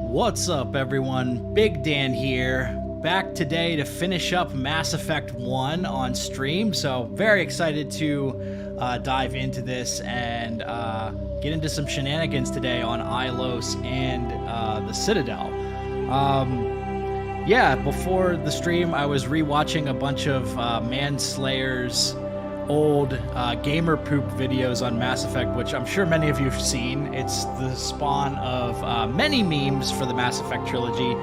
What's up, everyone? Big Dan here, back today to finish up Mass Effect 1 on stream, so very excited to dive into this and get into some shenanigans today on Ilos and the Citadel. Yeah, before the stream, I was rewatching a bunch of Manslayer's old gamer poop videos on Mass Effect, which I'm sure many of you have seen. It's the spawn of many memes for the Mass Effect trilogy,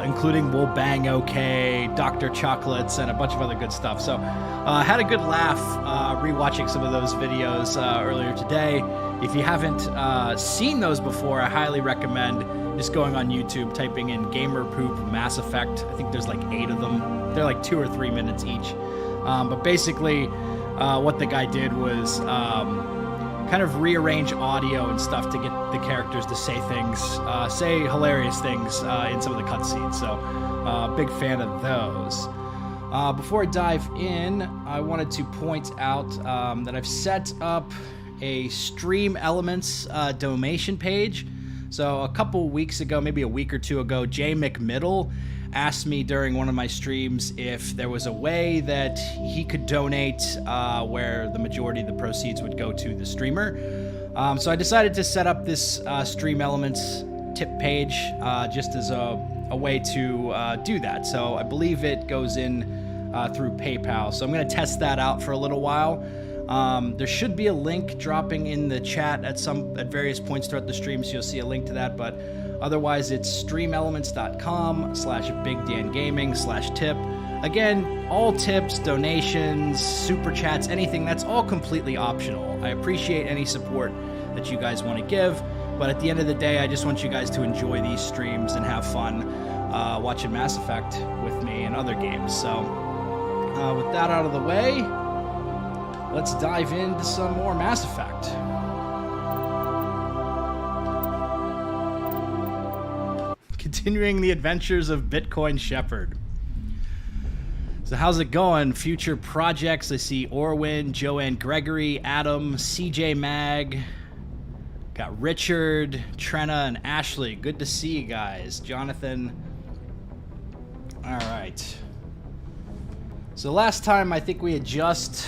including We'll Bang OK, Dr. Chocolates, and a bunch of other good stuff. So had a good laugh rewatching some of those videos earlier today. If you haven't seen those before, I highly recommend just going on YouTube, typing in gamer poop Mass Effect. I think there's like 8 of them. They're like 2 or 3 minutes each. But basically, what the guy did was kind of rearrange audio and stuff to get the characters to say things, say hilarious things in some of the cutscenes. So, big fan of those. Before I dive in, I wanted to point out that I've set up a Stream Elements donation page. So a couple weeks ago, maybe a week or two ago, Jay McMiddle asked me during one of my streams if there was a way that he could donate where the majority of the proceeds would go to the streamer. So I decided to set up this Stream Elements tip page just as a way to do that. So I believe it goes in through PayPal. So I'm going to test that out for a little while. There should be a link dropping in the chat at various points throughout the stream, so you'll see a link to that, but otherwise it's streamelements.com/BigDanGaming/tip. Again, all tips, donations, super chats, anything, that's all completely optional. I appreciate any support that you guys want to give, but at the end of the day, I just want you guys to enjoy these streams and have fun watching Mass Effect with me and other games. So with that out of the way, let's dive into some more Mass Effect. Continuing the adventures of Bitcoin Shepard. So how's it going? Future projects. I see Orwin, Joanne Gregory, Adam, CJ Mag. Got Richard, Trenna, and Ashley. Good to see you guys. Jonathan. All right. So last time I think we had just...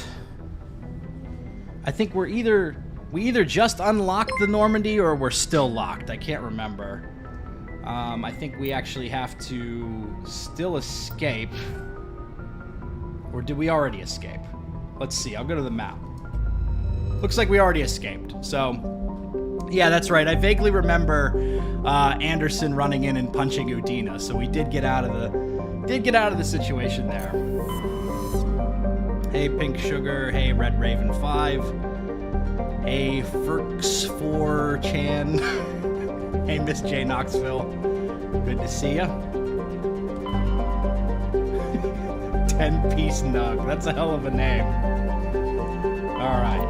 I think we either just unlocked the Normandy or we're still locked. I can't remember. I think we actually have to still escape. Or did we already escape? Let's see. I'll go to the map. Looks like we already escaped. So, yeah, that's right. I vaguely remember Anderson running in and punching Udina. So we did get out of the situation there. Hey, Pink Sugar. Hey, Red Raven 5. Hey, Ferks4Chan. Hey, Miss J. Knoxville. Good to see ya. 10-piece nug. That's a hell of a name. All right.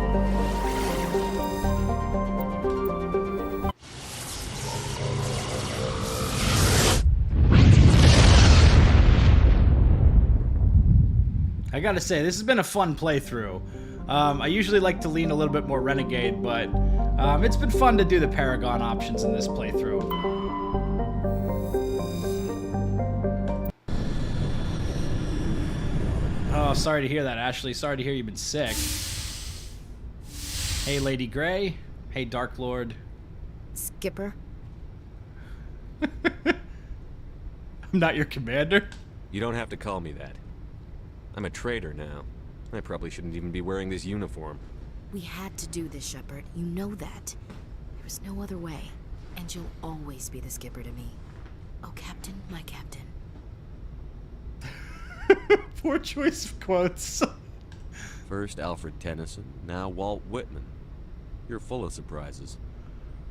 I gotta say, this has been a fun playthrough. I usually like to lean a little bit more renegade, but it's been fun to do the Paragon options in this playthrough. Oh, sorry to hear that, Ashley. Sorry to hear you've been sick. Hey, Lady Grey. Hey, Dark Lord. Skipper? I'm not your commander. You don't have to call me that. I'm a traitor now. I probably shouldn't even be wearing this uniform. We had to do this, Shepard. You know that. There was no other way. And you'll always be the skipper to me. Oh, Captain, my captain. Poor choice of quotes. First Alfred Tennyson, now Walt Whitman. You're full of surprises.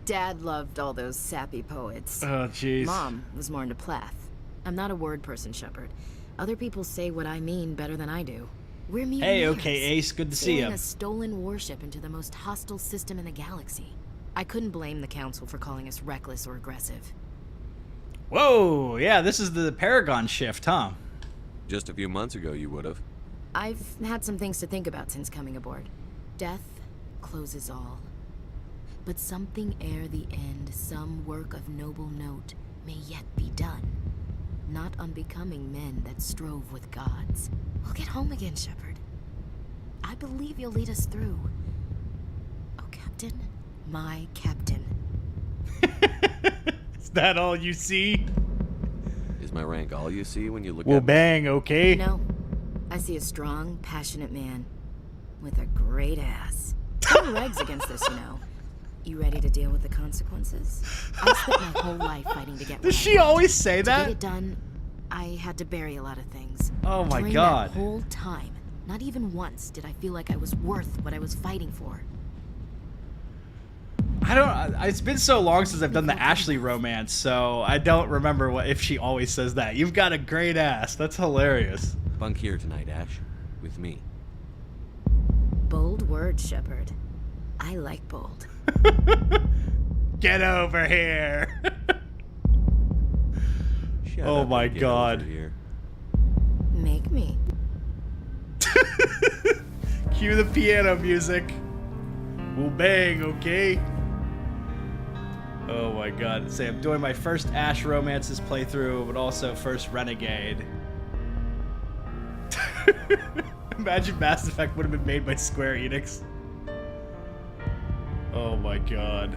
Dad loved all those sappy poets. Oh, jeez. Mom was more into Plath. I'm not a word person, Shepard. Other people say what I mean better than I do. We're mutineers. Hey, okay, Ace. Good to see you. A stolen warship into the most hostile system in the galaxy. I couldn't blame the Council for calling us reckless or aggressive. Whoa, yeah, this is the Paragon shift, huh? Just a few months ago, you would have. I've had some things to think about since coming aboard. Death closes all. But something ere the end, some work of noble note, may yet be done. Not unbecoming men that strove with gods. We'll get home again, Shepard. I believe you'll lead us through. Oh, Captain, my captain. Is that all you see? Is my rank all you see when you look Well, at me? bang, okay? No, I see a strong, passionate man with a great ass. No legs against this, you know. You ready to deal with the consequences? I spent my whole life fighting to get what Does I she want. always say To that? get it done, I had to bury a lot of things. Oh my During God. that whole time, not even once did I feel like I was worth what I was fighting for. It's been so long since I've done the Ashley romance, so I don't remember if she always says that. You've got a great ass. That's hilarious. Bunk here tonight, Ash. With me. Bold word, Shepard. I like bold. Get over here. Shut Oh up my and get God. over here. Make me. Cue the piano music. We'll bang, okay? Oh my God. Say, I'm doing my first Ash Romances playthrough, but also first Renegade. Imagine Mass Effect would have been made by Square Enix. Oh my God.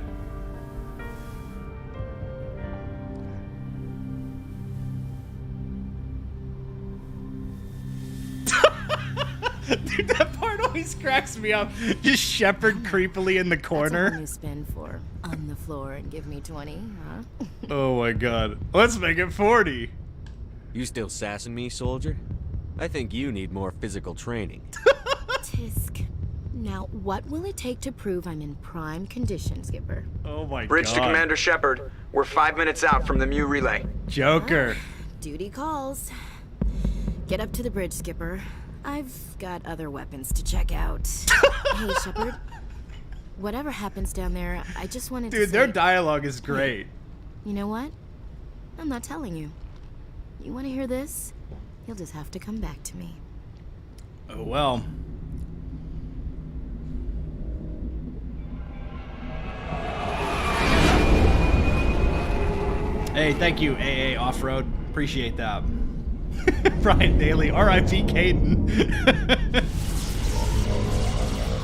Dude, that part always cracks me up. Just Shepard creepily in the That's a whole corner. new spin for on the floor and give me 20, huh? Oh my God. Let's make it 40. You still sassing me, soldier? I think you need more physical training. Tisk. Now, what will it take to prove I'm in prime condition, Skipper? Oh my Bridge God. to Commander Shepard. We're 5 minutes out from the ME relay. Joker. Duty calls. Get up to the bridge, Skipper. I've got other weapons to check out. Hey, Shepard. Whatever happens down there, I just wanted to Dude, say... their dialogue is great. You know what? I'm not telling you. You want to hear this? You'll just have to come back to me. Oh well. Hey, thank you, AA Off-Road. Appreciate that. Brian Daly, R.I.P. Kaidan.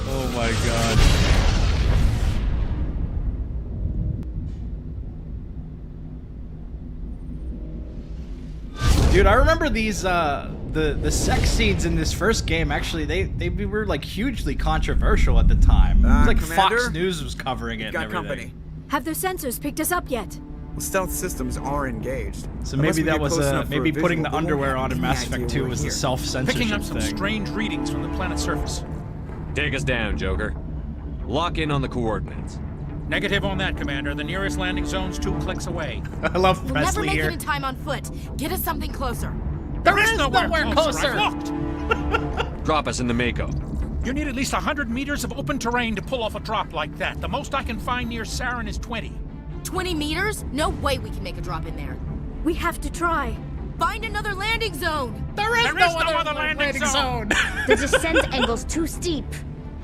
Oh my God. Dude, I remember these the sex scenes in this first game. Actually, they were like hugely controversial at the time. It was like Commander? Fox News was covering it. Got and everything. company. Have their sensors picked us up yet? Well, stealth systems are engaged. So Unless maybe we that get was close enough for maybe a putting visual, the they won't underwear have on in any Mass idea Effect 2 we're was a here. self-censorship Picking up some thing. strange readings from the planet's surface. Take us down, Joker. Lock in on the coordinates. Negative on that, Commander. The nearest landing zone's 2 clicks away. I love We'll never Presley make here. it in time on foot. Get us something closer. There is nowhere closer. I've looked. Drop us in the Mako. You need at least 100 meters of open terrain to pull off a drop like that. The most I can find near Saren is 20. 20 meters? No way we can make a drop in there. We have to try. Find another landing zone. There is no other landing zone. The descent angle's too steep.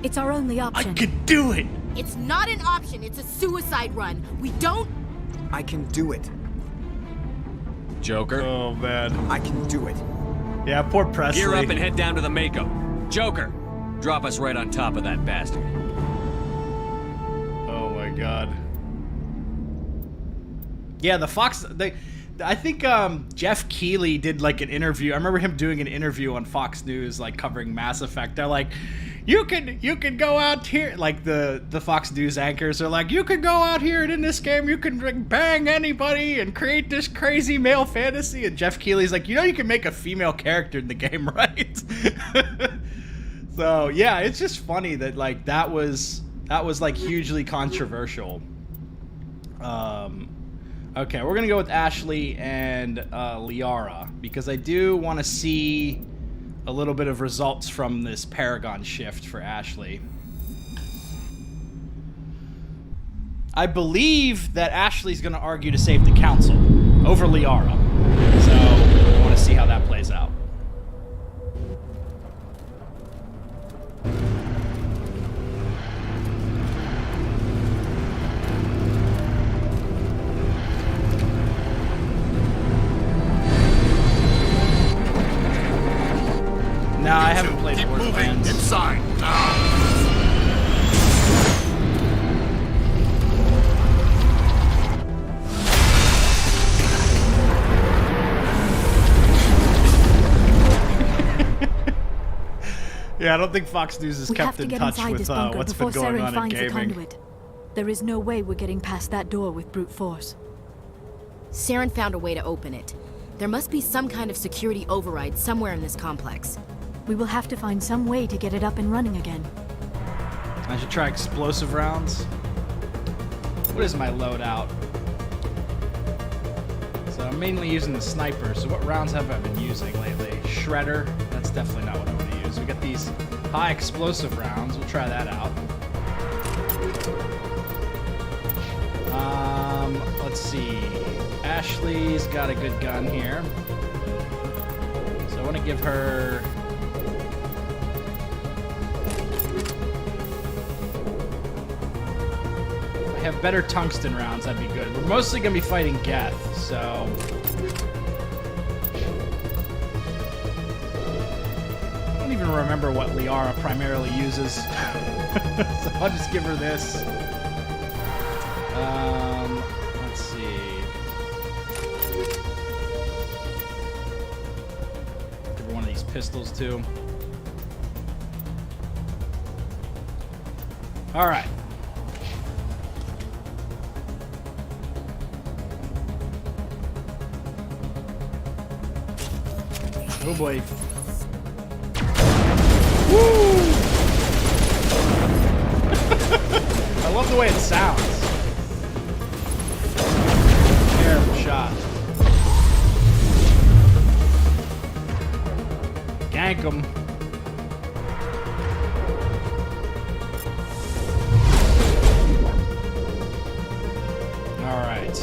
It's our only I option. could do it. It's not an option. It's a suicide run. We don't... I can do it. Joker, Oh man. I can do it. Yeah, poor Presley. gear up and head down to the Mako. Joker, drop us right on top of that bastard. Oh my God. Yeah, the Fox. I think Jeff Keighley did like an interview. I remember him doing an interview on Fox News, like covering Mass Effect. They're like, you can go out here. Like the Fox News anchors are like, you can go out here and in this game you can like, bang anybody and create this crazy male fantasy. And Jeff Keighley's like, you can make a female character in the game, right? So yeah, it's just funny that like that was like hugely controversial. Okay, we're gonna go with Ashley and Liara because I do want to see a little bit of results from this Paragon shift for Ashley. I believe that Ashley's gonna argue to save the council over Liara, so I want to see how that plays out. No, I haven't played Keep moving Borderlands. inside now. Yeah, I don't think Fox News has We have kept to in get touch inside with this bunker what's before been going Saren on in finds the gaming. conduit. There is no way we're getting past that door with brute force. Saren found a way to open it. There must be some kind of security override somewhere in this complex. We will have to find some way to get it up and running again. I should try explosive rounds. What is my loadout? So I'm mainly using the sniper. So what rounds have I been using lately? Shredder. That's definitely not what I'm going to use. We got these high explosive rounds. We'll try that out. Let's see. Ashley's got a good gun here. So I want to give her... If I have better tungsten rounds, that'd be good. We're mostly going to be fighting Geth, so... I don't even remember what Liara primarily uses. So I'll just give her this. Let's see. Give her one of these pistols too. All right. Oh boy. Woo! I love the way it sounds. Terrible shot. Gank him. All right.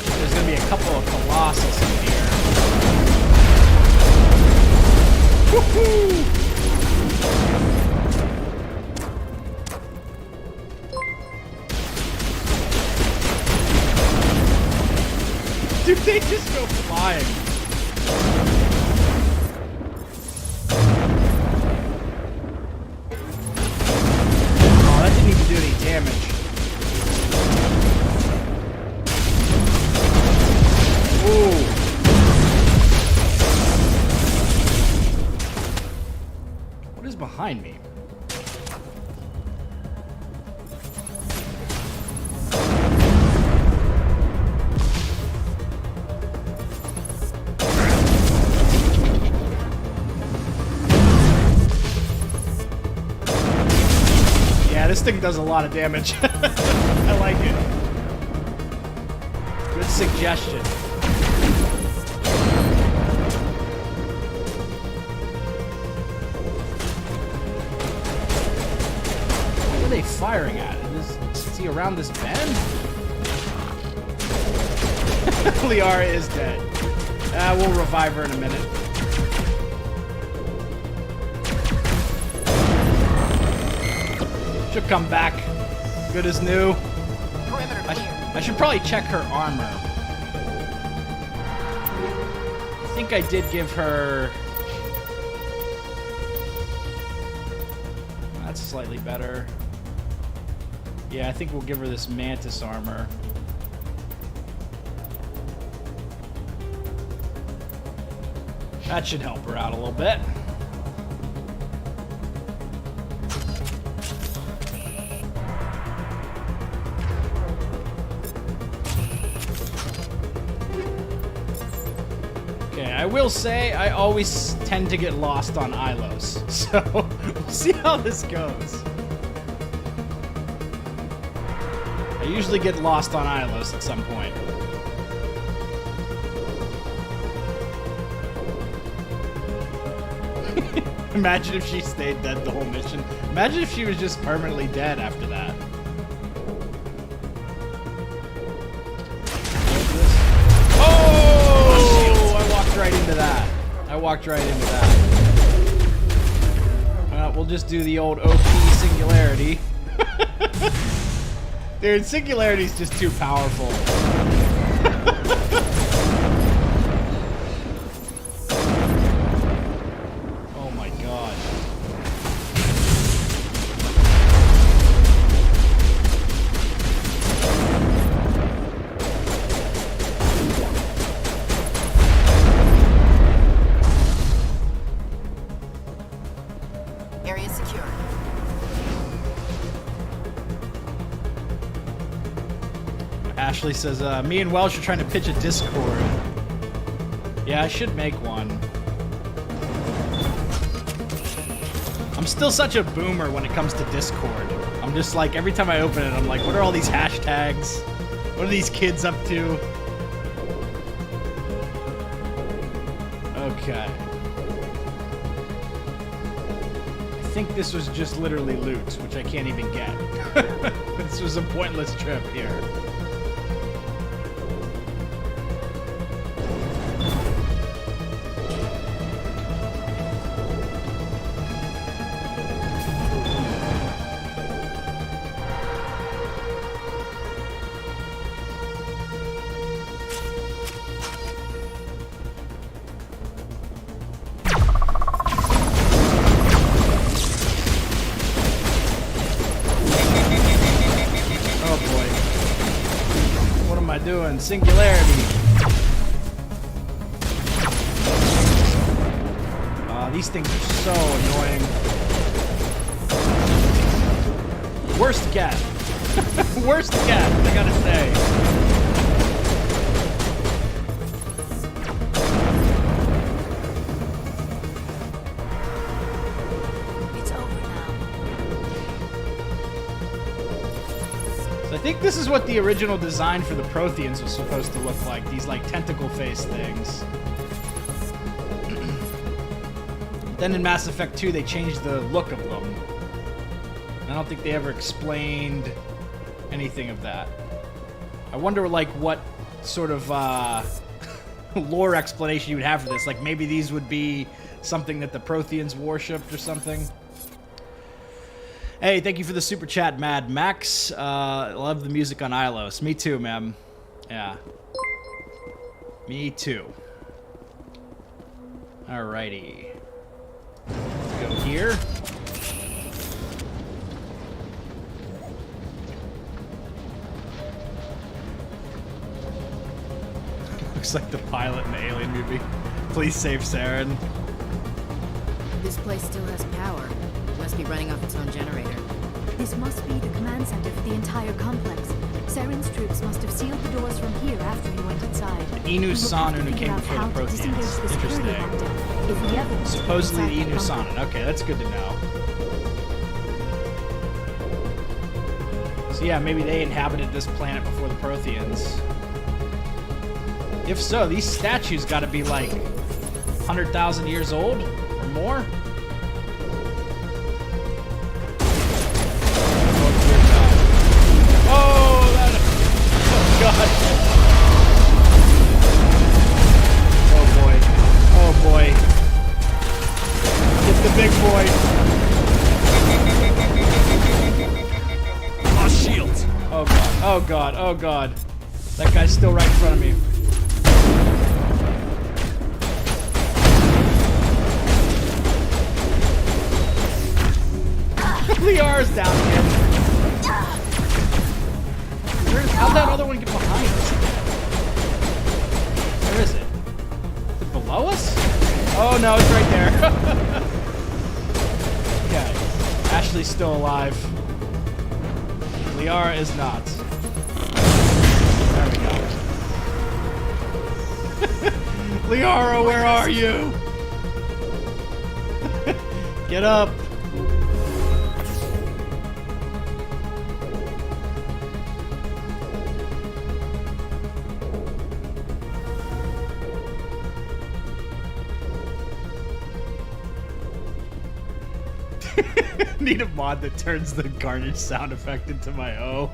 There's gonna be a couple of Colossus in here. Woohoo! Dude, they just go flying. Oh, that didn't even do any damage. Ooh. What is behind me? Yeah, this thing does a lot of damage. I like it. Good suggestion. What are they firing at? Is he around this bend? Liara is dead. We'll revive her in a minute. She'll come back. Good as new. I should probably check her armor. I think I did give her... That's slightly better. Yeah, I think we'll give her this mantis armor. That should help her out a little bit. Okay, I will say I always tend to get lost on Ilos, so we'll see how this goes. I usually get lost on Ilos at some point. Imagine if she stayed dead the whole mission. Imagine if she was just permanently dead after that. Oh! I walked right into that. I walked right into that. We'll just do the old OP Singularity. Dude, Singularity's just too powerful. Ashley says, me and Welsh are trying to pitch a Discord. Yeah, I should make one. I'm still such a boomer when it comes to Discord. I'm just like, every time I open it, I'm like, what are all these hashtags? What are these kids up to? Okay. I think this was just literally loot, which I can't even get. This was a pointless trip here. Doing singularity. These things are so annoying. Worst cat. Worst cat, I gotta say. It's over now. So I think this is what the original design for the Protheans was supposed to look like. These like tentacle face things. Then in Mass Effect 2 they changed the look of them. I don't think they ever explained anything of that. I wonder like what sort of lore explanation you would have for this. Like maybe these would be something that the Protheans worshipped or something. Hey, thank you for the super chat, Mad Max. Love the music on Ilos. Me too, man. Yeah. Me too. Alrighty. Let's go here. Looks like the pilot in the Alien movie. Please save Saren. This place still has power. Must be running off its own generator. This must be the command center for the entire complex. Saren's troops must have sealed the doors from here after he went inside. The Inu Sanan who came before the Protheans. Interesting. Supposedly the Inu Sanan. Okay, that's good to know. So yeah, maybe they inhabited this planet before the Protheans. If so, these statues gotta be like 100,000 years old or more. God. Oh boy. Oh boy. Get the big boy. Lost shields. Oh god. Oh god. Oh god. That guy's still right in front of me. Liara's down again. How'd that other one get behind us? Where is it? Is it below us? Oh no, it's right there. Okay. Ashley's still alive. Liara is not. There we go. Liara, where are you? Get up. Need a mod that turns the garnish sound effect into my O.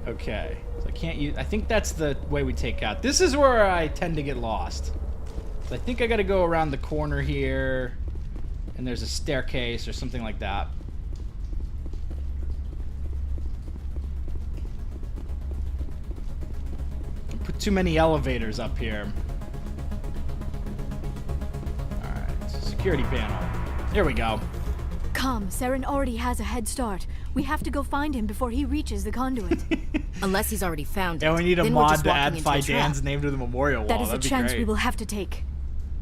Okay, so I can't use. I think that's the way we take out. This is where I tend to get lost. So I think I got to go around the corner here, and there's a staircase or something like that. Put too many elevators up here. Security panel. There we go. Come, Saren already has a head start. We have to go find him before he reaches the conduit. Unless he's already found it. Yeah, we need a Then we're mod just to walking add into a trap. Kaidan's name to the memorial wall. That is a That'd be chance great. we will have to take.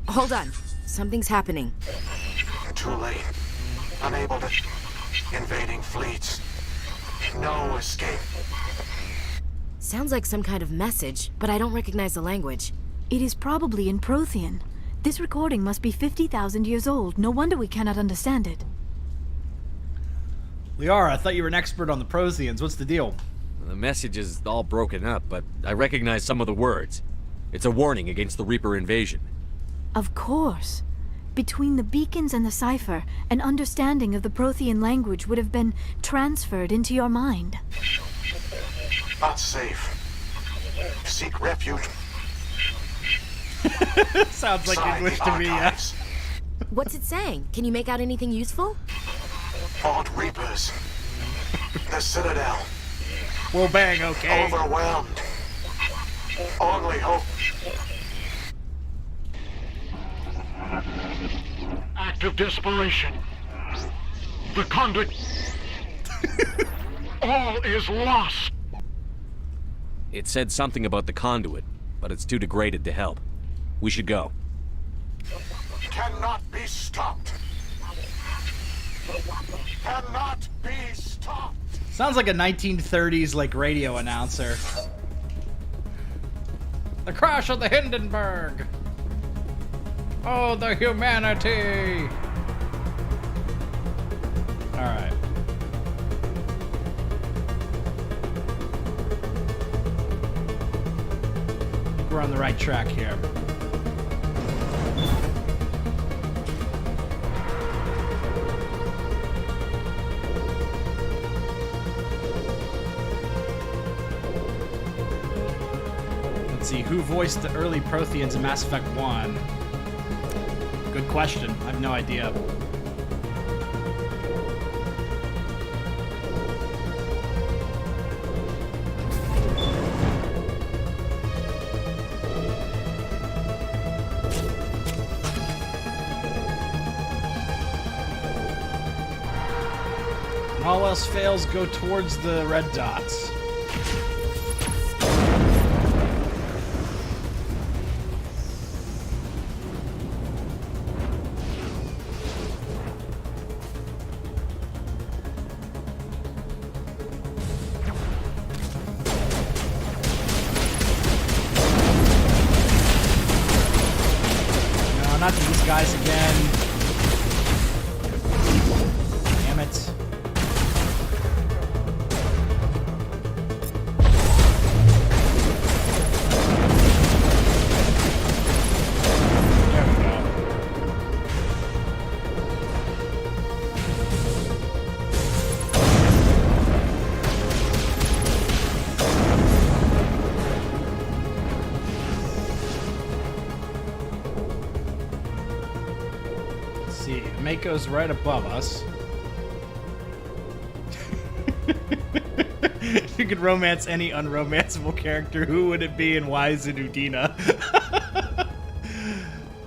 Hold on. Something's happening. Too late. Unable to Invading fleets. No escape. Sounds like some kind of message, but I don't recognize the language. It is probably in Prothean. This recording must be 50,000 years old. No wonder we cannot understand it. Liara, I thought you were an expert on the Protheans. What's the deal? The message is all broken up, but I recognize some of the words. It's a warning against the Reaper invasion. Of course. Between the beacons and the cipher, an understanding of the Prothean language would have been transferred into your mind. Not safe. Seek refuge. Sounds like Inside English the to me, yeah. archives. What's it saying? Can you make out anything useful? Vault Reapers. The Citadel. Well, bang, okay. Overwhelmed. Only hope. Act of desperation. The conduit. All is lost. It said something about the conduit, but it's too degraded to help. We should go. Cannot be stopped. Cannot be stopped. Sounds like a 1930s like radio announcer. The crash of the Hindenburg. Oh, the humanity. All right. I think we're on the right track here. Let's see, who voiced the early Protheans in Mass Effect 1? Good question. I have no idea. When all else fails, go towards the red dots. Not these guys again. Damn it. There we go. See, Mako's right above us. If you could romance any unromanceable character, who would it be and why is it Udina?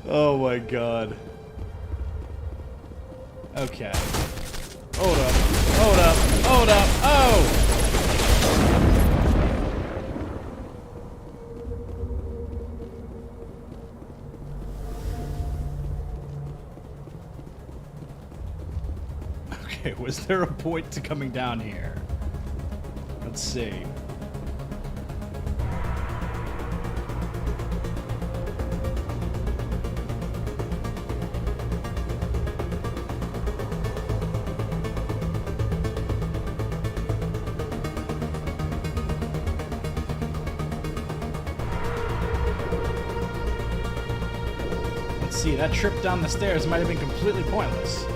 Oh my god. Okay. Hold up. Hold up. Hold up. Oh! Okay, was there a point to coming down here? Let's see. Let's see, that trip down the stairs might have been completely pointless.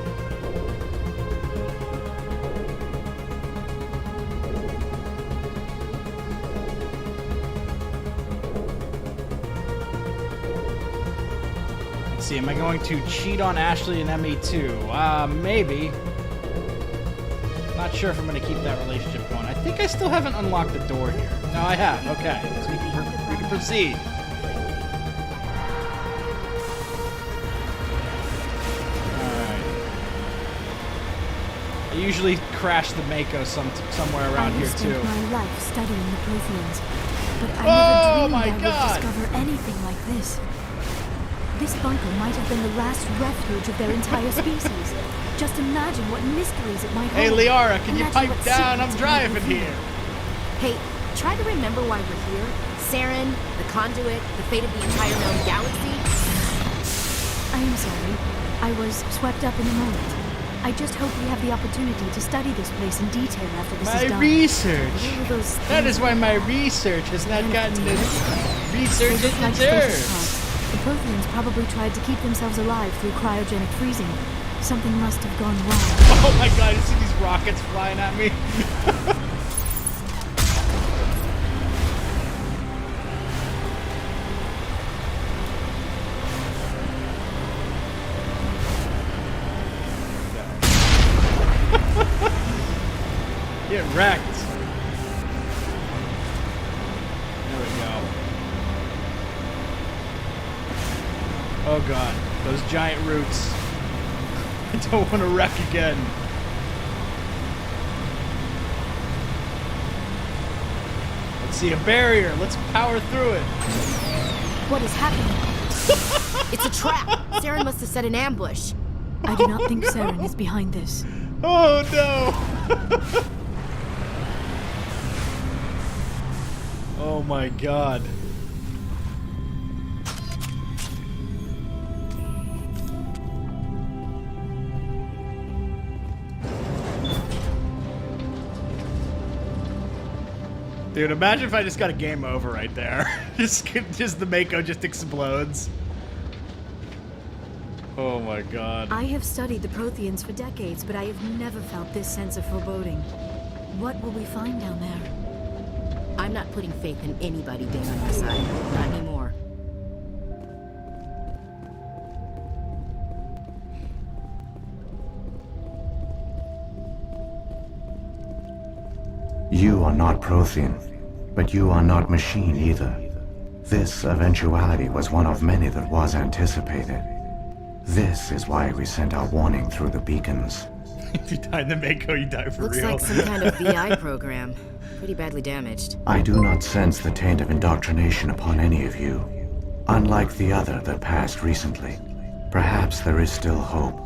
See, am I going to cheat on Ashley and ME2? Maybe. Not sure if I'm going to keep that relationship going. I think I still haven't unlocked the door here. No, I have. Okay, so we can proceed. Alright. I usually crash the Mako somewhere around here too. I spent my life studying the Protheans, but I Oh never my dreamed I God! would discover anything like this. This bunker might have been the last refuge of their entire species. Just imagine what mysteries it might Hey, hold. Liara, can you Imagine pipe what down? I'm secrets it might driving reveal. here. Hey, try to remember why we're here. Saren, the conduit, the fate of the entire known galaxy. I am sorry. I was swept up in the moment. I just hope we have the opportunity to study this place in detail after this My is done. research. What were those That things? is why my research has not gotten the research They it look like special deserves. parts. The Protheans probably tried to keep themselves alive through cryogenic freezing. Something must have gone wrong. Oh my god, you see these rockets flying at me? Get wrecked. There we go. Oh god, those giant roots. I don't want to wreck again. Let's see a barrier. Let's power through it. What is happening? It's a trap. Saren must have set an ambush. I do not think Saren is behind this. Oh no! Oh my god. Dude, imagine if I just got a game over right there. just the Mako just explodes. Oh my god. I have studied the Protheans for decades, but I have never felt this sense of foreboding. What will we find down there? I'm not putting faith in anybody being on our side. Not anymore. You are not Prothean, but you are not machine either. This eventuality was one of many that was anticipated. This is why we sent our warning through the beacons. If you die in the Mako, you die for Looks real. like some kind of VI program. Pretty badly damaged. I do not sense the taint of indoctrination upon any of you. Unlike the other that passed recently, perhaps there is still hope.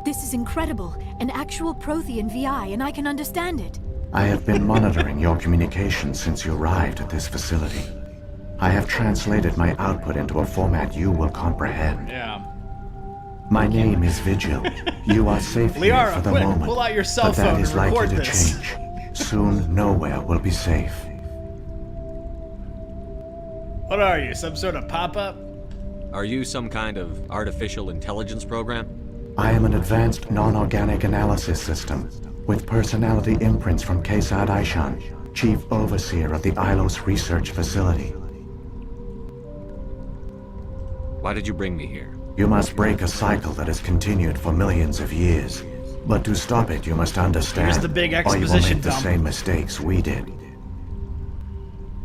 This is incredible. An actual Prothean VI, and I can understand it. I have been monitoring your communications since you arrived at this facility. I have translated my output into a format you will comprehend. Yeah. My name is Vigil. You are safe here Liara, for the quick, moment, pull out your cell but that phone is and likely record to this. change. Soon, nowhere will be safe. What are you, some sort of pop-up? Are you some kind of artificial intelligence program? I am an advanced non-organic analysis system with personality imprints from Kesad Aishan, Chief Overseer of the Ilos Research Facility. Why did you bring me here? You must break a cycle that has continued for millions of years. But to stop it, you must understand, Here's the big or you will exposition make the dump. same mistakes we did.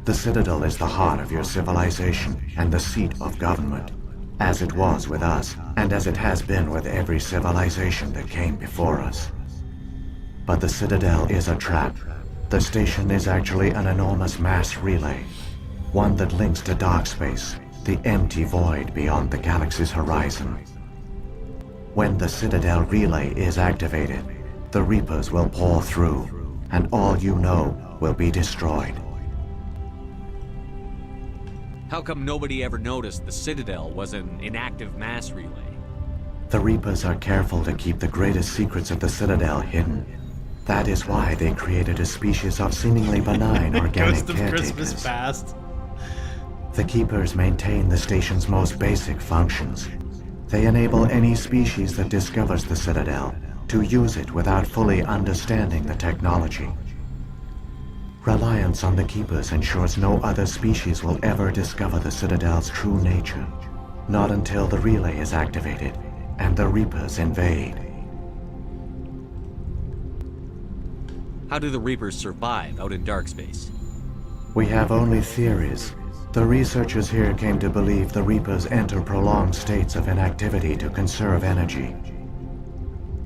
The Citadel is the heart of your civilization and the seat of government, as it was with us, and as it has been with every civilization that came before us. But the Citadel is a trap. The station is actually an enormous mass relay, one that links to dark space, the empty void beyond the galaxy's horizon. When the Citadel relay is activated, the Reapers will pour through, and all you know will be destroyed. How come nobody ever noticed the Citadel was an inactive mass relay? The Reapers are careful to keep the greatest secrets of the Citadel hidden. That is why they created a species of seemingly benign organic Ghost of Christmas caretakers. past. The Keepers maintain the station's most basic functions. They enable any species that discovers the Citadel to use it without fully understanding the technology. Reliance on the Keepers ensures no other species will ever discover the Citadel's true nature. Not until the relay is activated and the Reapers invade. How do the Reapers survive out in dark space? We have only theories. The researchers here came to believe the Reapers enter prolonged states of inactivity to conserve energy.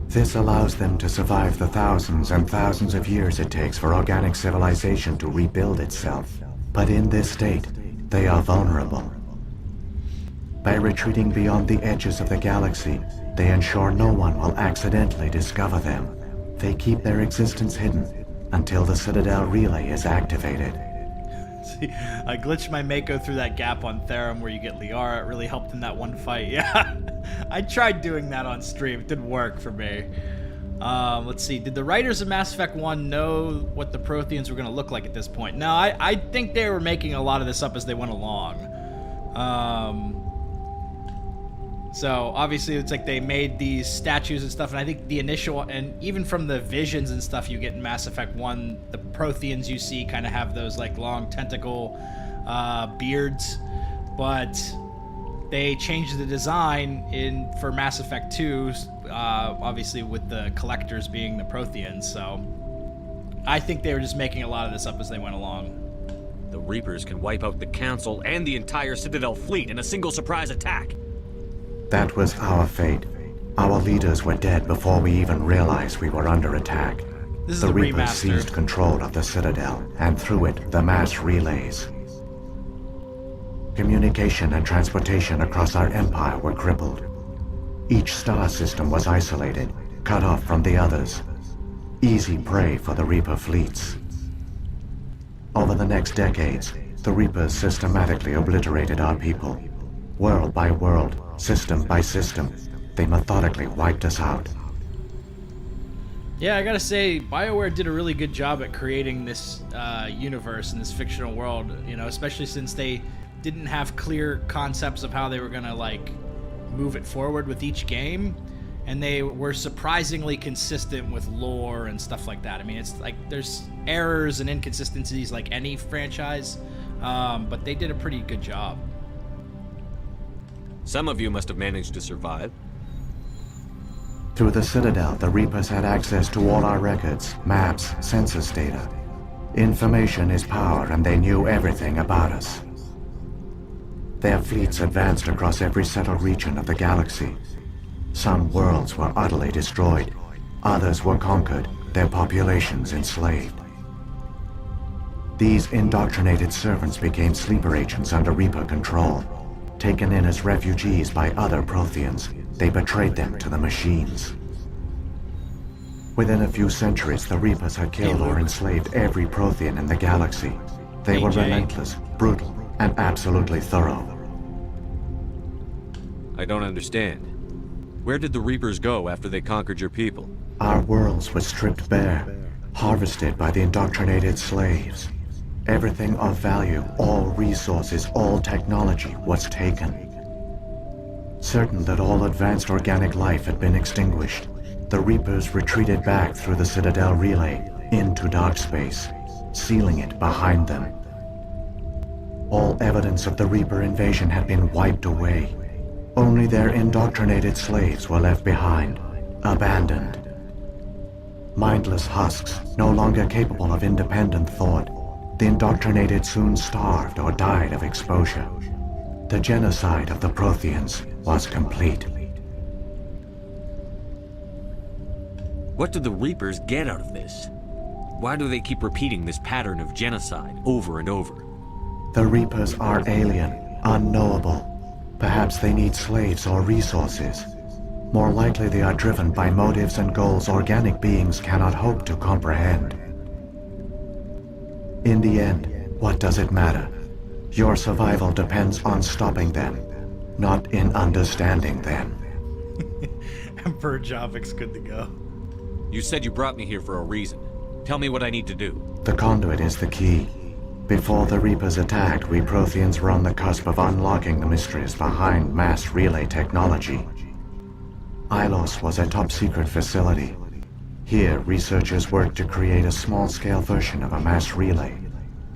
This allows them to survive the thousands and thousands of years it takes for organic civilization to rebuild itself. But in this state, they are vulnerable. By retreating beyond the edges of the galaxy, they ensure no one will accidentally discover them. They keep their existence hidden until the Citadel relay is activated. See, I glitched my Mako through that gap on Therum where you get Liara. It really helped in that one fight. Yeah, I tried doing that on stream. It didn't work for me. Let's see. Did the writers of Mass Effect 1 know what the Protheans were going to look like at this point? No, I think they were making a lot of this up as they went along. So obviously it's like they made these statues and stuff, and I think the initial, and even from the visions and stuff you get in Mass Effect 1, the Protheans you see kind of have those like long tentacle beards, but they changed the design for Mass Effect 2, obviously with the collectors being the Protheans, so I think they were just making a lot of this up as they went along. The Reapers can wipe out the Council and the entire Citadel fleet in a single surprise attack. That was our fate. Our leaders were dead before we even realized we were under attack. This is The the Reapers remaster. seized control of the Citadel, and through it, the mass relays. Communication and transportation across our empire were crippled. Each star system was isolated, cut off from the others. Easy prey for the Reaper fleets. Over the next decades, the Reapers systematically obliterated our people. World by world, system by system, they methodically wiped us out. Yeah, I gotta say, BioWare did a really good job at creating this universe and this fictional world, you know, especially since they didn't have clear concepts of how they were gonna, like, move it forward with each game, and they were surprisingly consistent with lore and stuff like that. I mean, it's like, there's errors and inconsistencies like any franchise, but they did a pretty good job. Some of you must have managed to survive. Through the Citadel, the Reapers had access to all our records, maps, census data. Information is power, and they knew everything about us. Their fleets advanced across every settled region of the galaxy. Some worlds were utterly destroyed. Others were conquered, their populations enslaved. These indoctrinated servants became sleeper agents under Reaper control. Taken in as refugees by other Protheans, they betrayed them to the machines. Within a few centuries, the Reapers had killed or enslaved every Prothean in the galaxy. They were relentless, brutal, and absolutely thorough. I don't understand. Where did the Reapers go after they conquered your people? Our worlds were stripped bare, harvested by the indoctrinated slaves. Everything of value, all resources, all technology was taken. Certain that all advanced organic life had been extinguished, the Reapers retreated back through the Citadel relay into dark space, sealing it behind them. All evidence of the Reaper invasion had been wiped away. Only their indoctrinated slaves were left behind, abandoned. Mindless husks, no longer capable of independent thought, the indoctrinated soon starved or died of exposure. The genocide of the Protheans was complete. What do the Reapers get out of this? Why do they keep repeating this pattern of genocide over and over? The Reapers are alien, unknowable. Perhaps they need slaves or resources. More likely they are driven by motives and goals organic beings cannot hope to comprehend. In the end, what does it matter? Your survival depends on stopping them, not in understanding them. Emperor Javik's good to go. You said you brought me here for a reason. Tell me what I need to do. The conduit is the key. Before the Reapers attacked, we Protheans were on the cusp of unlocking the mysteries behind mass relay technology. Ilos was a top-secret facility. Here, researchers worked to create a small-scale version of a mass relay,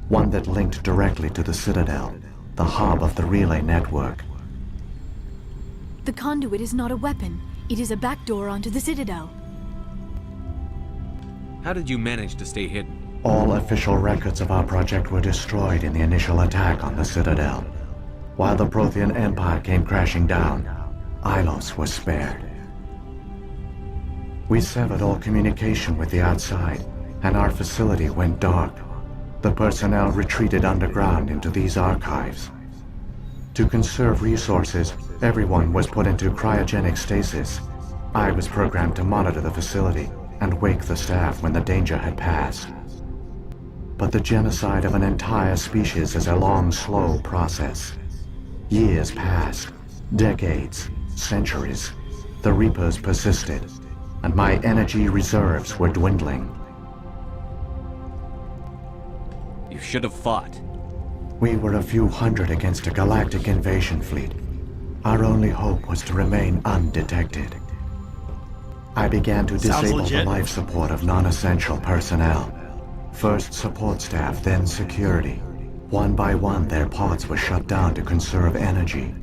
one that linked directly to the Citadel, the hub of the relay network. The conduit is not a weapon. It is a backdoor onto the Citadel. How did you manage to stay hidden? All official records of our project were destroyed in the initial attack on the Citadel. While the Prothean Empire came crashing down, Ilos was spared. We severed all communication with the outside, and our facility went dark. The personnel retreated underground into these archives. To conserve resources, everyone was put into cryogenic stasis. I was programmed to monitor the facility and wake the staff when the danger had passed. But the genocide of an entire species is a long, slow process. Years passed, decades, centuries. The Reapers persisted, and my energy reserves were dwindling. You should have fought. We were a few hundred against a galactic invasion fleet. Our only hope was to remain undetected. I began to Sounds disable the legit. life support of non-essential personnel. First support staff, then security. One by one, their pods were shut down to conserve energy.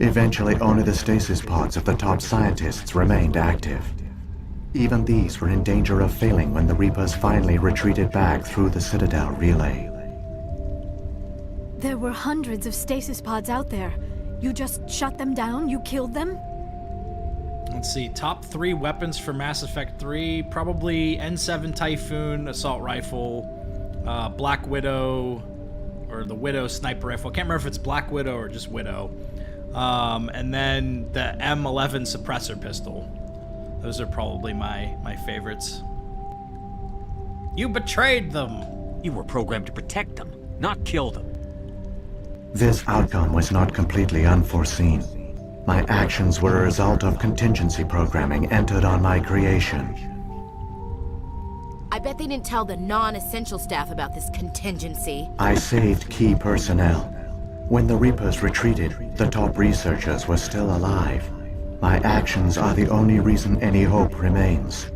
Eventually, only the stasis pods of the top scientists remained active. Even these were in danger of failing when the Reapers finally retreated back through the Citadel relay. There were hundreds of stasis pods out there. You just shut them down? You killed them? Let's see, top 3 weapons for Mass Effect 3, probably N7 Typhoon, Assault Rifle, Black Widow, or the Widow Sniper Rifle. I can't remember if it's Black Widow or just Widow. And then the M11 Suppressor Pistol. Those are probably my favorites. You betrayed them! You were programmed to protect them, not kill them. This outcome was not completely unforeseen. My actions were a result of contingency programming entered on my creation. I bet they didn't tell the non-essential staff about this contingency. I saved key personnel. When the Reapers retreated, the top researchers were still alive. My actions are the only reason any hope remains.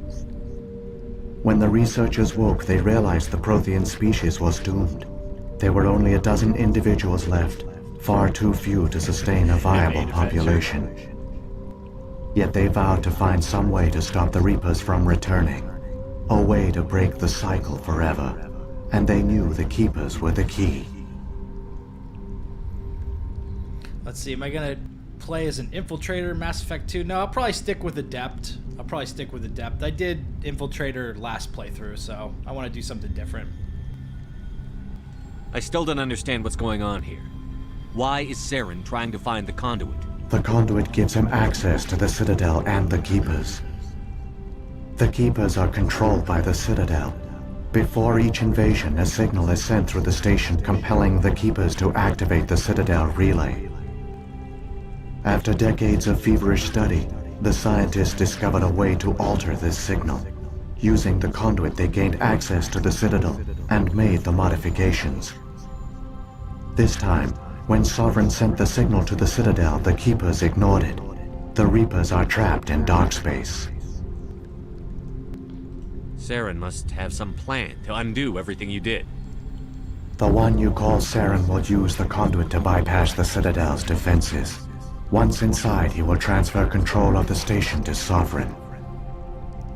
When the researchers woke, they realized the Prothean species was doomed. There were only a dozen individuals left, far too few to sustain a viable population. Yet they vowed to find some way to stop the Reapers from returning. A way to break the cycle forever. And they knew the Keepers were the key. Let's see, am I gonna play as an Infiltrator in Mass Effect 2? No, I'll probably stick with Adept. I did Infiltrator last playthrough, so I want to do something different. I still don't understand what's going on here. Why is Saren trying to find the conduit? The conduit gives him access to the Citadel and the Keepers. The Keepers are controlled by the Citadel. Before each invasion, a signal is sent through the station compelling the Keepers to activate the Citadel relay. After decades of feverish study, the scientists discovered a way to alter this signal. Using the conduit, they gained access to the Citadel and made the modifications. This time, when Sovereign sent the signal to the Citadel, the Keepers ignored it. The Reapers are trapped in dark space. Saren must have some plan to undo everything you did. The one you call Saren will use the conduit to bypass the Citadel's defenses. Once inside, he will transfer control of the station to Sovereign.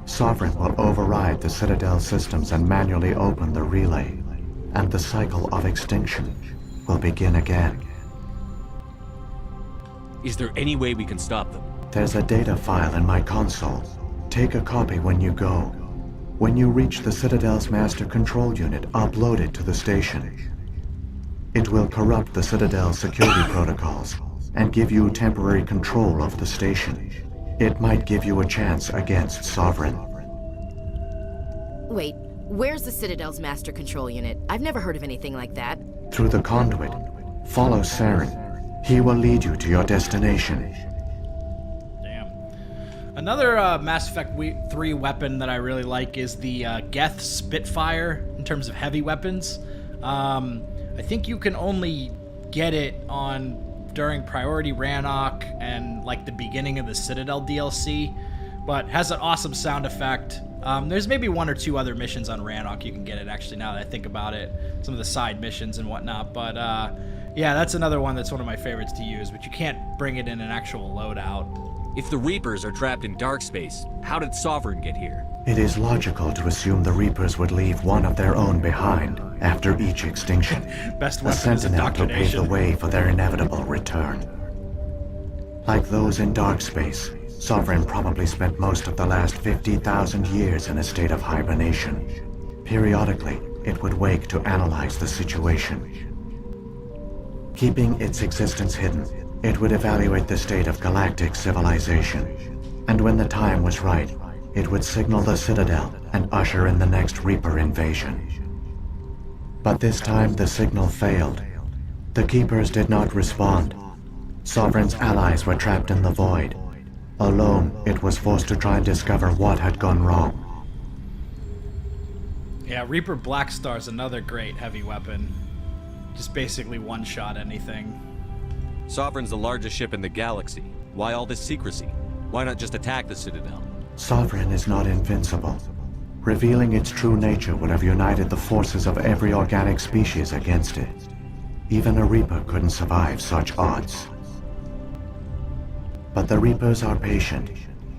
Sovereign will override the Citadel systems and manually open the relay, and the cycle of extinction will begin again. Is there any way we can stop them? There's a data file in my console. Take a copy when you go. When you reach the Citadel's master control unit, upload it to the station. It will corrupt the Citadel's security protocols and give you temporary control of the station. It might give you a chance against Sovereign. Wait, where's the Citadel's master control unit? I've never heard of anything like that. Through the conduit, follow Saren. He will lead you to your destination. Damn. Another Mass Effect 3 weapon that I really like is the Geth Spitfire in terms of heavy weapons. I think you can only get it during Priority Rannoch and like the beginning of the Citadel DLC, but has an awesome sound effect. There's maybe 1 or 2 other missions on Rannoch you can get it, actually, now that I think about it. Some of the side missions and whatnot, but yeah, that's another one that's one of my favorites to use, but you can't bring it in an actual loadout. If the Reapers are trapped in dark space, how did Sovereign get here? It is logical to assume the Reapers would leave one of their own behind after each extinction. Best A weapon is sentinel to pave the indoctrination. way for their inevitable return. Like those in dark space, Sovereign probably spent most of the last 50,000 years in a state of hibernation. Periodically, it would wake to analyze the situation. Keeping its existence hidden, it would evaluate the state of galactic civilization. And when the time was right, it would signal the Citadel and usher in the next Reaper invasion. But this time the signal failed. The Keepers did not respond. Sovereign's allies were trapped in the void. Alone, it was forced to try and discover what had gone wrong. Yeah, Reaper Blackstar's another great heavy weapon. Just basically one-shot anything. Sovereign's the largest ship in the galaxy. Why all this secrecy? Why not just attack the Citadel? Sovereign is not invincible. Revealing its true nature would have united the forces of every organic species against it. Even a Reaper couldn't survive such odds. But the Reapers are patient.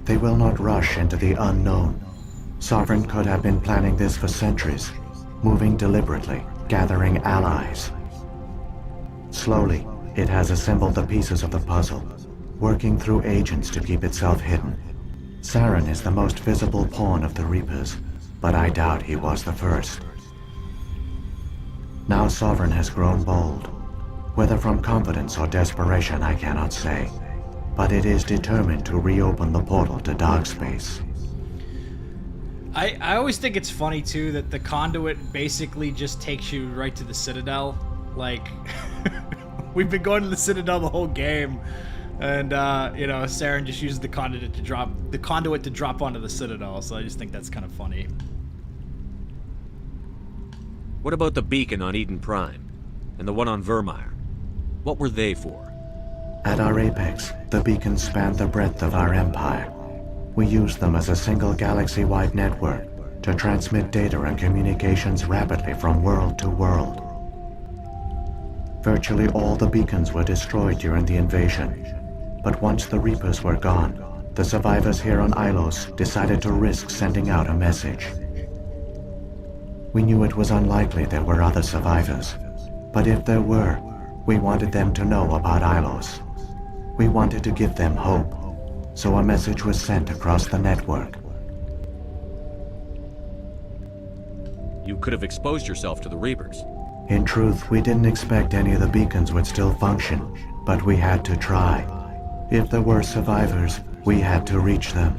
They will not rush into the unknown. Sovereign could have been planning this for centuries, moving deliberately, gathering allies. Slowly, it has assembled the pieces of the puzzle, working through agents to keep itself hidden. Saren is the most visible pawn of the Reapers, but I doubt he was the first. Now Sovereign has grown bold. Whether from confidence or desperation, I cannot say. But it is determined to reopen the portal to dark space. I always think it's funny, too, that the conduit basically just takes you right to the Citadel. Like, we've been going to the Citadel the whole game, and, you know, Saren just uses the conduit to drop onto the Citadel, so I just think that's kind of funny. What about the beacon on Eden Prime? And the one on Virmire? What were they for? At our apex, the beacons spanned the breadth of our empire. We used them as a single galaxy-wide network to transmit data and communications rapidly from world to world. Virtually all the beacons were destroyed during the invasion, but once the Reapers were gone, the survivors here on Ilos decided to risk sending out a message. We knew it was unlikely there were other survivors, but if there were, we wanted them to know about Ilos. We wanted to give them hope, so a message was sent across the network. You could have exposed yourself to the Reapers. In truth, we didn't expect any of the beacons would still function, but we had to try. If there were survivors, we had to reach them.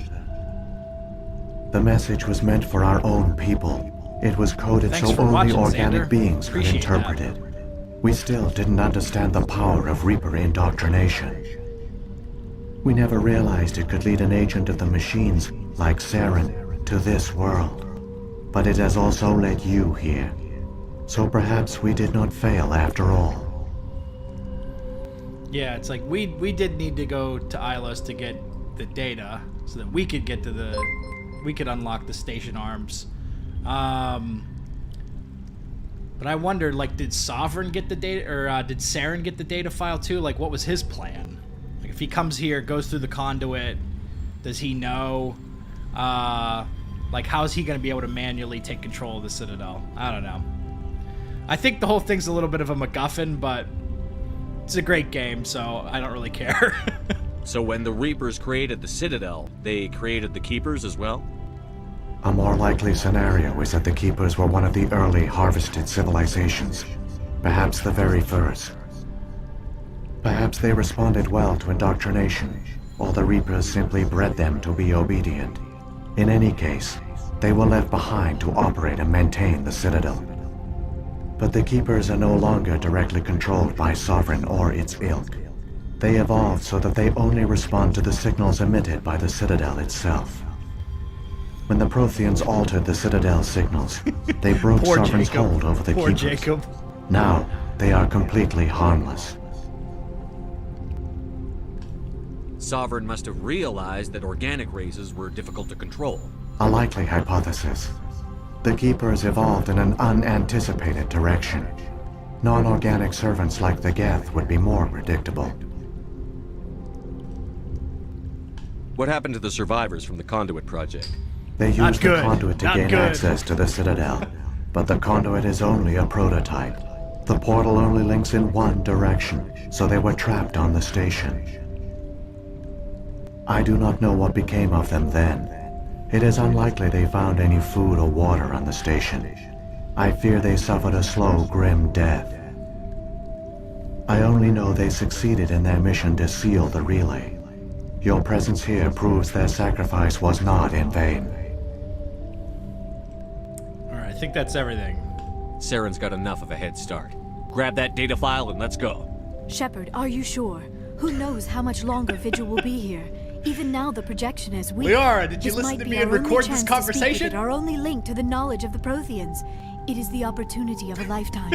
The message was meant for our own people. It was coded Thanks so for only watching, organic Xander. beings could Appreciate interpret that. it. We still didn't understand the power of Reaper indoctrination. We never realized it could lead an agent of the machines, like Saren, to this world. But it has also led you here. So perhaps we did not fail after all. Yeah, it's like we did need to go to Ilos to get the data so that we could get to we could unlock the station arms. But I wondered, like, did Sovereign get the data, or did Saren get the data file too? Like, what was his plan? Like, if he comes here, goes through the conduit, does he know? Like, how is he going to be able to manually take control of the Citadel? I don't know. I think the whole thing's a little bit of a MacGuffin, but it's a great game, so I don't really care. So when the Reapers created the Citadel, they created the Keepers as well? A more likely scenario is that the Keepers were one of the early harvested civilizations, perhaps the very first. Perhaps they responded well to indoctrination, or the Reapers simply bred them to be obedient. In any case, they were left behind to operate and maintain the Citadel. But the Keepers are no longer directly controlled by Sovereign or its ilk. They evolved so that they only respond to the signals emitted by the Citadel itself. When the Protheans altered the Citadel signals, they broke Poor Sovereign's Jacob. hold over the Poor Keepers. Jacob. Now, they are completely harmless. Sovereign must have realized that organic races were difficult to control. A likely hypothesis. The Keepers evolved in an unanticipated direction. Non-organic servants like the Geth would be more predictable. What happened to the survivors from the Conduit project? They Not used the good. conduit to Not gain good. access to the Citadel, but the conduit is only a prototype. The portal only links in one direction, so they were trapped on the station. I do not know what became of them then. It is unlikely they found any food or water on the station. I fear they suffered a slow, grim death. I only know they succeeded in their mission to seal the relay. Your presence here proves their sacrifice was not in vain. Alright, I think that's everything. Saren's got enough of a head start. Grab that data file and let's go. Shepard, are you sure? Who knows how much longer Vigil will be here? Even now, the projection is weak. Liara, did you This listen might to be me our and only record chance this to speak with conversation? it, our only link to the knowledge of the Protheans. It is the opportunity of a lifetime.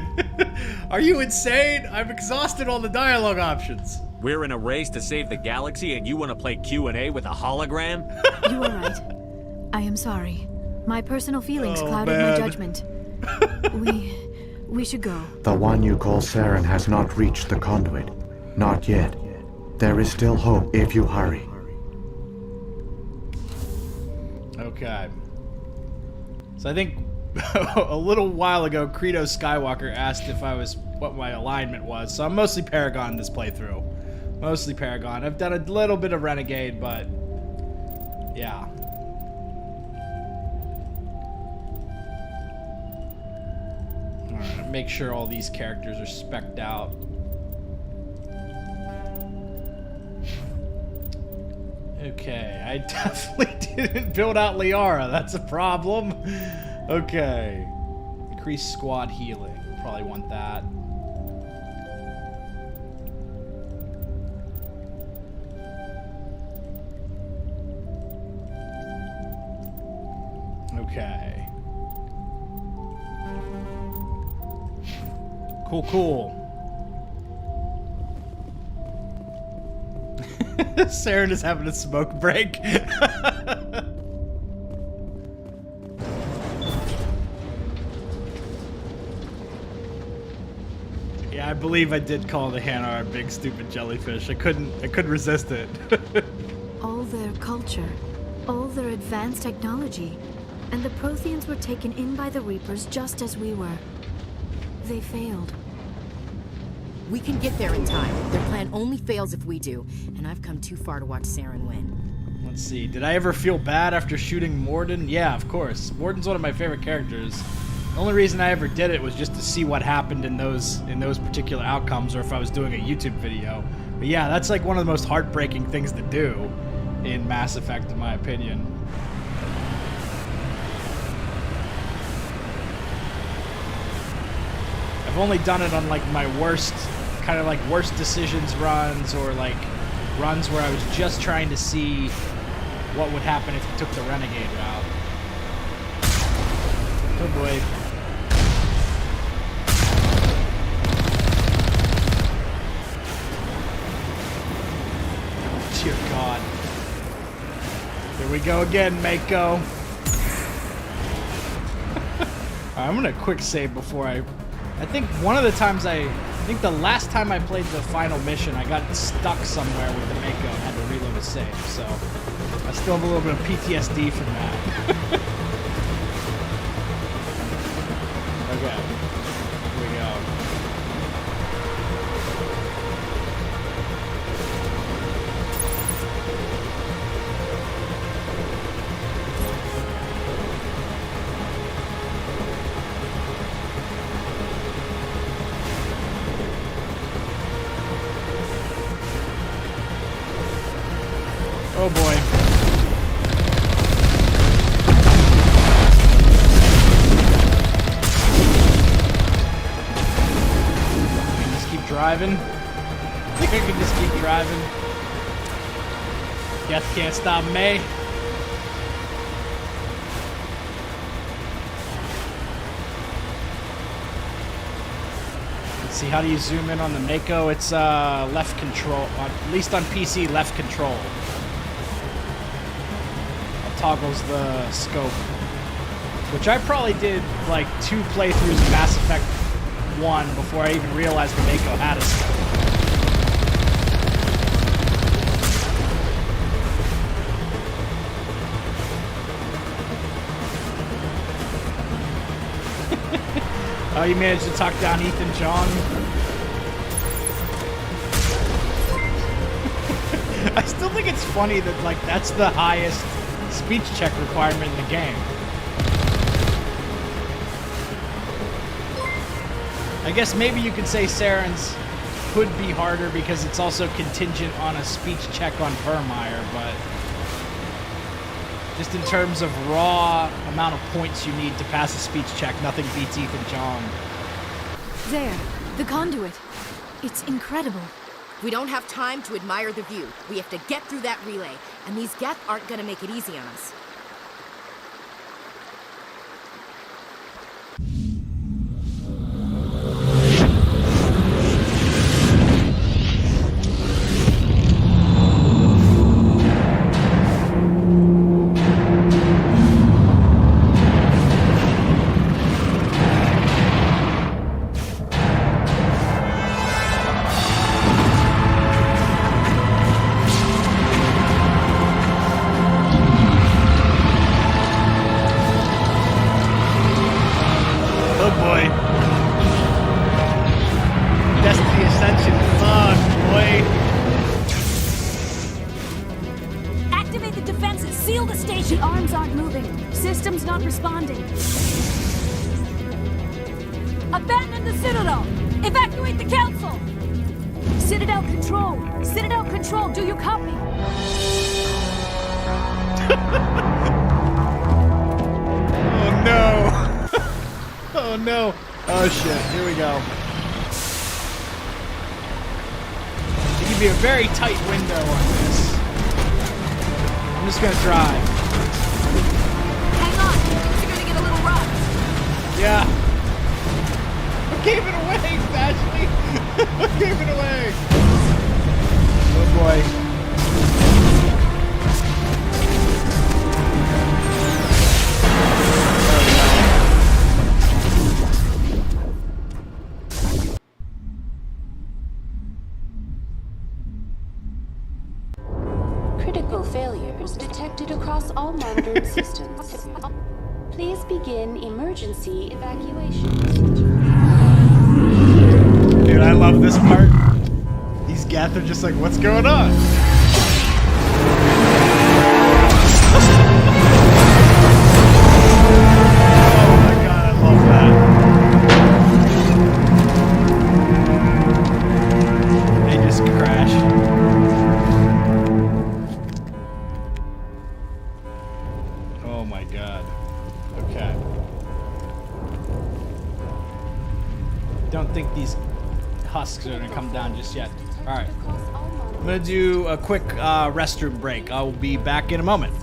Are you insane? I'm exhausted on the dialogue options. We're in a race to save the galaxy and you want to play Q&A with a hologram? You are right. I am sorry. My personal feelings Oh, clouded man. my judgment. We should go. The one you call Saren has not reached the conduit. Not yet. There is still hope if you hurry. Okay. So I think a little while ago, Credo Skywalker asked if I was what my alignment was. So I'm mostly Paragon this playthrough. Mostly Paragon. I've done a little bit of Renegade, but yeah. Alright, make sure all these characters are spec'd out. Okay, I definitely didn't build out Liara. That's a problem. Okay. Increase squad healing. Probably want that. Okay. Cool, cool. Saren is having a smoke break. Yeah, I believe I did call the Hanar a big stupid jellyfish. I couldn't resist it. All their culture, all their advanced technology, and the Protheans were taken in by the Reapers just as we were. They failed. We can get there in time. Their plan only fails if we do, and I've come too far to watch Saren win. Let's see. Did I ever feel bad after shooting Morden? Yeah, of course. Morden's one of my favorite characters. The only reason I ever did it was just to see what happened in those particular outcomes, or if I was doing a YouTube video. But yeah, that's like one of the most heartbreaking things to do in Mass Effect, in my opinion. I've only done it on like my worst, kind of like worst decisions runs, or like runs where I was just trying to see what would happen if you took the renegade route. Oh boy. Dear God. Here we go again, Mako. I'm gonna quick save before I think one of the times I think the last time I played the final mission, I got stuck somewhere with the Mako and had to reload a save, so I still have a little bit of PTSD from that. Okay, here we go. Oh boy. I can just keep driving. I think I can just keep driving. Death can't stop me. Let's see, how do you zoom in on the Mako? It's left control, at least on PC, left control. Toggles the scope, which I probably did like 2 playthroughs of Mass Effect 1 before I even realized the Mako had a scope. Oh, you managed to talk down Ethan John? I still think it's funny that like that's the highest speech check requirement in the game. I guess maybe you could say Saren's could be harder because it's also contingent on a speech check on Virmire, but just in terms of raw amount of points you need to pass a speech check, nothing beats Ethan Jong. There, the conduit. It's incredible. We don't have time to admire the view. We have to get through that relay, and these Geth aren't gonna make it easy on us. Abandon the Citadel! Evacuate the Council! Citadel Control! Citadel Control, do you copy? Oh no! Oh no! Oh shit, here we go. It can be a very tight window on this. I'm just gonna drive. Hang on, you're gonna get a little rough. Yeah. I gave it away, Ashley! I gave it away! Oh boy. Critical failures detected across all monitored systems. Please begin emergency evacuation. Dude, I love this part. These Geth are just like, what's going on? Oh my god, I love that. They just crash. Oh my god. Okay. Don't think these husks are gonna come down just yet. Alright. I'm gonna do a quick restroom break. I'll be back in a moment.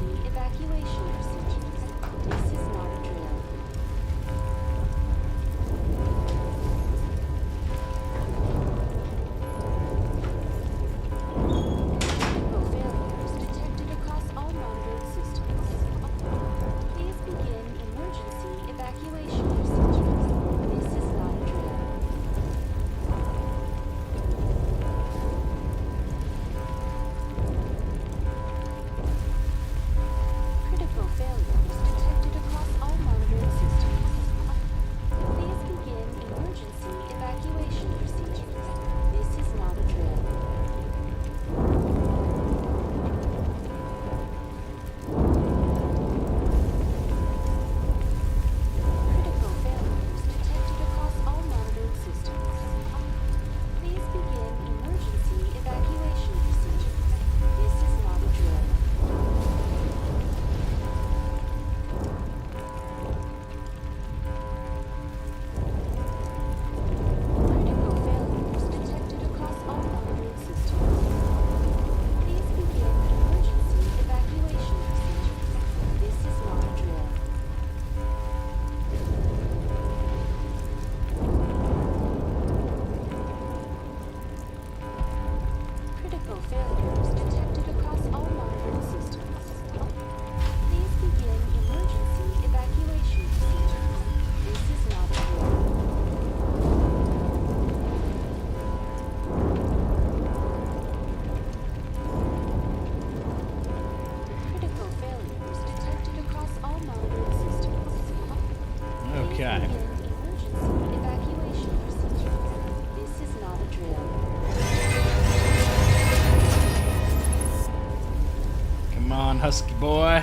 Husky boy.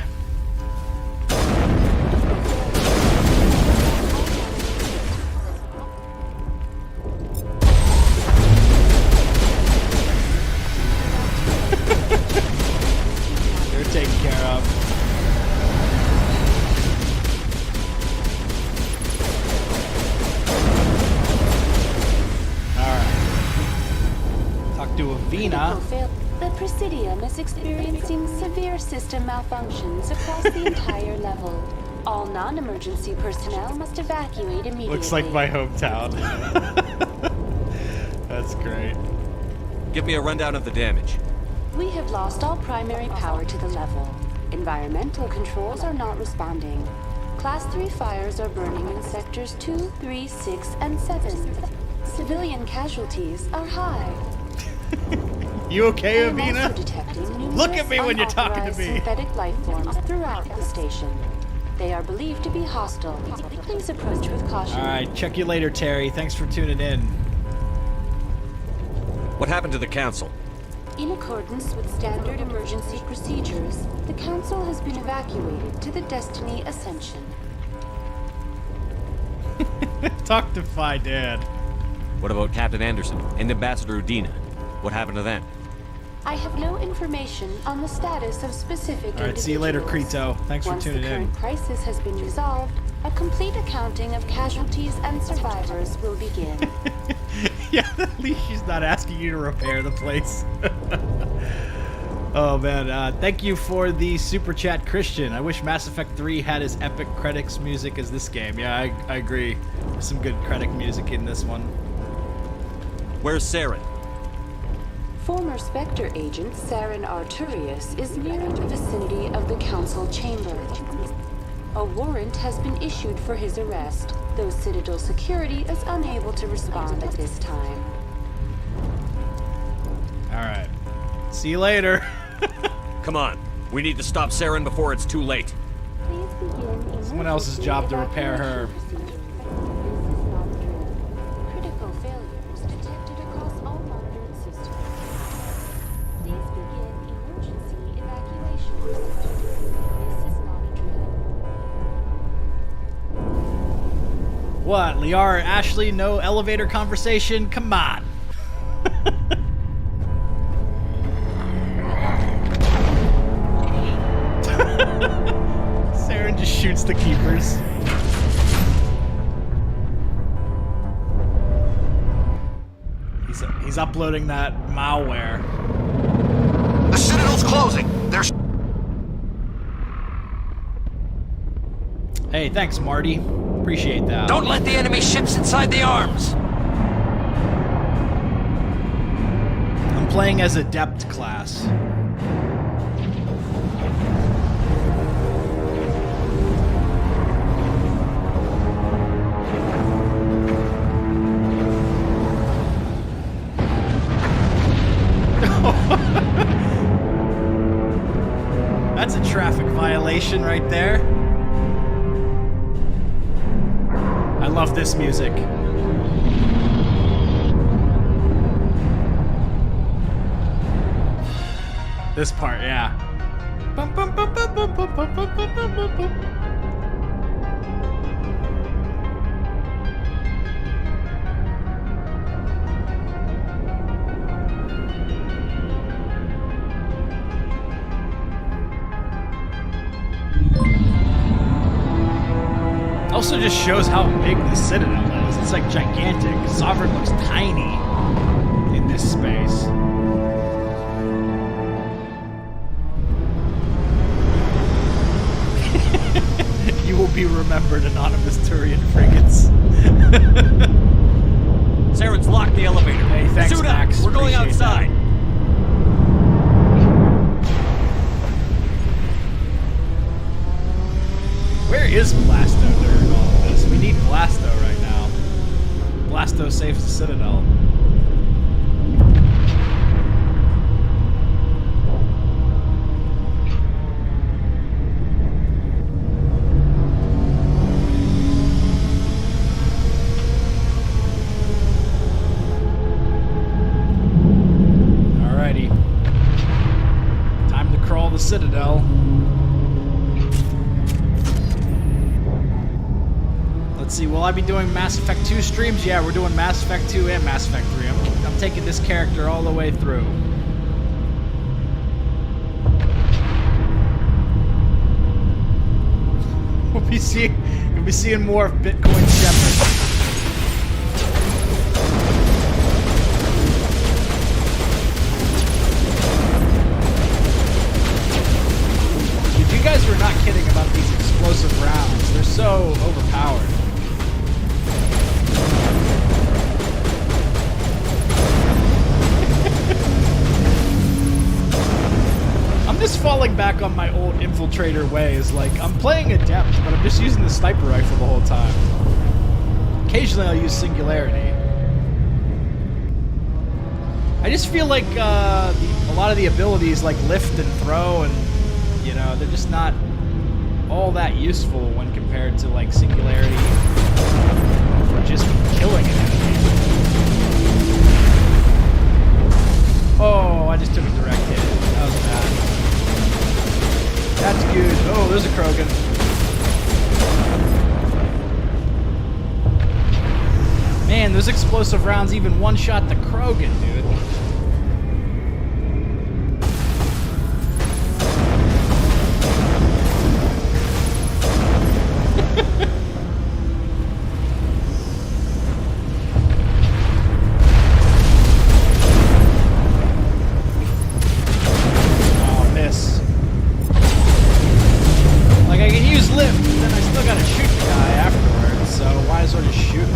Vina. The Presidium is experiencing severe system malfunctions across the entire level. All non-emergency personnel must evacuate immediately. Looks like my hometown. That's great. Give me a rundown of the damage. We have lost all primary power to the level. Environmental controls are not responding. Class 3 fires are burning in sectors 2, 3, 6, and 7. Civilian casualties are high. You okay, I am Avina? also detecting numerous Look at me when you're talking to unauthorized me. synthetic life forms throughout the station. They are believed to be hostile. Please approach with caution. Alright, check you later, Terry. Thanks for tuning in. What happened to the council? In accordance with standard emergency procedures, the Council has been evacuated to the Destiny Ascension. Talk to Phi Dad. What about Captain Anderson and Ambassador Udina? What happened to them? I have no information on the status of specific Alright, see you later, individuals. Krito. Thanks for Once tuning the in. current crisis has been resolved, a complete accounting of casualties and survivors will begin. Yeah, at least she's not asking you to repair the place. Oh man, thank you for the super chat, Christian. I wish Mass Effect 3 had as epic credits music as this game. Yeah, I agree. There's some good credit music in this one. Where's Saren? Former Spectre agent Saren Arturius is near the vicinity of the Council chamber. A warrant has been issued for his arrest, though Citadel security is unable to respond at this time. Alright. See you later. Come on. We need to stop Saren before it's too late. Please begin Someone else's job to repair her. This is not a drill. Critical failures detected across all monitored systems. Please begin emergency evacuation procedures. This is not a drill. What, Liara, Ashley, no elevator conversation? Come on. Saren just shoots the keepers. He's uploading that malware. The Citadel's closing. There's... Hey, thanks, Marty. Appreciate that. Don't let the enemy ships inside the arms! I'm playing as Adept class. That's a traffic violation right there. I love this music. This part, yeah. Bum, bum, bum, bum, bum, bum, bum, bum, bum, bum, bum. Also just shows how big the Citadel is. It's like gigantic. Sovereign looks tiny in this space. You will be remembered, anonymous Turian frigates. Saren's locked the elevator. Hey, thanks, Suit Max. up. We're going Appreciate outside. that. Where is Blasto during all of this? We need Blasto right now. Blasto saves the Citadel. Alrighty. Time to crawl the Citadel. Let's see, will I be doing Mass Effect 2 streams? Yeah, we're doing Mass Effect 2 and Mass Effect 3. I'm taking this character all the way through. We'll be seeing more of Bitcoin Shepard. back on my old infiltrator ways. Like, I'm playing Adept, but I'm just using the sniper rifle the whole time. Occasionally I'll use Singularity. I just feel like a lot of the abilities, like lift and throw, and, you know, they're just not all that useful when compared to, like, Singularity or just killing an enemy. Oh, I just took a direct hit. That was bad. That's good. Oh, there's a Krogan. Man, those explosive rounds even one-shot the Krogan, dude. Oh, miss. Like, I can use lift, but then I still gotta shoot the guy afterwards, so why as well just shoot him?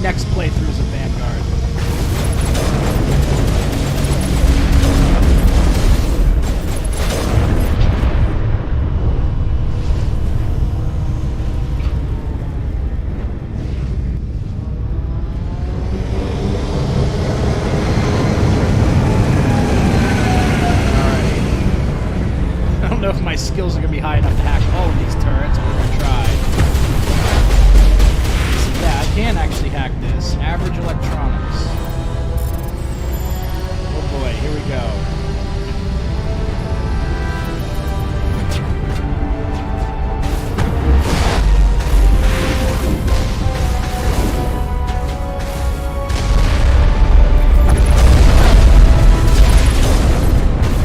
Next playthrough's of Vanguard. Alright. I don't know if my skills are going to be high enough to hack all of these turrets, but we're going to try. Yeah, I can actually hack this. Average electronics. Oh boy, here we go.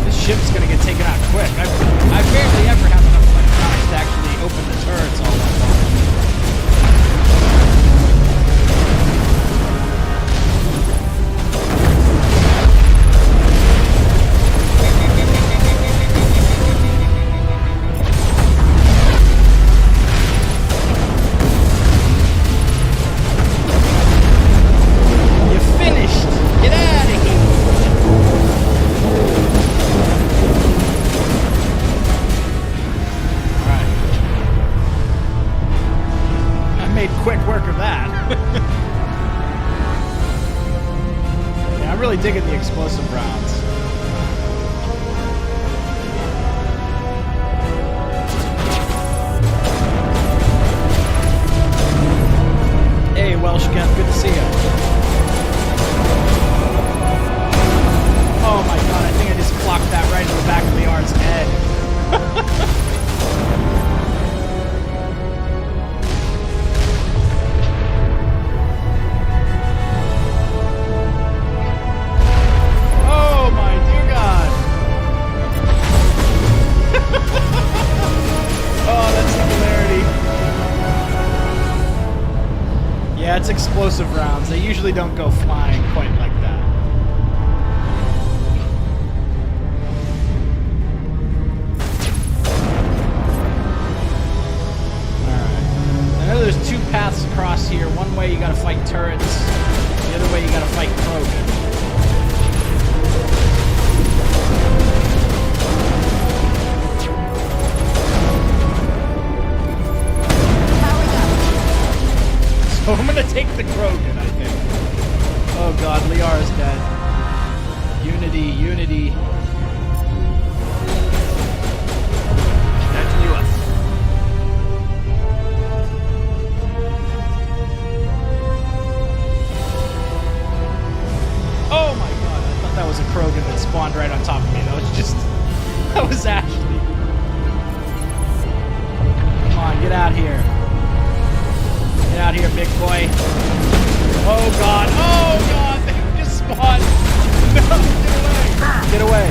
This ship's gonna get taken out quick. I barely ever have enough electronics to actually open the turrets all that long. Digging the explosive rounds. Hey, Welsh Cat, good to see you. Oh my god, I think I just clocked that right in the back of the R's head. Yeah, it's explosive rounds. They usually don't go flying quite like that. Alright. I know there's two paths across here. One way you gotta fight turrets. The other way you gotta fight Krogan. So I'm gonna take the Krogan, I think. Oh god, Liara's dead. Unity, unity. That's Ilos. Oh my god, I thought that was a Krogan that spawned right on top of me. That was just... That was Ashley. Come on, get out here. Get out here, big boy. Oh god, they just spawned. No, get away. Get away.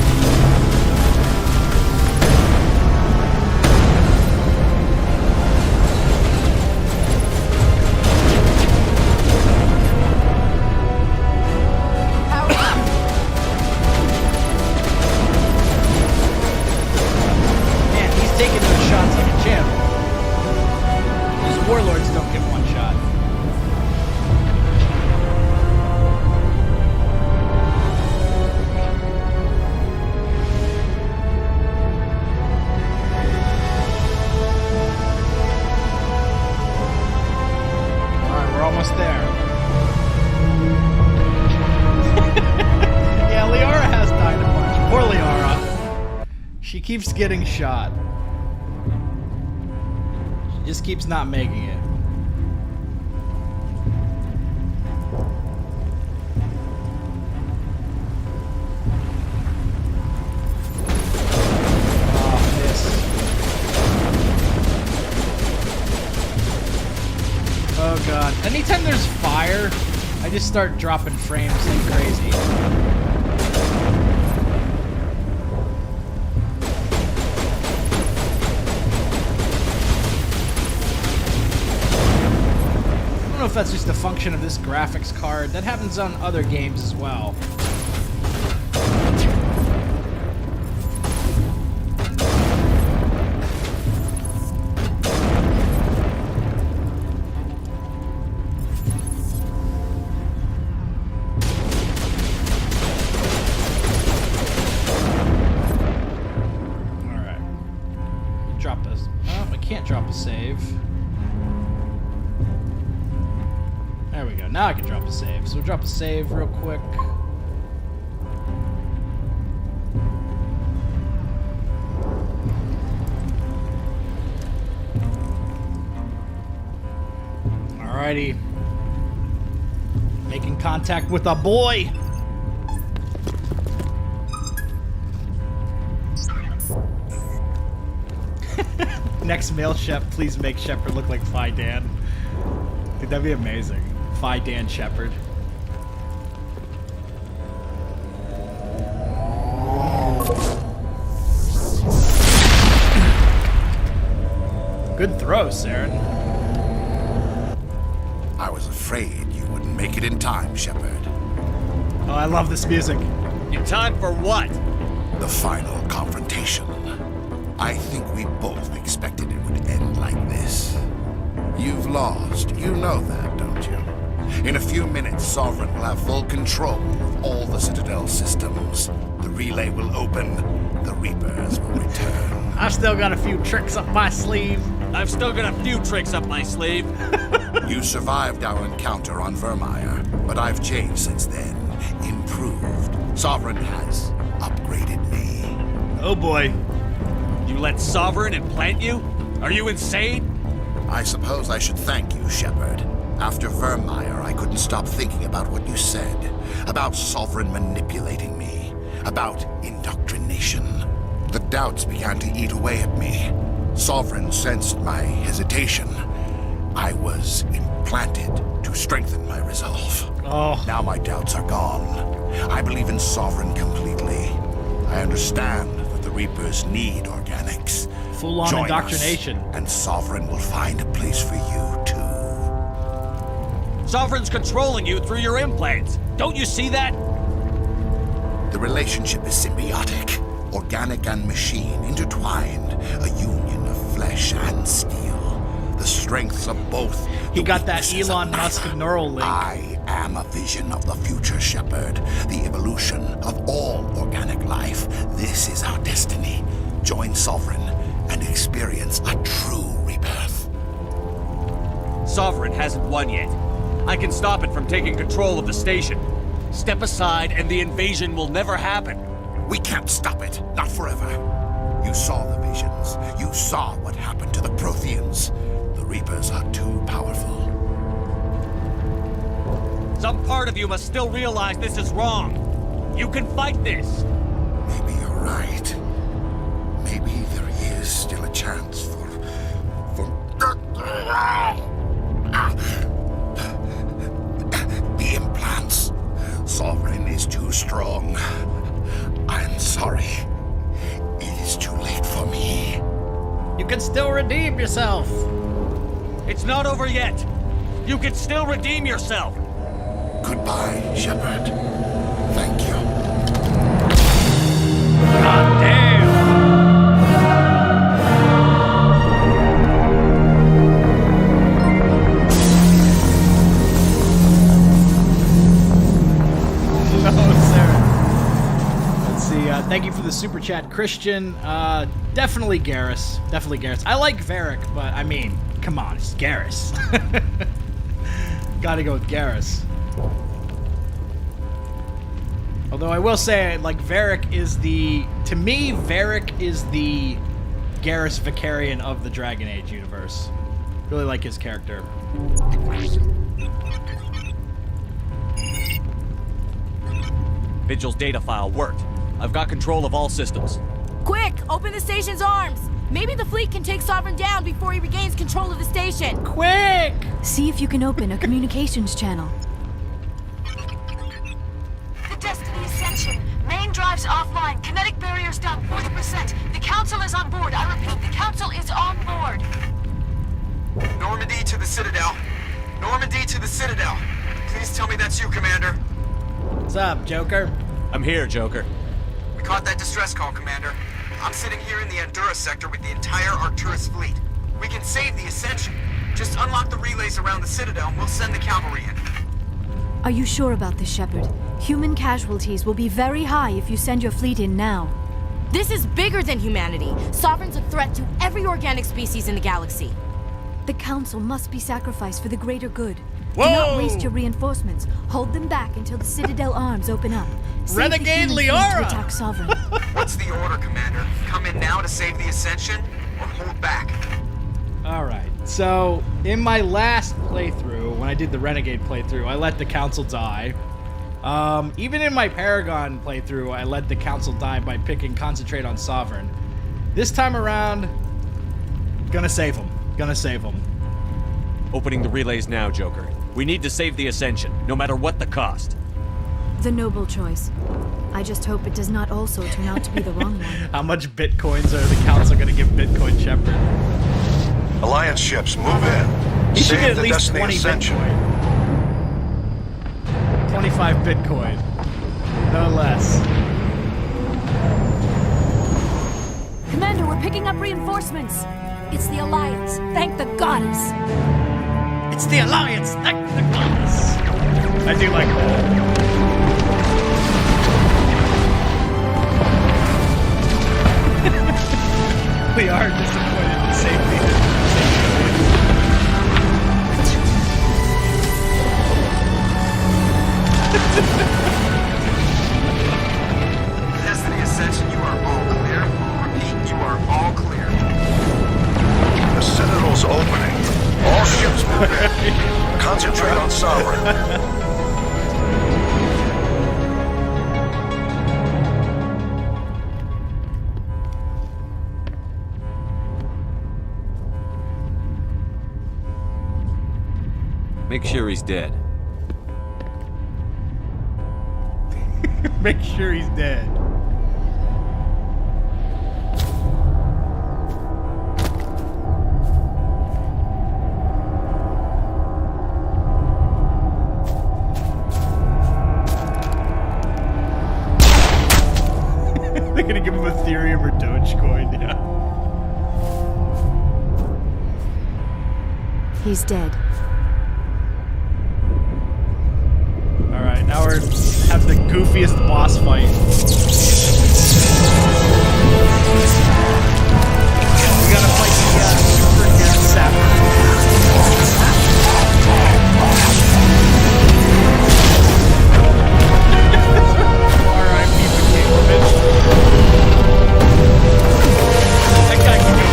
almost there. Yeah, Liara has died a bunch. Poor Liara. She keeps getting shot. She just keeps not making it. Oh god. Anytime there's fire, I just start dropping frames like crazy. I don't know if that's just a function of this graphics card. That happens on other games as well. Save. There we go. Now I can drop a save. So we'll drop a save real quick. Alrighty. Making contact with a boy. Next male chef, please make Shepard look like Kaidan. Dude, that'd be amazing. Kaidan Shepard. Good throw, Saren. I was afraid you wouldn't make it in time, Shepard. Oh, I love this music. In time for what? The final confrontation. I think we both expected it would end like this. You've lost. You know that, don't you? In a few minutes, Sovereign will have full control of all the Citadel systems. The relay will open. The Reapers will return. I've still got a few tricks up my sleeve. I've still got a few tricks up my sleeve. You survived our encounter on Virmire, but I've changed since then. Improved. Sovereign has upgraded me. Oh boy. You let Sovereign implant you? Are you insane? I suppose I should thank you, Shepard. After Virmire, I couldn't stop thinking about what you said. About Sovereign manipulating me. About indoctrination. The doubts began to eat away at me. Sovereign sensed my hesitation. I was implanted to strengthen my resolve. Oh. Now my doubts are gone. I believe in Sovereign completely. I understand that the Reapers need organics. Full-on Join indoctrination. us, and Sovereign will find a place for you, too. Sovereign's controlling you through your implants. Don't you see that? The relationship is symbiotic. Organic and machine intertwined. A union of flesh and steel. The strengths of both. He got that Elon Musk neural link. I am a vision of the future, Shepard. The evolution of all organic life. This is our destiny. Join Sovereign and experience a true rebirth. Sovereign hasn't won yet. I can stop it from taking control of the station. Step aside and the invasion will never happen. We can't stop it. Not forever. You saw the visions. You saw what happened to the Protheans. The Reapers are too powerful. Some part of you must still realize this is wrong. You can fight this. Maybe you're right. Maybe there is still a chance for... The implants. Sovereign is too strong. I'm sorry. It is too late for me. You can still redeem yourself. It's not over yet. You can still redeem yourself. Goodbye, Shepard. Thank you. God damn. No, Sarah. Let's see. Thank you for the super chat, Christian. Definitely Garrus. Definitely Garrus. I like Varric, but I mean, come on, it's Garrus. Gotta go with Garrus. Although I will say, like, Varric is the... To me, Varric is the Garrus Vicarian of the Dragon Age universe. Really like his character. Vigil's data file worked. I've got control of all systems. Quick, open the station's arms. Maybe the fleet can take Sovereign down before he regains control of the station. Quick! See if you can open a communications channel. The Destiny Ascension. Main drives offline. Kinetic barriers down 40%. The Council is on board. I repeat, the Council is on board. Normandy to the Citadel. Normandy to the Citadel. Please tell me that's you, Commander. What's up, Joker? I'm here, Joker. We caught that distress call, Commander. I'm sitting here in the Andurra sector with the entire Arcturus fleet. We can save the Ascension. Just unlock the relays around the Citadel and we'll send the cavalry in. Are you sure about this, Shepard? Human casualties will be very high if you send your fleet in now. This is bigger than humanity. Sovereign's a threat to every organic species in the galaxy. The Council must be sacrificed for the greater good. Whoa! Do not waste your reinforcements. Hold them back until the Citadel arms open up. Save Renegade the human fleet Liara! to attack Sovereign. What's the order, Commander? Come in now to save the Ascension, or hold back? Alright, so in my last playthrough, when I did the Renegade playthrough, I let the Council die. Even in my Paragon playthrough, I let the Council die by picking Concentrate on Sovereign. This time around, gonna save him. Gonna save him. Opening the relays now, Joker. We need to save the Ascension, no matter what the cost. The noble choice. I just hope it does not also turn out to be the wrong one. How much Bitcoins are the Council gonna give Bitcoin Shepard? Alliance ships, move in. He should Save get at the least Destiny 20 Ascension. Bitcoin. 25 Bitcoin. No less. Commander, we're picking up reinforcements. It's the Alliance. Thank the goddess. It's the Alliance! Thank the goddess! I do like that. We are disappointed in safety. Destiny Ascension, you are all clear. Repeat, you are all clear. The Citadel's opening. All ships move in. Concentrate on Sovereign. Make sure he's dead. Make sure he's dead. They're gonna give him Ethereum or Dogecoin, yeah. He's dead. Alright, now we're have the goofiest boss fight. We gotta fight the super gas sapper. R.I.P. That guy can do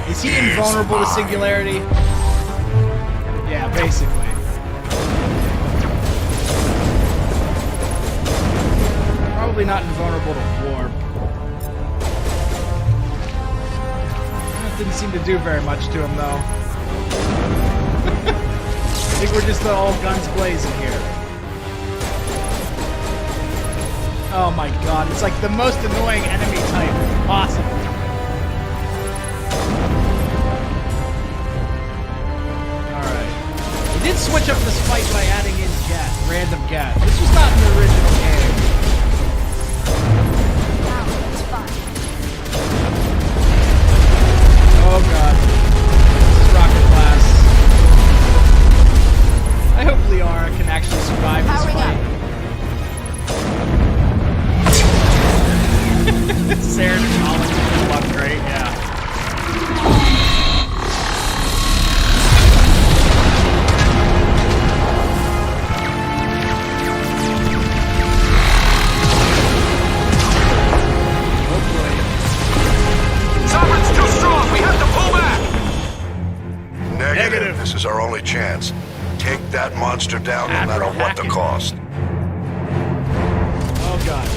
Is he invulnerable to singularity? Yeah, basically. Probably not invulnerable to warp. That didn't seem to do very much to him, though. I think we're just all guns blazing here. Oh my god, it's like the most annoying enemy type possible. touch up this fight by adding in random gas. This was not in the original game. Oh god. This is rocket blast. I hope Liara can actually survive this fight. Saren and Balak look great, yeah. Sovereign's too strong! We have to pull back! Negative. This is our only chance. Take that monster down no matter what the cost. Oh god.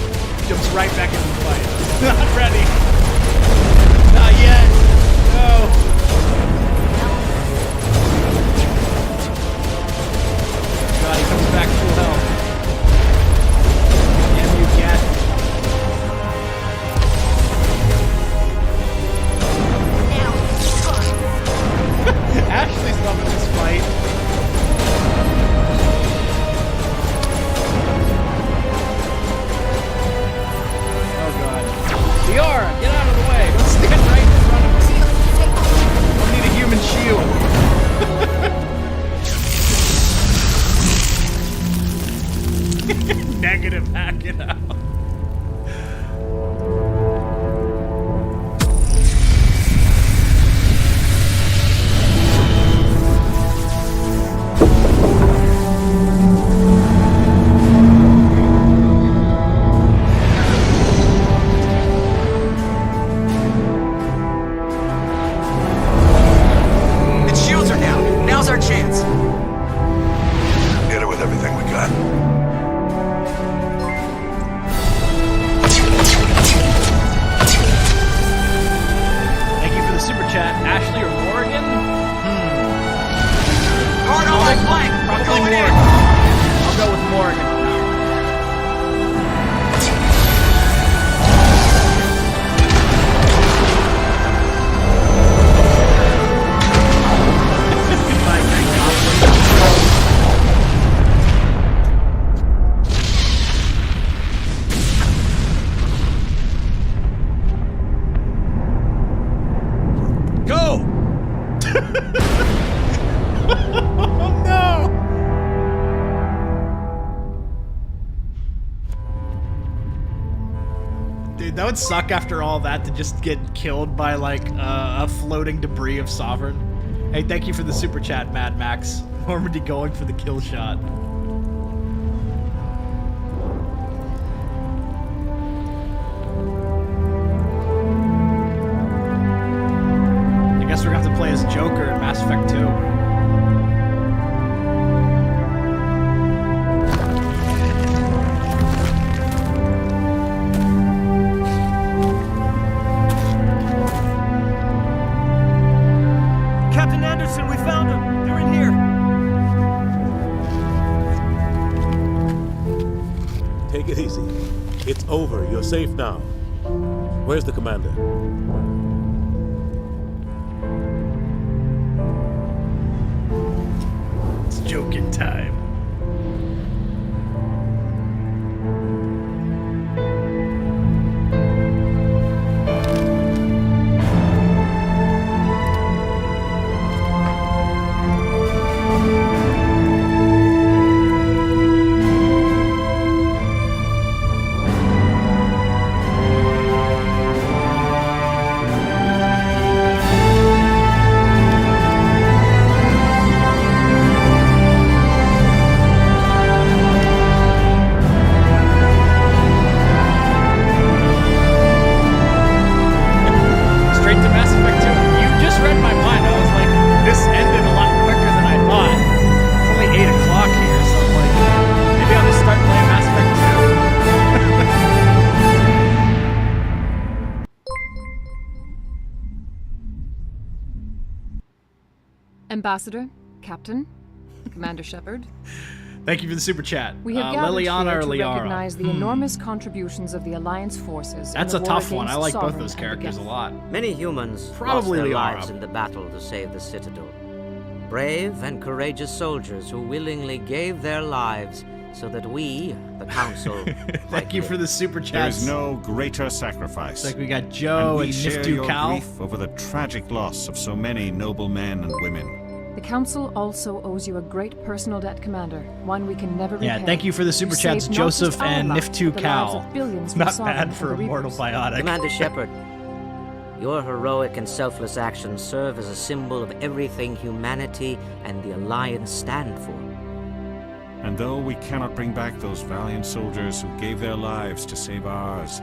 Jumps right back into the fight. Not ready. Not yet. No. God, he comes back full health. Damn you, cat. Ashley's loving this fight. Liara, get out of the way. Don't stand right in front of me. I need a human shield. Negative, hack it out. That would suck after all that to just get killed by like a floating debris of Sovereign. Hey, thank you for the super chat, Mad Max. Normandy going for the kill shot. I guess we're gonna have to play as Joker in Mass Effect 2. We found them! They're in here! Take it easy. It's over. You're safe now. Where's the commander? It's joking time. Ambassador, Captain, Commander Shepard. Thank you for the super chat. We have gathered Liliana here or to Liara? recognize the enormous contributions of the Alliance forces. That's in a the war tough one. I against like both Sovereign those and characters a Adept. lot. Many humans Probably lost their Liara. lives in the battle to save the Citadel. Brave and courageous soldiers who willingly gave their lives so that we, the Council... Thank you for the super chats. There is no greater sacrifice. It's like we got Joe and share Niftu your Cal. grief over the tragic loss of so many noble men and women. The Council also owes you a great personal debt, Commander. One we can never repay. Yeah, thank you for the super chats, saved not just Joseph our and lives, Niftu but the lives Cal. of billions Not from bad Saren for and the Immortal Reapers. Biotic. Commander Shepard, your heroic and selfless actions serve as a symbol of everything humanity and the Alliance stand for. And though we cannot bring back those valiant soldiers who gave their lives to save ours,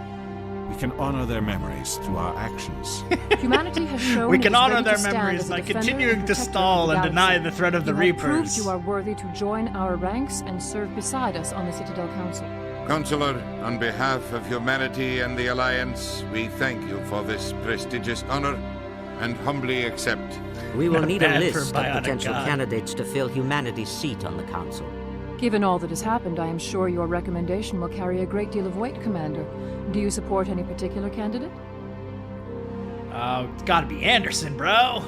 we can honor their memories through our actions. Humanity has shown We it can is honor ready their to stand memories as a by defender continuing and to protector stall of and the deny galaxy. the threat of the You have Reapers. proved you are worthy to join our ranks and serve beside us on the Citadel Council. Counselor, on behalf of humanity and the Alliance, we thank you for this prestigious honor and humbly accept. We will Not need a bad for list of Bionic potential God. candidates to fill humanity's seat on the Council. Given all that has happened, I am sure your recommendation will carry a great deal of weight, Commander. Do you support any particular candidate? It's gotta be Anderson, bro.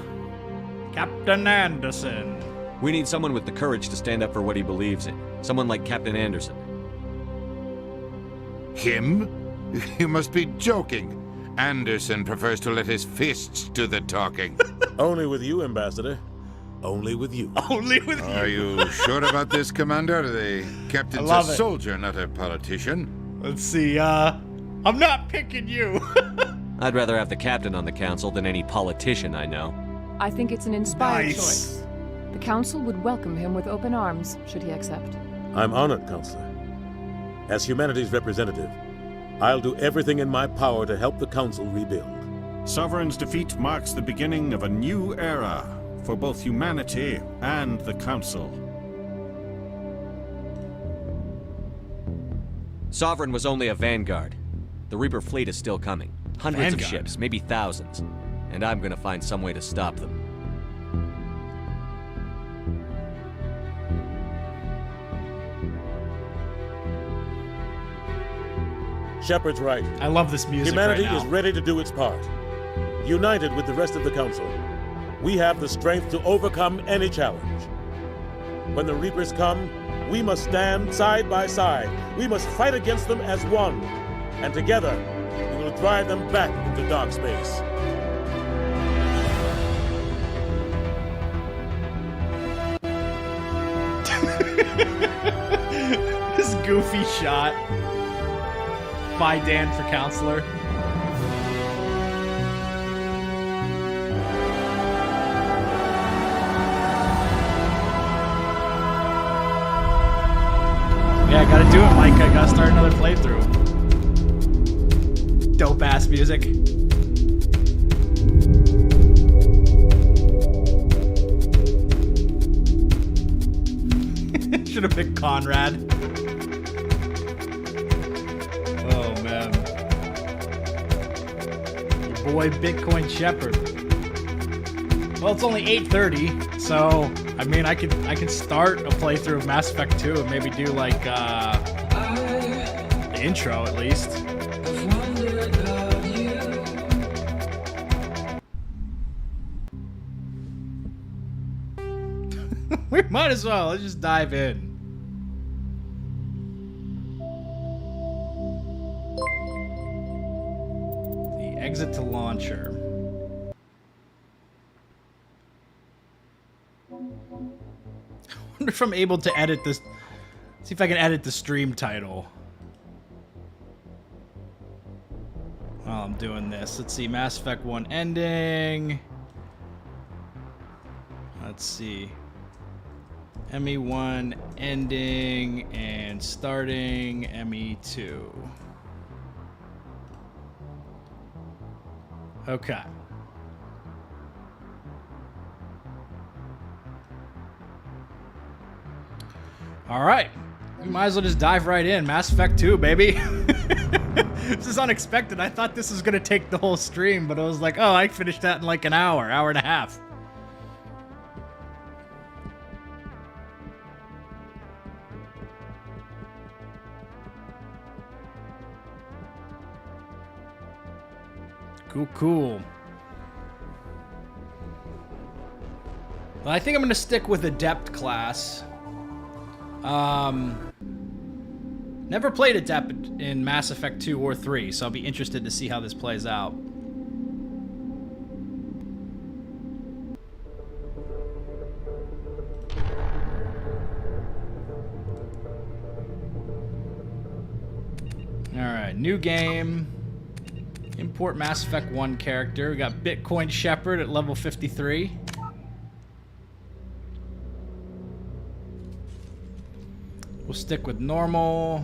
Captain Anderson. We need someone with the courage to stand up for what he believes in. Someone like Captain Anderson. Him? You must be joking. Anderson prefers to let his fists do the talking. Only with you, Ambassador. Only with you. Only with you. Are you sure about this, Commander? The captain's a love it. soldier, not a politician. Let's see, I'm not picking you. I'd rather have the captain on the council than any politician I know. I think it's an inspired Nice. choice. The Council would welcome him with open arms, should he accept. I'm honored, Counselor. As humanity's representative, I'll do everything in my power to help the Council rebuild. Sovereign's defeat marks the beginning of a new era for both humanity and the Council. Sovereign was only a vanguard. The Reaper fleet is still coming. Hundreds of Vanguard. ships, maybe thousands. And I'm gonna find some way to stop them. Shepard's right. I love this music Humanity right now. is ready to do its part. United with the rest of the Council, we have the strength to overcome any challenge. When the Reapers come, we must stand side by side. We must fight against them as one. And together, we will drive them back into dark space. This goofy shot by Dan for counselor. Yeah, I gotta do it, Mike. I gotta start another playthrough. Dope ass music. Should have picked Conrad. Oh man. Your boy Bitcoin Shepard. Well, it's only 8:30, so I mean I can start a playthrough of Mass Effect 2 and maybe do like the intro at least. We might as well. Let's just dive in. The exit to launcher. I wonder if I'm able to edit this. See if I can edit the stream title. While I'm doing this. Let's see. Mass Effect 1 ending. Let's see. ME1 ending and starting ME2. Okay. All right. We might as well just dive right in. Mass Effect 2, baby. This is unexpected. I thought this was going to take the whole stream, but I was like, oh, I finished that in like an hour and a half. Cool, cool. Well, I think I'm going to stick with Adept class. Never played Adept in Mass Effect 2 or 3, so I'll be interested to see how this plays out. Alright, new game. Import Mass Effect 1 character. We got Bitcoin Shepard at level 53. We'll stick with normal.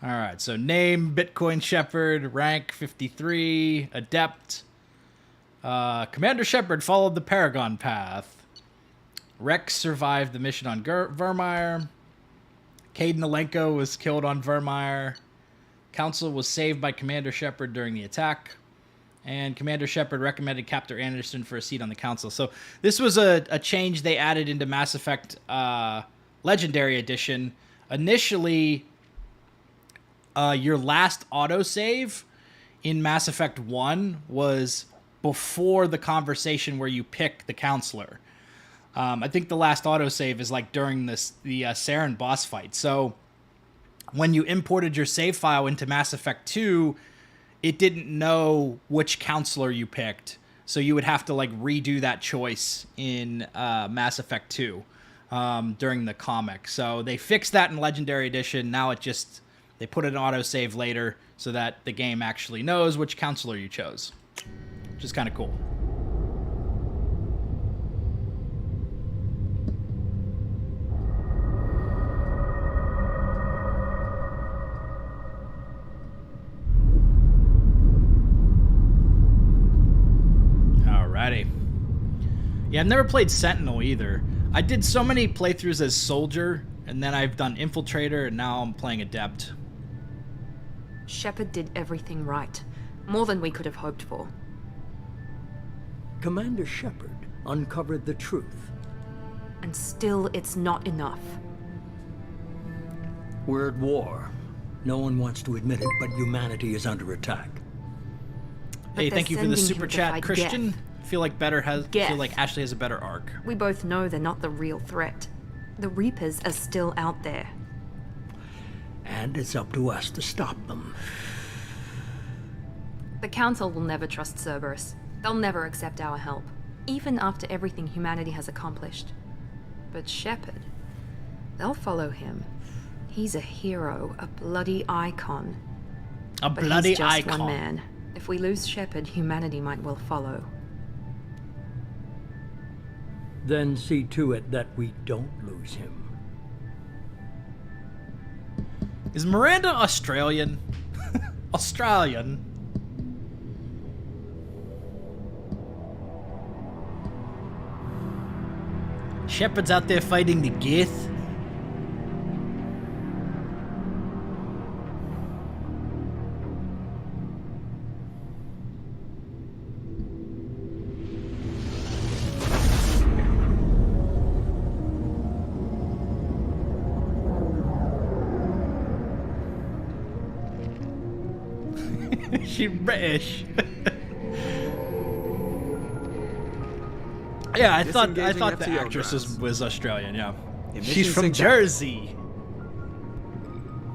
Alright, so name, Bitcoin Shepard, rank 53, Adept. Commander Shepard followed the Paragon path. Wrex survived the mission on Virmire. Kaidan was killed on Virmire. Council was saved by Commander Shepard during the attack. And Commander Shepard recommended Captain Anderson for a seat on the Council. So this was a change they added into Mass Effect Legendary Edition. Initially, your last autosave in Mass Effect 1 was before the conversation where you pick the Counselor. I think the last autosave is like during the Saren boss fight. So when you imported your save file into Mass Effect 2, it didn't know which counselor you picked. So you would have to like redo that choice in Mass Effect 2 during the comic. So they fixed that in Legendary Edition. Now they put an autosave later so that the game actually knows which counselor you chose, which is kind of cool. Yeah, I've never played Sentinel either. I did so many playthroughs as Soldier, and then I've done Infiltrator, and now I'm playing Adept. Shepard did everything right. More than we could have hoped for. Commander Shepard uncovered the truth. And still, it's not enough. We're at war. No one wants to admit it, but humanity is under attack. Hey, thank you for the super chat, Christian. I feel like Ashley has a better arc. We both know they're not the real threat. The Reapers are still out there. And it's up to us to stop them. The Council will never trust Cerberus. They'll never accept our help, even after everything humanity has accomplished. But Shepard, they'll follow him. He's a hero, a bloody icon. But he's just one man. If we lose Shepard, humanity might well follow. Then see to it that we don't lose him. Is Miranda Australian? Australian? Shepard's out there fighting the Gith. She's British. Yeah, I thought the actress was Australian. Yeah, she's from Jersey.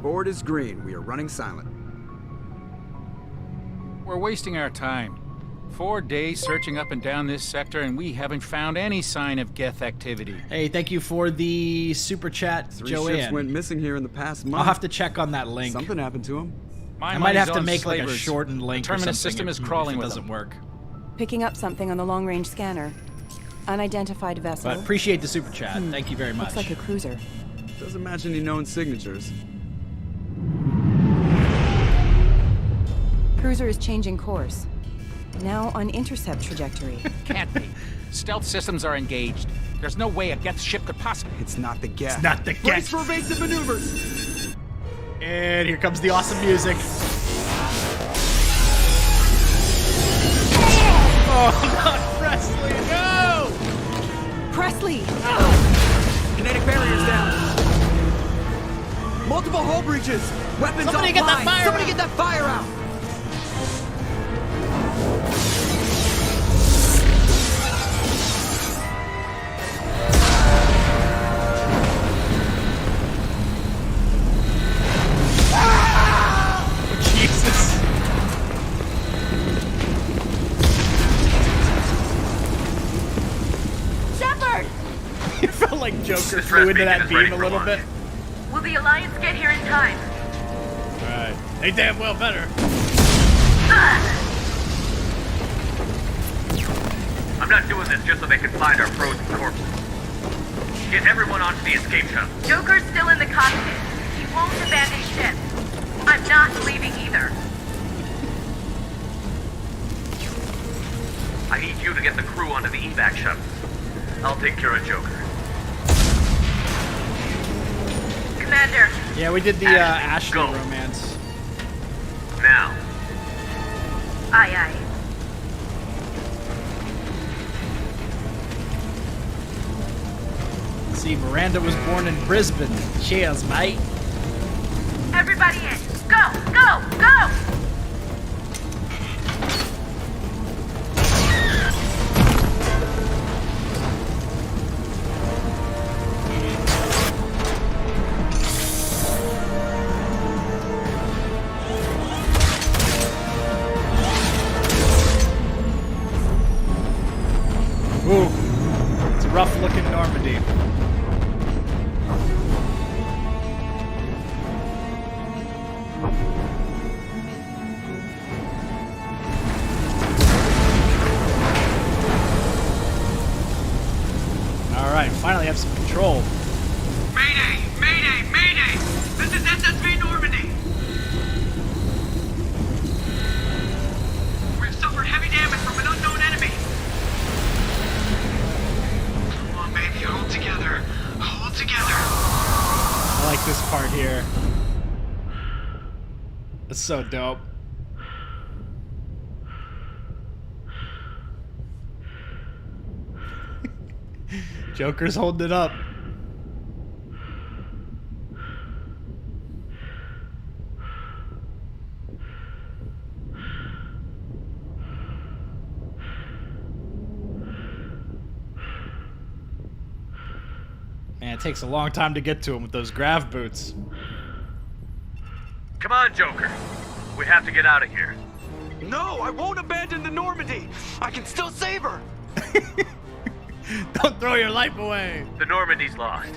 Board is green. We are running silent. We're wasting our time. 4 days searching up and down this sector, and we haven't found any sign of Geth activity. Hey, thank you for the super chat, Joanne. 3 ships went missing here in the past month. I'll have to check on that link. Something happened to them. I might have to make like a shortened link. The terminus system is crawling if it with doesn't work. Picking up something on the long-range scanner. Unidentified vessel. But appreciate the super chat. Thank you very much. Looks like a cruiser. Doesn't match any known signatures. Cruiser is changing course. Now on intercept trajectory. Can't be. Stealth systems are engaged. There's no way a Geth ship could possibly... It's not the Geth. It's not the Geth. Brace for evasive maneuvers. And here comes the awesome music. Oh, not Presley, no! Presley! Kinetic barriers down. Multiple hull breaches. Weapons Somebody offline. Get that fire Somebody out. get that fire out. Joker flew into that beam a little bit. Will the Alliance get here in time? Alright. They damn well better. I'm not doing this just so they can find our frozen corpses. Get everyone onto the escape shuttle. Joker's still in the cockpit. He won't abandon ship. I'm not leaving either. I need you to get the crew onto the evac shuttles. I'll take care of Joker. Commander. Yeah, we did the Ashley romance. Now. Aye, aye. See, Miranda was born in Brisbane. Cheers, mate. Everybody in. Go, go, go! Ooh, it's a rough looking Normandy. Alright, finally have some control. Mayday! Mayday! Mayday! This is SSV Normandy! We've suffered heavy damage from an unknown enemy! Come on, baby, hold together. Hold together. I like this part here. It's so dope. Joker's holding it up. Man, it takes a long time to get to him with those grav boots. Come on, Joker. We have to get out of here. No, I won't abandon the Normandy. I can still save her. Don't throw your life away. The Normandy's lost.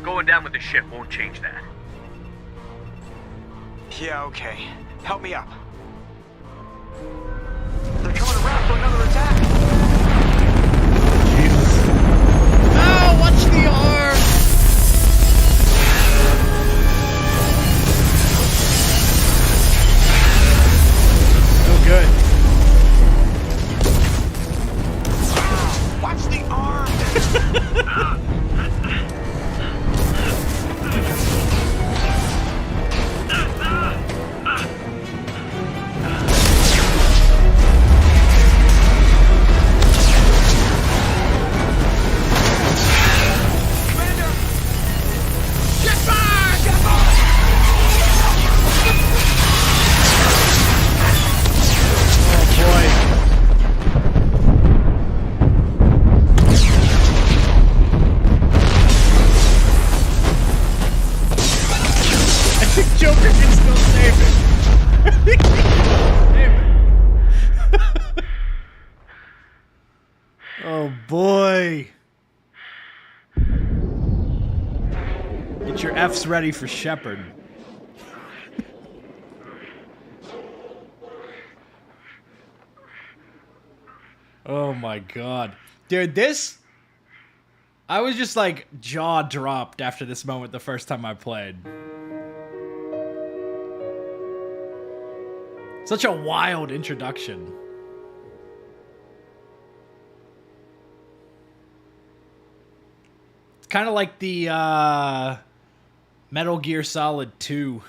Going down with the ship won't change that. Yeah, okay. Help me up. They're coming around for another attack. Jesus. No, watch the arm. So good. Watch the arm! Oh boy. Get your F's ready for Shepard. Oh my god. Dude, this... I was just like jaw dropped after this moment the first time I played. Such a wild introduction. It's kind of like the Metal Gear Solid 2.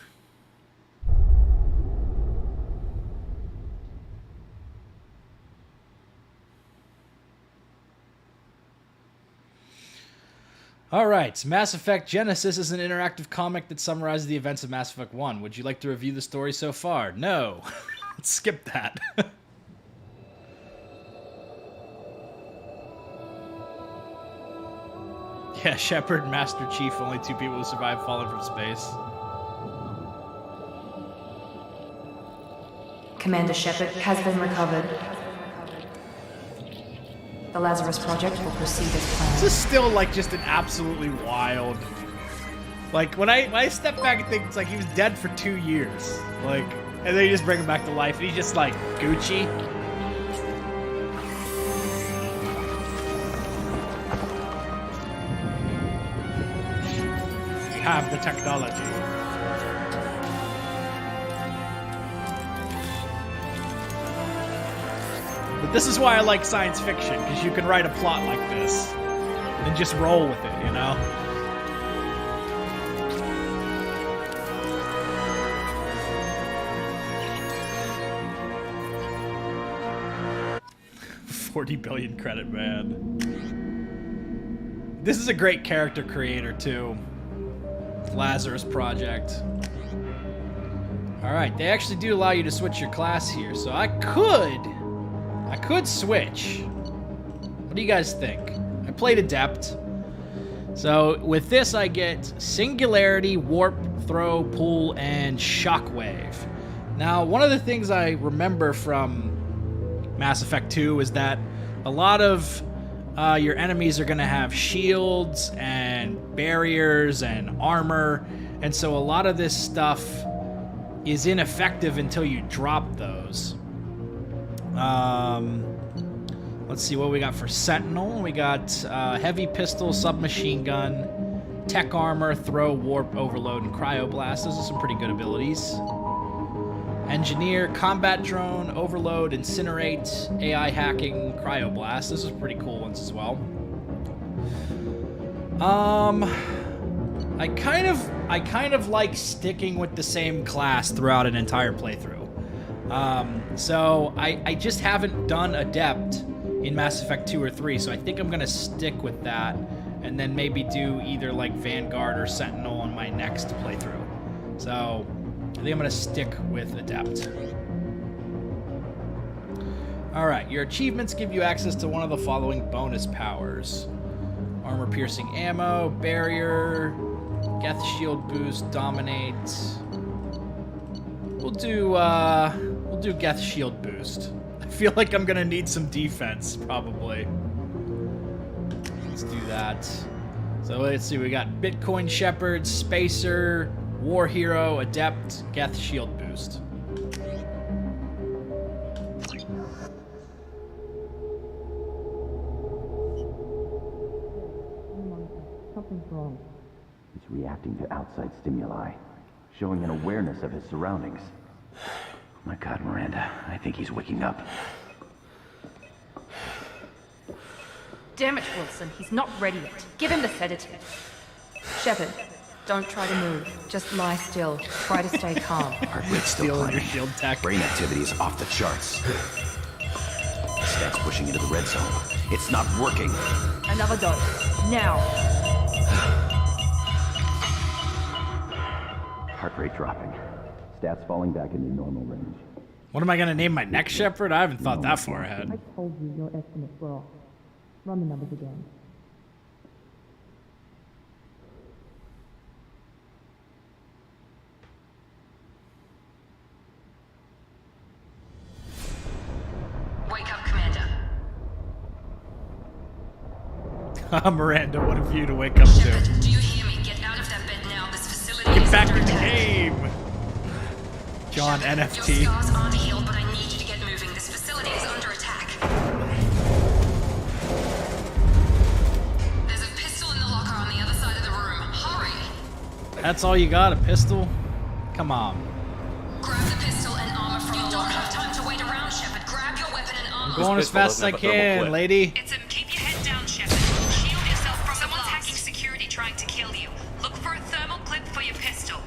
Alright, Mass Effect Genesis is an interactive comic that summarizes the events of Mass Effect 1. Would you like to review the story so far? No. Let's skip that. Yeah, Shepard, Master Chief, only 2 people who survived falling from space. Commander Shepard has been recovered. The Lazarus Project will proceed as planned. This is still like just an absolutely wild. Like when I step back and think it's like he was dead for 2 years, like, and then you just bring him back to life, and he's just like Gucci. We have the technology. But this is why I like science fiction, because you can write a plot like this and just roll with it, you know? $40 billion credit, man. This is a great character creator, too. Lazarus Project. Alright, they actually do allow you to switch your class here, so I could switch. What do you guys think? I played Adept. So with this I get Singularity, Warp, Throw, Pull, and Shockwave. Now, one of the things I remember from Mass Effect 2 is that a lot of your enemies are going to have shields and barriers and armor, and so a lot of this stuff is ineffective until you drop those. Let's see what we got for Sentinel. We got heavy pistol, submachine gun, tech armor, throw, warp, overload, and cryoblast. Those are some pretty good abilities. Engineer, combat drone, overload, incinerate, AI hacking, cryoblast. Those are pretty cool ones as well. I kind of like sticking with the same class throughout an entire playthrough. So I just haven't done Adept in Mass Effect 2 or 3, so I think I'm gonna stick with that, and then maybe do either like Vanguard or Sentinel on my next playthrough. So I think I'm gonna stick with Adept. Alright, your achievements give you access to one of the following bonus powers. Armor-piercing ammo, barrier, Geth shield boost, dominate. We'll do Geth shield boost. I feel like I'm gonna need some defense, probably. Let's do that. So let's see, we got Bitcoin Shepard, Spacer, War Hero, Adept, Geth shield boost. Something's wrong. He's reacting to outside stimuli, showing an awareness of his surroundings. Oh my God, Miranda, I think he's waking up. Damn it, Wilson, he's not ready yet. Give him the sedative. Shepard, don't try to move. Just lie still. Try to stay calm. Heart rate's still climbing. Shield tech. Brain activity is off the charts. Stats pushing into the red zone. It's not working. Another dose. Now. Heart rate dropping. Stats falling back into normal range. What am I gonna name my next Shepard? I haven't thought that far ahead. I told you your estimates were off. Run the numbers again. Wake up, Commander. Miranda, what a view to wake up Shepard, to. do you hear me? Get out of that bed now. This facility Get is back under in the attack. game! John Shepard, NFT. Your scars aren't healed, but I need you to get moving. This facility is under attack. There's a pistol in the locker on the other side of the room. Hurry! That's all you got, a pistol? Come on. Grab the pistol and armor from the locker. You don't have time to wait around, Shepard. Grab your weapon and armor. I'm going as fast as I can, lady. It's keep your head down, Shepard. Shield yourself from someone's hacking security trying to kill you. Look for a thermal clip for your pistol.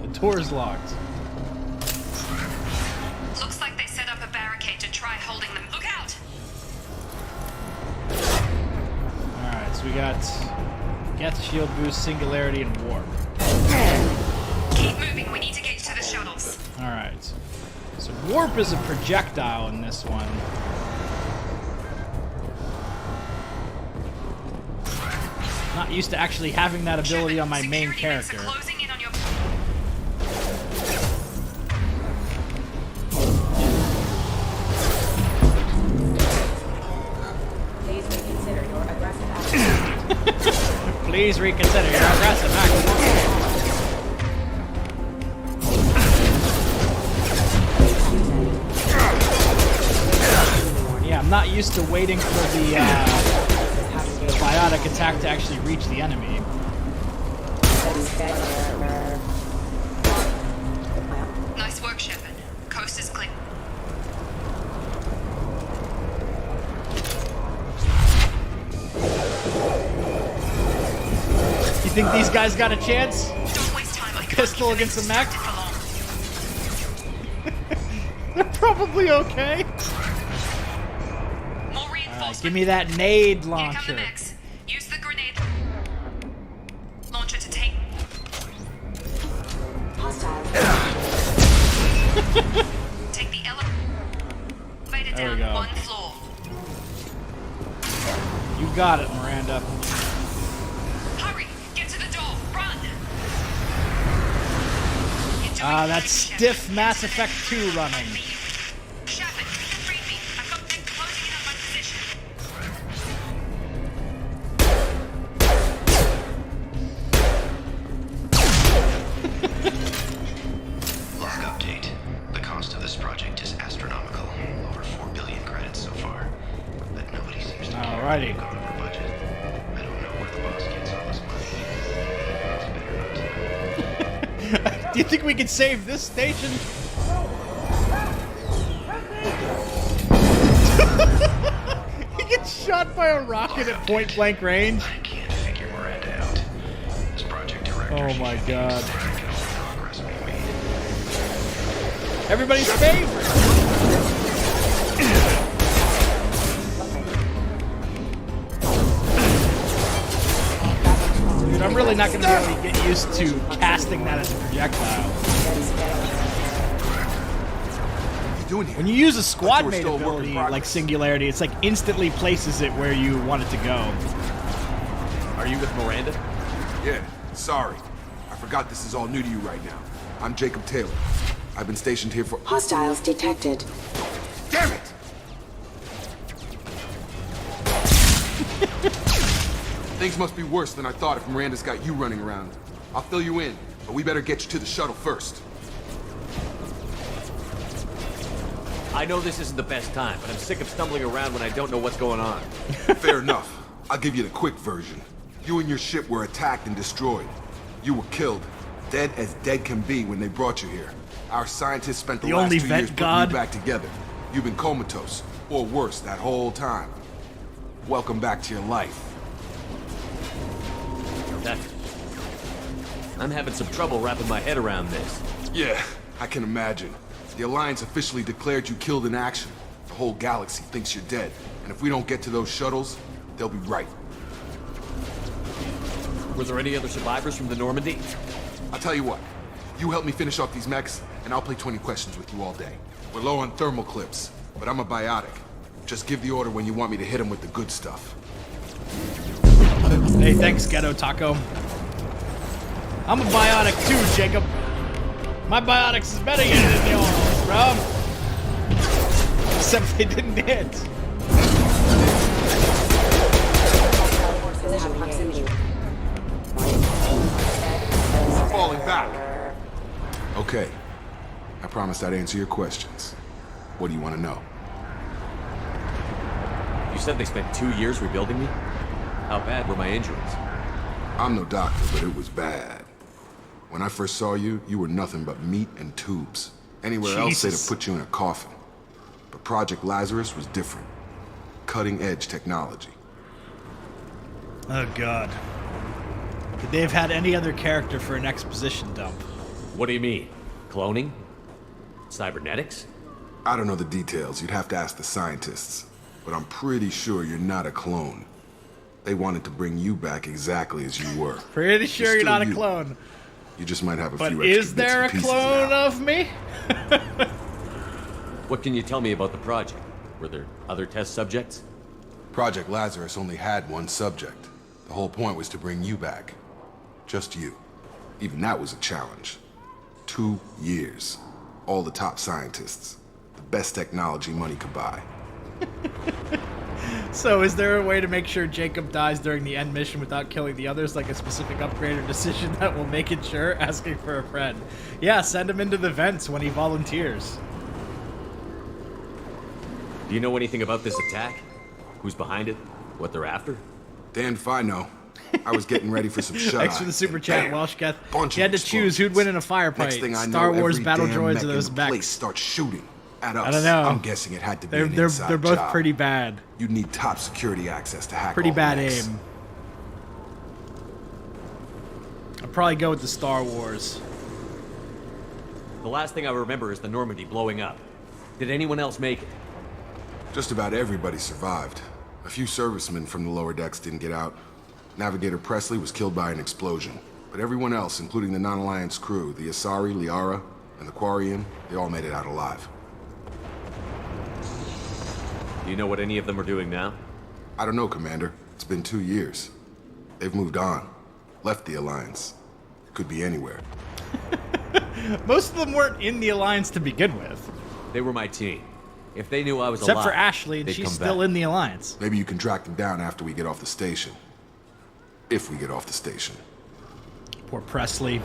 The door's locked. Looks like they set up a barricade to try holding them. Look out! Alright, so we got Geth shield boost, singularity, and warp. Keep moving. We need to get to the shuttles. Alright. So warp is a projectile in this one. Not used to actually having that ability on my main character. Please reconsider your aggressive action. Yeah, I'm not used to waiting for the biotic attack to actually reach the enemy. Nice work, Shepard. Coast is clear. You think these guys got a chance? Don't waste time. Pistol against the mech? They're probably okay. Give me that nade launcher. Use the grenade launcher to take. Take the elevator There we down go. 1 floor. You got it, Miranda. Hurry! Get to the door! Run! That's stiff Mass Effect 2 running. Shepard, you can read me. I've got them closing in on my position. Log update. The cost of this project is astronomical. Over 4 billion credits so far. But nobody seems to care. Alrighty. We've gone over budget. I don't know where the boss gets all this money. It's better not to. Do you think we can save this station? He gets shot by a rocket at point blank range. I can't figure Miranda out. This project director. Oh my god. Tracking all the progress we made. Everybody's favorite. Dude, I'm really not going to be able to get used to casting that as a projectile. When you use a squad mate ability like Singularity, it's like instantly places it where you want it to go. Are you with Miranda? Yeah, sorry. I forgot this is all new to you right now. I'm Jacob Taylor. I've been stationed here for— Hostiles detected. Damn it! Things must be worse than I thought if Miranda's got you running around. I'll fill you in, but we better get you to the shuttle first. I know this isn't the best time, but I'm sick of stumbling around when I don't know what's going on. Fair enough. I'll give you the quick version. You and your ship were attacked and destroyed. You were killed. Dead as dead can be when they brought you here. Our scientists spent the last 2 years putting you back together. You've been comatose, or worse, that whole time. Welcome back to your life. I'm having some trouble wrapping my head around this. Yeah, I can imagine. The Alliance officially declared you killed in action. The whole galaxy thinks you're dead. And if we don't get to those shuttles, they'll be right. Were there any other survivors from the Normandy? I'll tell you what. You help me finish off these mechs, and I'll play 20 questions with you all day. We're low on thermal clips, but I'm a biotic. Just give the order when you want me to hit them with the good stuff. Hey, thanks, Ghetto Taco. I'm a biotic too, Jacob. My biotics is better than yours, bro. Except they didn't hit. Falling back. Okay. I promised I'd answer your questions. What do you want to know? You said they spent 2 years rebuilding me? How bad were my injuries? I'm no doctor, but it was bad. When I first saw you, you were nothing but meat and tubes. Anywhere else, they'd have put you in a coffin. But Project Lazarus was different. Cutting-edge technology. Oh, God. Could they have had any other character for an exposition dump? What do you mean? Cloning? Cybernetics? I don't know the details. You'd have to ask the scientists. But I'm pretty sure you're not a clone. They wanted to bring you back exactly as you were. Pretty sure you're not a clone. You just might have a but few extra is there a bits and pieces clone now. of me? What can you tell me about the project? Were there other test subjects? Project Lazarus only had one subject. The whole point was to bring you back. Just you. Even that was a challenge. 2 years. All the top scientists. The best technology money could buy. So is there a way to make sure Jacob dies during the end mission without killing the others, like a specific upgrade or decision that will make it sure? Asking for a friend. Yeah, send him into the vents when he volunteers. Do you know anything about this attack? Who's behind it? What they're after? Damned if I know. I was getting ready for some shut-eye. Thanks for the super chat, Welshketh. Bunch You had to choose who'd win in a firefight. Next thing I know, Star Wars every battle damn droids mech or those in the place mechs. start shooting at us. I don't know. I'm guessing it had to be an They're inside both job. pretty bad. You'd need top security access to hack Pretty all bad the mechs. aim. I'd probably go with the Star Wars. The last thing I remember is the Normandy blowing up. Did anyone else make it? Just about everybody survived. A few servicemen from the lower decks didn't get out. Navigator Presley was killed by an explosion. But everyone else, including the non-Alliance crew, the Asari, Liara, and the Quarian, they all made it out alive. Do you know what any of them are doing now? I don't know, Commander. It's been 2 years. They've moved on. Left the Alliance. Could be anywhere. Most of them weren't in the Alliance to begin with. They were my team. If they knew I was Except alive, for Ashley, and they'd she's come still back. in the Alliance. Maybe you can track them down after we get off the station. If we get off the station. Poor Presley.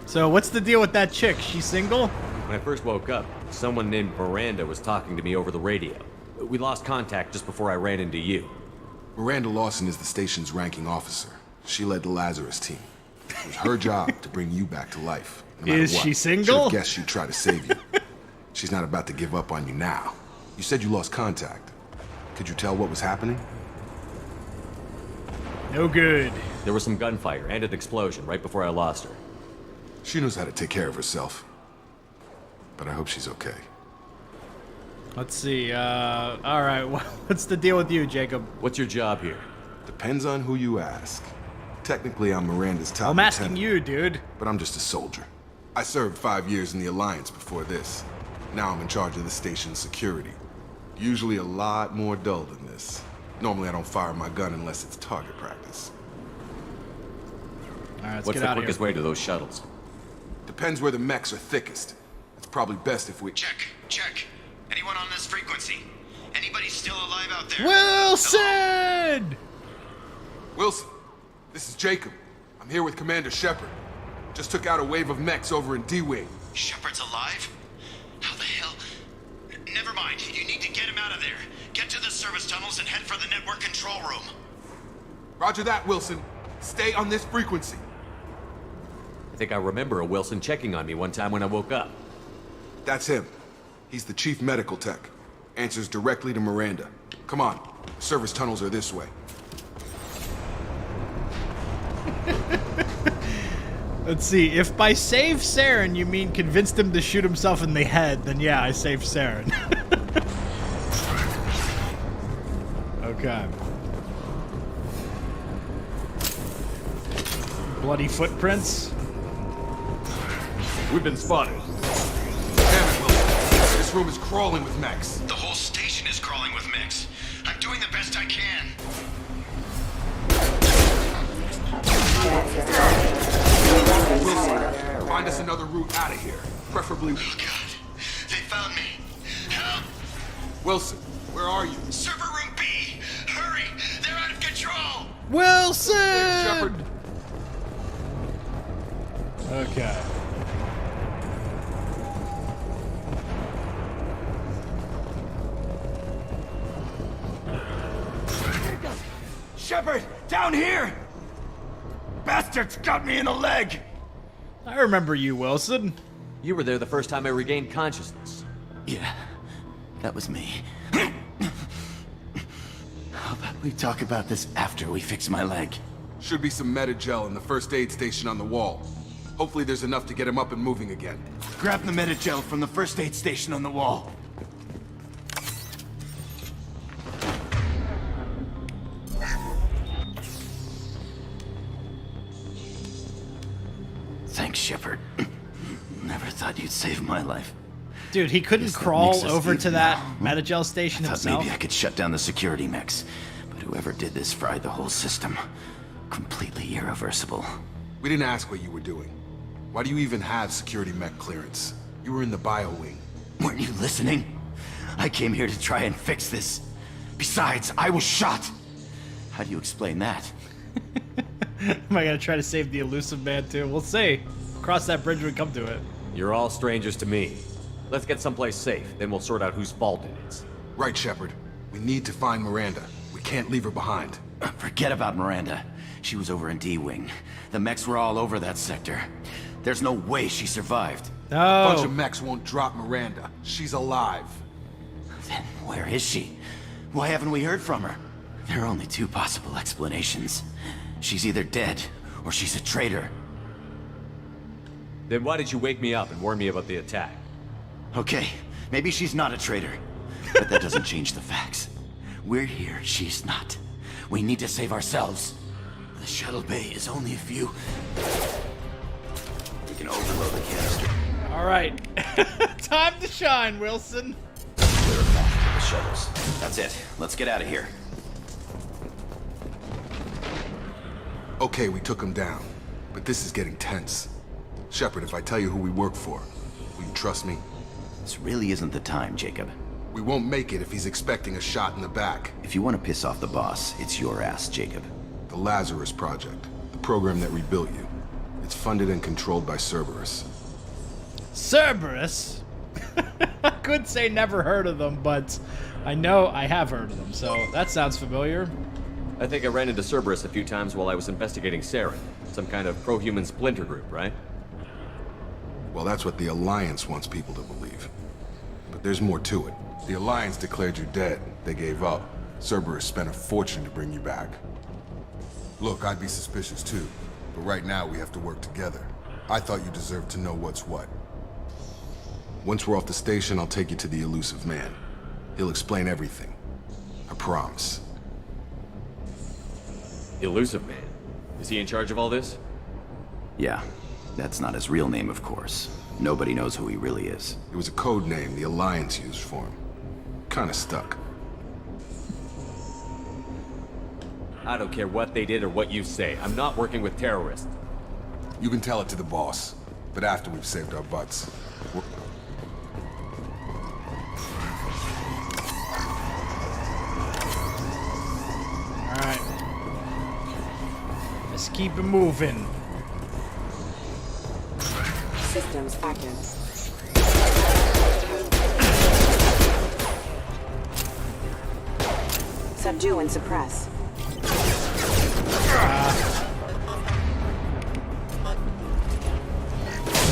So what's the deal with that chick? She's single? When I first woke up, someone named Miranda was talking to me over the radio. We lost contact just before I ran into you. Miranda Lawson is the station's ranking officer. She led the Lazarus team. It was her job to bring you back to life. No matter Is what. she single? Should've guessed she'd try to save you. She's not about to give up on you now. You said you lost contact. Could you tell what was happening? No good. There was some gunfire and an explosion right before I lost her. She knows how to take care of herself. But I hope she's okay. Let's see, alright, what's the deal with you, Jacob? What's your job here? Depends on who you ask. Technically, I'm Miranda's top I'm asking lieutenant, you, dude. but I'm just a soldier. I served 5 years in the Alliance before this. Now I'm in charge of the station's security. Usually a lot more dull than this. Normally I don't fire my gun unless it's target practice. Alright, let's What's get the out of quickest here. way to those shuttles? Depends where the mechs are thickest. It's probably best if we... Check. Anyone on this frequency? Anybody still alive out there? Wilson! Wilson, this is Jacob. I'm here with Commander Shepard. Just took out a wave of mechs over in D-Wing. Shepard's alive? How the hell? Never mind. You need to get him out of there. Get to the service tunnels and head for the network control room. Roger that, Wilson. Stay on this frequency. I think I remember a Wilson checking on me one time when I woke up. That's him. He's the chief medical tech. Answers directly to Miranda. Come on. The service tunnels are this way. Let's see, if by save Saren you mean convinced him to shoot himself in the head, then yeah, I saved Saren. Okay. Bloody footprints. We've been spotted. Damn it, Wilson. This room is crawling with mechs. The whole station is crawling with mechs. I'm doing the best I can. Wilson, find us another route out of here. Preferably... Oh, God. They found me. Help! Wilson, where are you? Server room B! Hurry! They're out of control! Wilson! Shepard. Okay. Shepard, down here! Bastards got me in the leg! I remember you, Wilson. You were there the first time I regained consciousness. Yeah, that was me. How about we talk about this after we fix my leg? Should be some Metagel in the first aid station on the wall. Hopefully there's enough to get him up and moving again. Grab the Metagel from the first aid station on the wall. Thanks, Shepard. Never thought you'd save my life. Dude, he couldn't Guess that crawl makes us over even to that now. Metagel station I thought himself. maybe I could shut down the security mechs, but whoever did this fried the whole system. Completely irreversible. We didn't ask what you were doing. Why do you even have security mech clearance? You were in the bio wing. Weren't you listening? I came here to try and fix this. Besides, I was shot. How do you explain that? Am I gonna try to save the elusive man too? We'll see. Cross that bridge when we come to it. You're all strangers to me. Let's get someplace safe, then we'll sort out whose fault it is. Right, Shepard. We need to find Miranda. We can't leave her behind. Forget about Miranda. She was over in D-Wing. The mechs were all over that sector. There's no way she survived. A bunch of mechs won't drop Miranda. She's alive. Then where is she? Why haven't we heard from her? There are only two possible explanations. She's either dead, or she's a traitor. Then why did you wake me up and warn me about the attack? Okay, maybe she's not a traitor. But that doesn't change the facts. We're here, she's not. We need to save ourselves. The shuttle bay is only a few. We can overload the canister. Alright. Time to shine, Wilson. Clear a path to the shuttles. That's it. Let's get out of here. Okay, we took him down. But this is getting tense. Shepard, if I tell you who we work for, will you trust me? This really isn't the time, Jacob. We won't make it if he's expecting a shot in the back. If you want to piss off the boss, it's your ass, Jacob. The Lazarus Project. The program that rebuilt you. It's funded and controlled by Cerberus. Cerberus? I could say never heard of them, but I know I have heard of them, so that sounds familiar. I think I ran into Cerberus a few times while I was investigating Saren. Some kind of pro-human splinter group, right? Well, that's what the Alliance wants people to believe. But there's more to it. The Alliance declared you dead. They gave up. Cerberus spent a fortune to bring you back. Look, I'd be suspicious too. But right now, we have to work together. I thought you deserved to know what's what. Once we're off the station, I'll take you to the elusive man. He'll explain everything. I promise. Elusive man? Is he in charge of all this? Yeah. That's not his real name, of course. Nobody knows who he really is. It was a code name the Alliance used for him. Kinda stuck. I don't care what they did or what you say. I'm not working with terrorists. You can tell it to the boss, but after we've saved our butts. Alright. Let's keep it moving. Systems active. Subdue and suppress.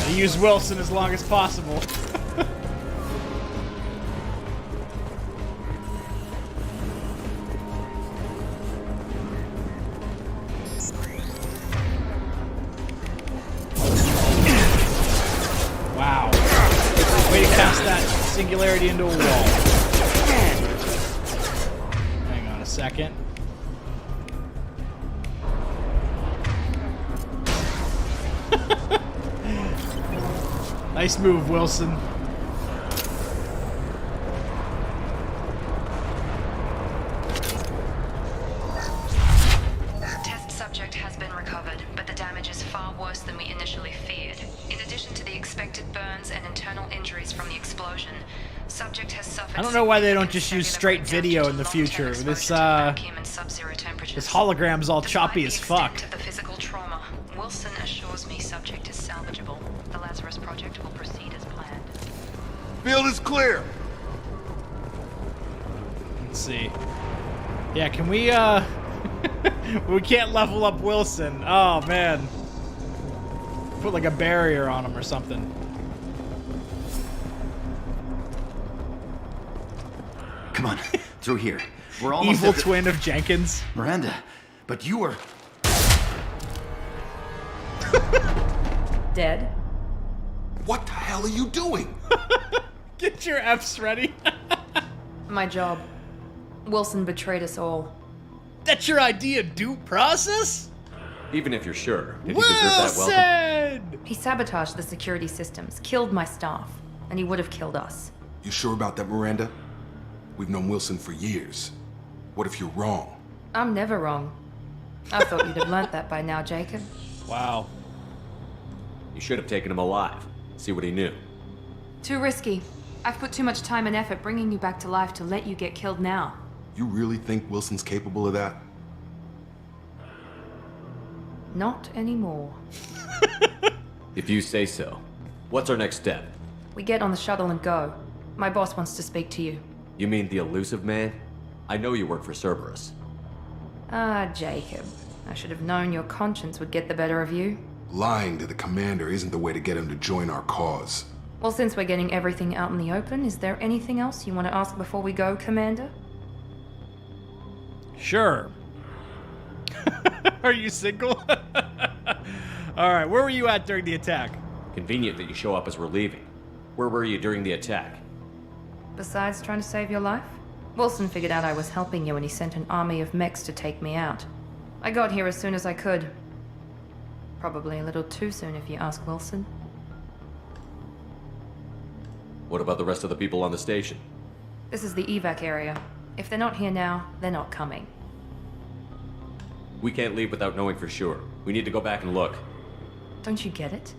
I use Wilson as long as possible. Wow. Way to cast that singularity into a wall. Hang on a second. Nice move, Wilson. Test subject has been recovered, but the damage is far worse than we initially feared. In addition to the expected burns and internal injuries from the explosion, subject has suffered. I don't know why they don't just use straight video in the future. This hologram's all choppy as fuck. The physical trauma. Wilson assures me subject is salvageable. The Lazarus Project will proceed as planned. Field is clear. Let's see. Yeah, can we we can't level up Wilson. Oh man. Put like a barrier on him or something. Come on, through here. We're almost evil twin of Jenkins. Miranda, but you were dead. What the hell are you doing? Get your F's ready. My job. Wilson betrayed us all. That's your idea, due process? Even if you're sure, did he deserve that welcome? He sabotaged the security systems, killed my staff, and he would have killed us. You sure about that, Miranda? We've known Wilson for years. What if you're wrong? I'm never wrong. I thought you'd have learnt that by now, Jacob. Wow. You should have taken him alive. See what he knew. Too risky. I've put too much time and effort bringing you back to life to let you get killed now. You really think Wilson's capable of that? Not anymore. If you say so. What's our next step? We get on the shuttle and go. My boss wants to speak to you. You mean the elusive man? I know you work for Cerberus. Ah, Jacob. I should have known your conscience would get the better of you. Lying to the commander isn't the way to get him to join our cause. Well, since we're getting everything out in the open, is there anything else you want to ask before we go, Commander? Sure. Are you single? Alright, where were you at during the attack? Convenient that you show up as we're leaving. Where were you during the attack? Besides trying to save your life? Wilson figured out I was helping you and he sent an army of mechs to take me out. I got here as soon as I could. Probably a little too soon if you ask Wilson. What about the rest of the people on the station? This is the evac area. If they're not here now, they're not coming. We can't leave without knowing for sure. We need to go back and look. Don't you get it?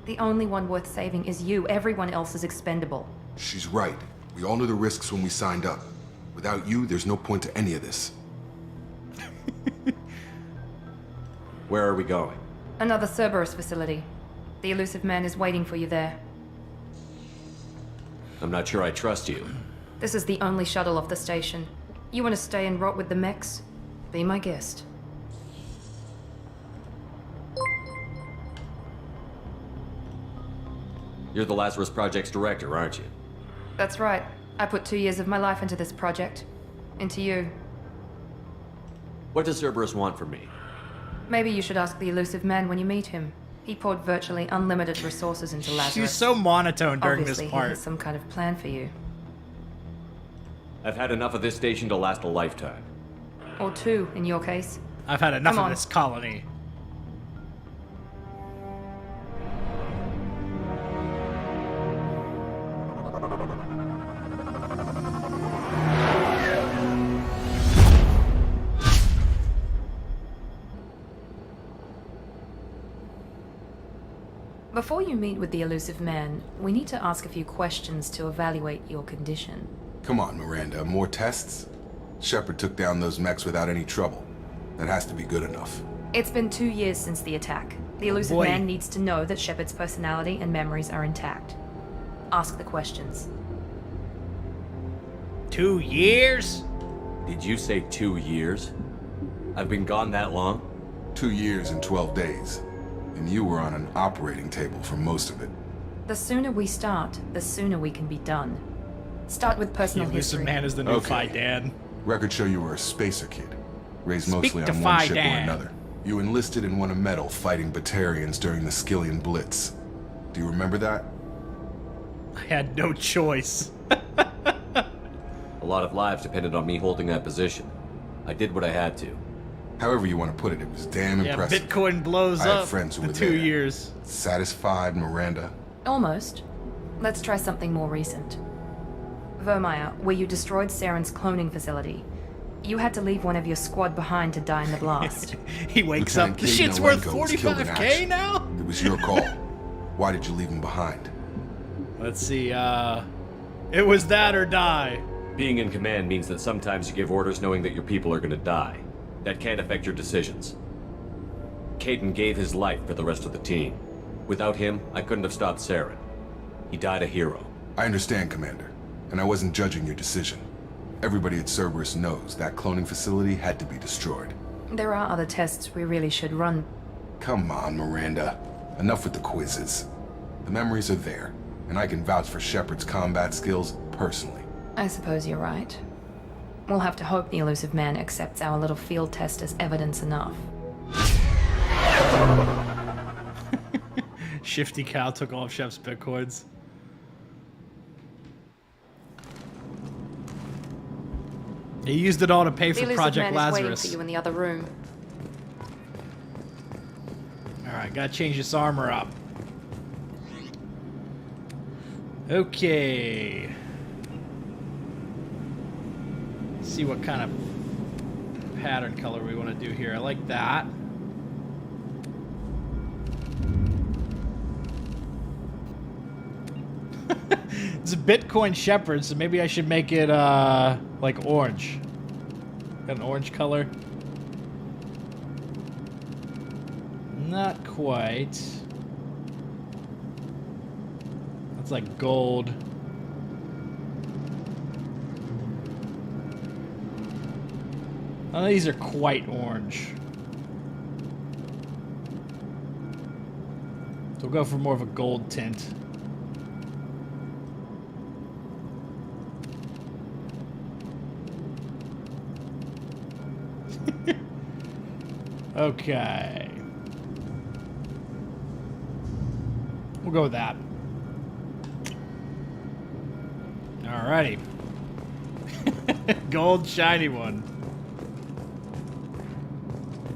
The only one worth saving is you. Everyone else is expendable. She's right. We all knew the risks when we signed up. Without you, there's no point to any of this. Where are we going? Another Cerberus facility. The elusive man is waiting for you there. I'm not sure I trust you. This is the only shuttle off the station. You want to stay and rot with the mechs? Be my guest. You're the Lazarus Project's director, aren't you? That's right. I put 2 years of my life into this project. Into you. What does Cerberus want from me? Maybe you should ask the elusive man when you meet him. He poured virtually unlimited resources into Lazarus. She's so monotone during Obviously, this part. He has some kind of plan for you. I've had enough of this station to last a lifetime. Or 2, in your case. I've had enough Come of on. this colony. Before you meet with the elusive man, we need to ask a few questions to evaluate your condition. Come on, Miranda, more tests? Shepard took down those mechs without any trouble. That has to be good enough. It's been 2 years since the attack. The elusive Boy. man needs to know that Shepard's personality and memories are intact. Ask the questions. 2 years? Did you say 2 years? I've been gone that long? 2 years and 12 days. And you were on an operating table for most of it. The sooner we start, the sooner we can be done. Start with The personal elusive history. man is the new Kaidan. Records show you were a spacer kid, raised Speak mostly to on one ship or Kaidan. another. You enlisted and won a medal fighting Batarians during the Skillian Blitz. Do you remember that? I had no choice. A lot of lives depended on me holding that position. I did what I had to. However you want to put it, it was damn Yeah, impressive. Bitcoin blows I had up friends who in were 2 there. years. Satisfied, Miranda? Almost. Let's try something more recent. Virmire, where you destroyed Saren's cloning facility. You had to leave one of your squad behind to die in the blast. He wakes Lieutenant up, the Kaidan shit's worth Alenko was killed in 45k action. now? It was your call. Why did you leave him behind? Let's see, it was that or die. Being in command means that sometimes you give orders knowing that your people are gonna die. That can't affect your decisions. Kaidan gave his life for the rest of the team. Without him, I couldn't have stopped Saren. He died a hero. I understand, Commander, and I wasn't judging your decision. Everybody at Cerberus knows that cloning facility had to be destroyed. There are other tests we really should run. Come on, Miranda. Enough with the quizzes. The memories are there, and I can vouch for Shepard's combat skills personally. I suppose you're right. We'll have to hope the elusive man accepts our little field test as evidence enough. Shifty Cow took all of Chef's Bitcoins. He used it all to pay The for elusive Project man is waiting Lazarus. for you in the other room. Alright, gotta change this armor up. Okay. See what kind of pattern color we want to do here. I like that. It's a Bitcoin Shepard, so maybe I should make it, like orange. Got an orange color. Not quite. That's like gold. None of these are quite orange. So we'll go for more of a gold tint. Okay. We'll go with that. Alrighty. Gold shiny one.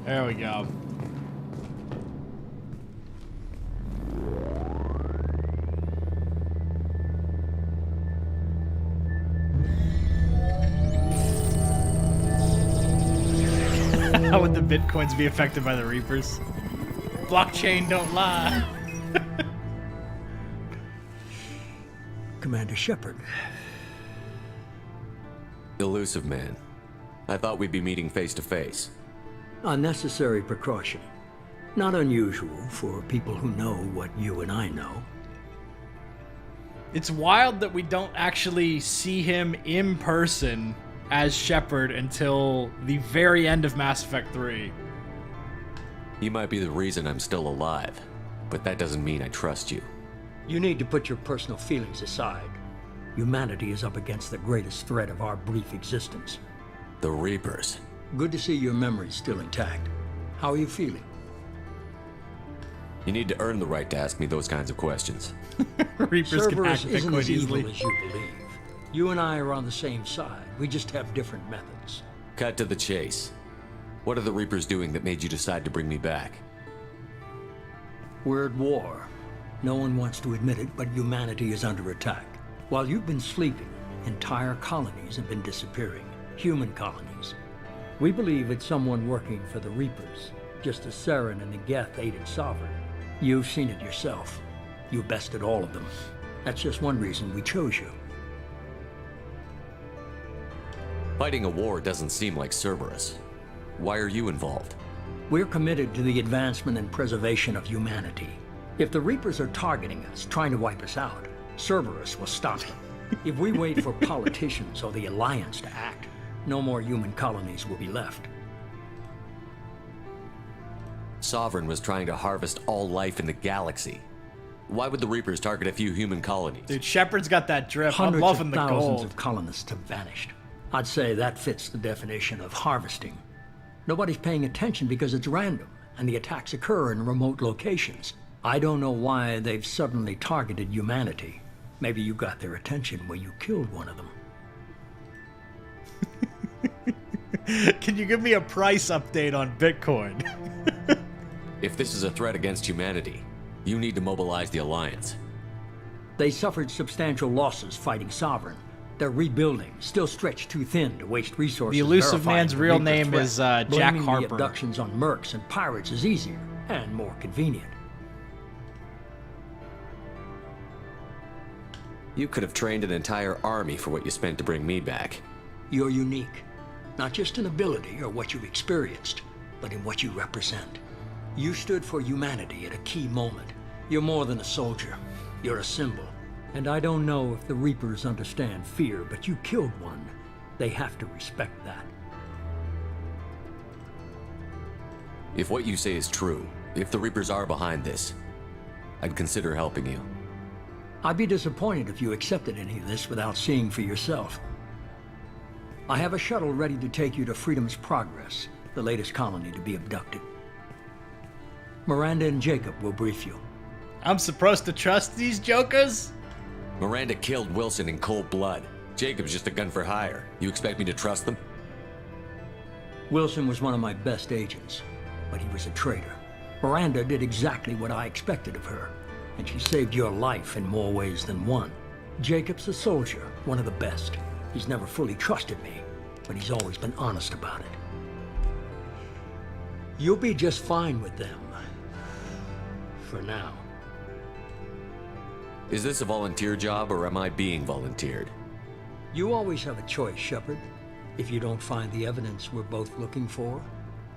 There we go. How would the bitcoins be affected by the Reapers? Blockchain don't lie. Commander Shepard. Elusive man. I thought we'd be meeting face to face. Unnecessary precaution. Not unusual for people who know what you and I know. It's wild that we don't actually see him in person as Shepard until the very end of Mass Effect 3. You might be the reason I'm still alive, but that doesn't mean I trust you. You need to put your personal feelings aside. Humanity is up against the greatest threat of our brief existence. The Reapers. Good to see your memory's still intact. How are you feeling? You need to earn the right to ask me those kinds of questions. Reapers can hack Cerberus isn't Bitcoin as evil easily. as you believe. You and I are on the same side. We just have different methods. Cut to the chase. What are the Reapers doing that made you decide to bring me back? We're at war. No one wants to admit it, but humanity is under attack. While you've been sleeping, entire colonies have been disappearing. Human colonies. We believe it's someone working for the Reapers, just as Saren and the Geth aided Sovereign. You've seen it yourself. You bested all of them. That's just one reason we chose you. Fighting a war doesn't seem like Cerberus. Why are you involved? We're committed to the advancement and preservation of humanity. If the Reapers are targeting us, trying to wipe us out, Cerberus will stop them. If we wait for politicians or the Alliance to act, no more human colonies will be left. Sovereign was trying to harvest all life in the galaxy. Why would the Reapers target a few human colonies? Dude, Shepard's got that drip. Hundreds I'm loving of the thousands gold. of colonists have vanished. I'd say that fits the definition of harvesting. Nobody's paying attention because it's random, and the attacks occur in remote locations. I don't know why they've suddenly targeted humanity. Maybe you got their attention when you killed one of them. Can you give me a price update on Bitcoin? If this is a threat against humanity, you need to mobilize the Alliance. They suffered substantial losses fighting Sovereign. They're rebuilding, still stretched too thin to waste resources. The elusive verifying man's the real Reaper name threat. is Jack Blaming Harper. the abductions on mercs and pirates is easier and more convenient. You could have trained an entire army for what you spent to bring me back. You're unique, not just in ability or what you've experienced, but in what you represent. You stood for humanity at a key moment. You're more than a soldier. You're a symbol. And I don't know if the Reapers understand fear, but you killed one. They have to respect that. If what you say is true, if the Reapers are behind this, I'd consider helping you. I'd be disappointed if you accepted any of this without seeing for yourself. I have a shuttle ready to take you to Freedom's Progress, the latest colony to be abducted. Miranda and Jacob will brief you. I'm supposed to trust these jokers? Miranda killed Wilson in cold blood. Jacob's just a gun for hire. You expect me to trust them? Wilson was one of my best agents, but he was a traitor. Miranda did exactly what I expected of her, and she saved your life in more ways than one. Jacob's a soldier, one of the best. He's never fully trusted me, but he's always been honest about it. You'll be just fine with them. For now. Is this a volunteer job, or am I being volunteered? You always have a choice, Shepard. If you don't find the evidence we're both looking for,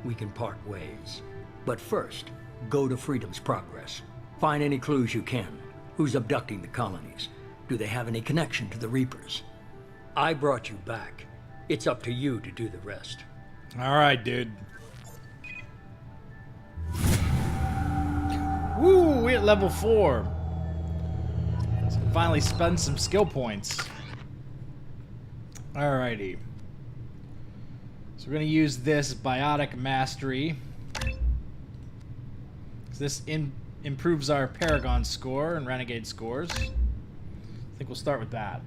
we can part ways. But first, go to Freedom's Progress. Find any clues you can. Who's abducting the colonies? Do they have any connection to the Reapers? I brought you back. It's up to you to do the rest. All right, dude. Woo, we're at level 4. So finally spend some skill points. Alrighty. So we're going to use this Biotic Mastery. This improves our Paragon score and Renegade scores. I think we'll start with that.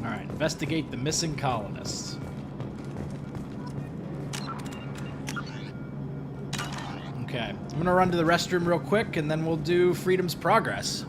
Alright, investigate the missing colonists. Okay, I'm gonna run to the restroom real quick and then we'll do Freedom's Progress.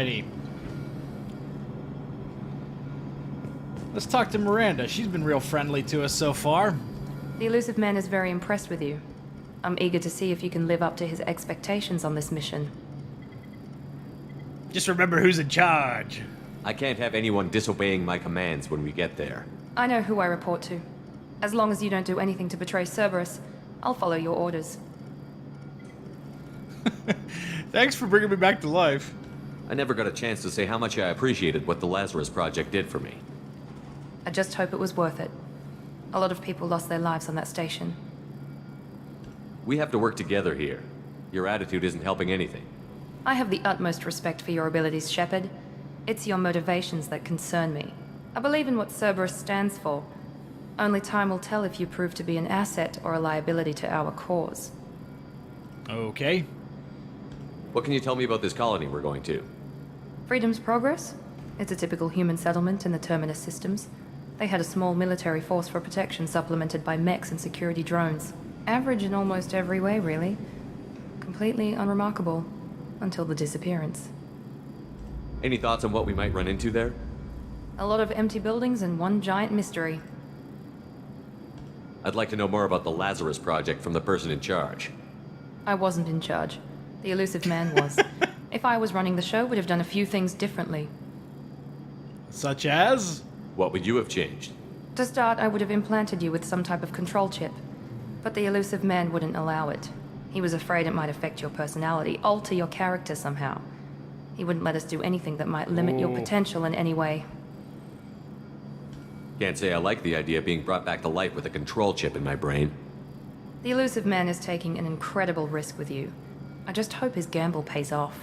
Alrighty. Let's talk to Miranda. She's been real friendly to us so far. The elusive man is very impressed with you. I'm eager to see if you can live up to his expectations on this mission. Just remember who's in charge. I can't have anyone disobeying my commands when we get there. I know who I report to. As long as you don't do anything to betray Cerberus, I'll follow your orders. Thanks for bringing me back to life. I never got a chance to say how much I appreciated what the Lazarus Project did for me. I just hope it was worth it. A lot of people lost their lives on that station. We have to work together here. Your attitude isn't helping anything. I have the utmost respect for your abilities, Shepard. It's your motivations that concern me. I believe in what Cerberus stands for. Only time will tell if you prove to be an asset or a liability to our cause. Okay. What can you tell me about this colony we're going to? Freedom's Progress? It's a typical human settlement in the Terminus systems. They had a small military force for protection supplemented by mechs and security drones. Average in almost every way, really. Completely unremarkable. Until the disappearance. Any thoughts on what we might run into there? A lot of empty buildings and one giant mystery. I'd like to know more about the Lazarus Project from the person in charge. I wasn't in charge. The elusive man was. If I was running the show, would have done a few things differently. Such as? What would you have changed? To start, I would have implanted you with some type of control chip. But the elusive man wouldn't allow it. He was afraid it might affect your personality, alter your character somehow. He wouldn't let us do anything that might limit your potential in any way. Can't say I like the idea of being brought back to life with a control chip in my brain. The elusive man is taking an incredible risk with you. I just hope his gamble pays off.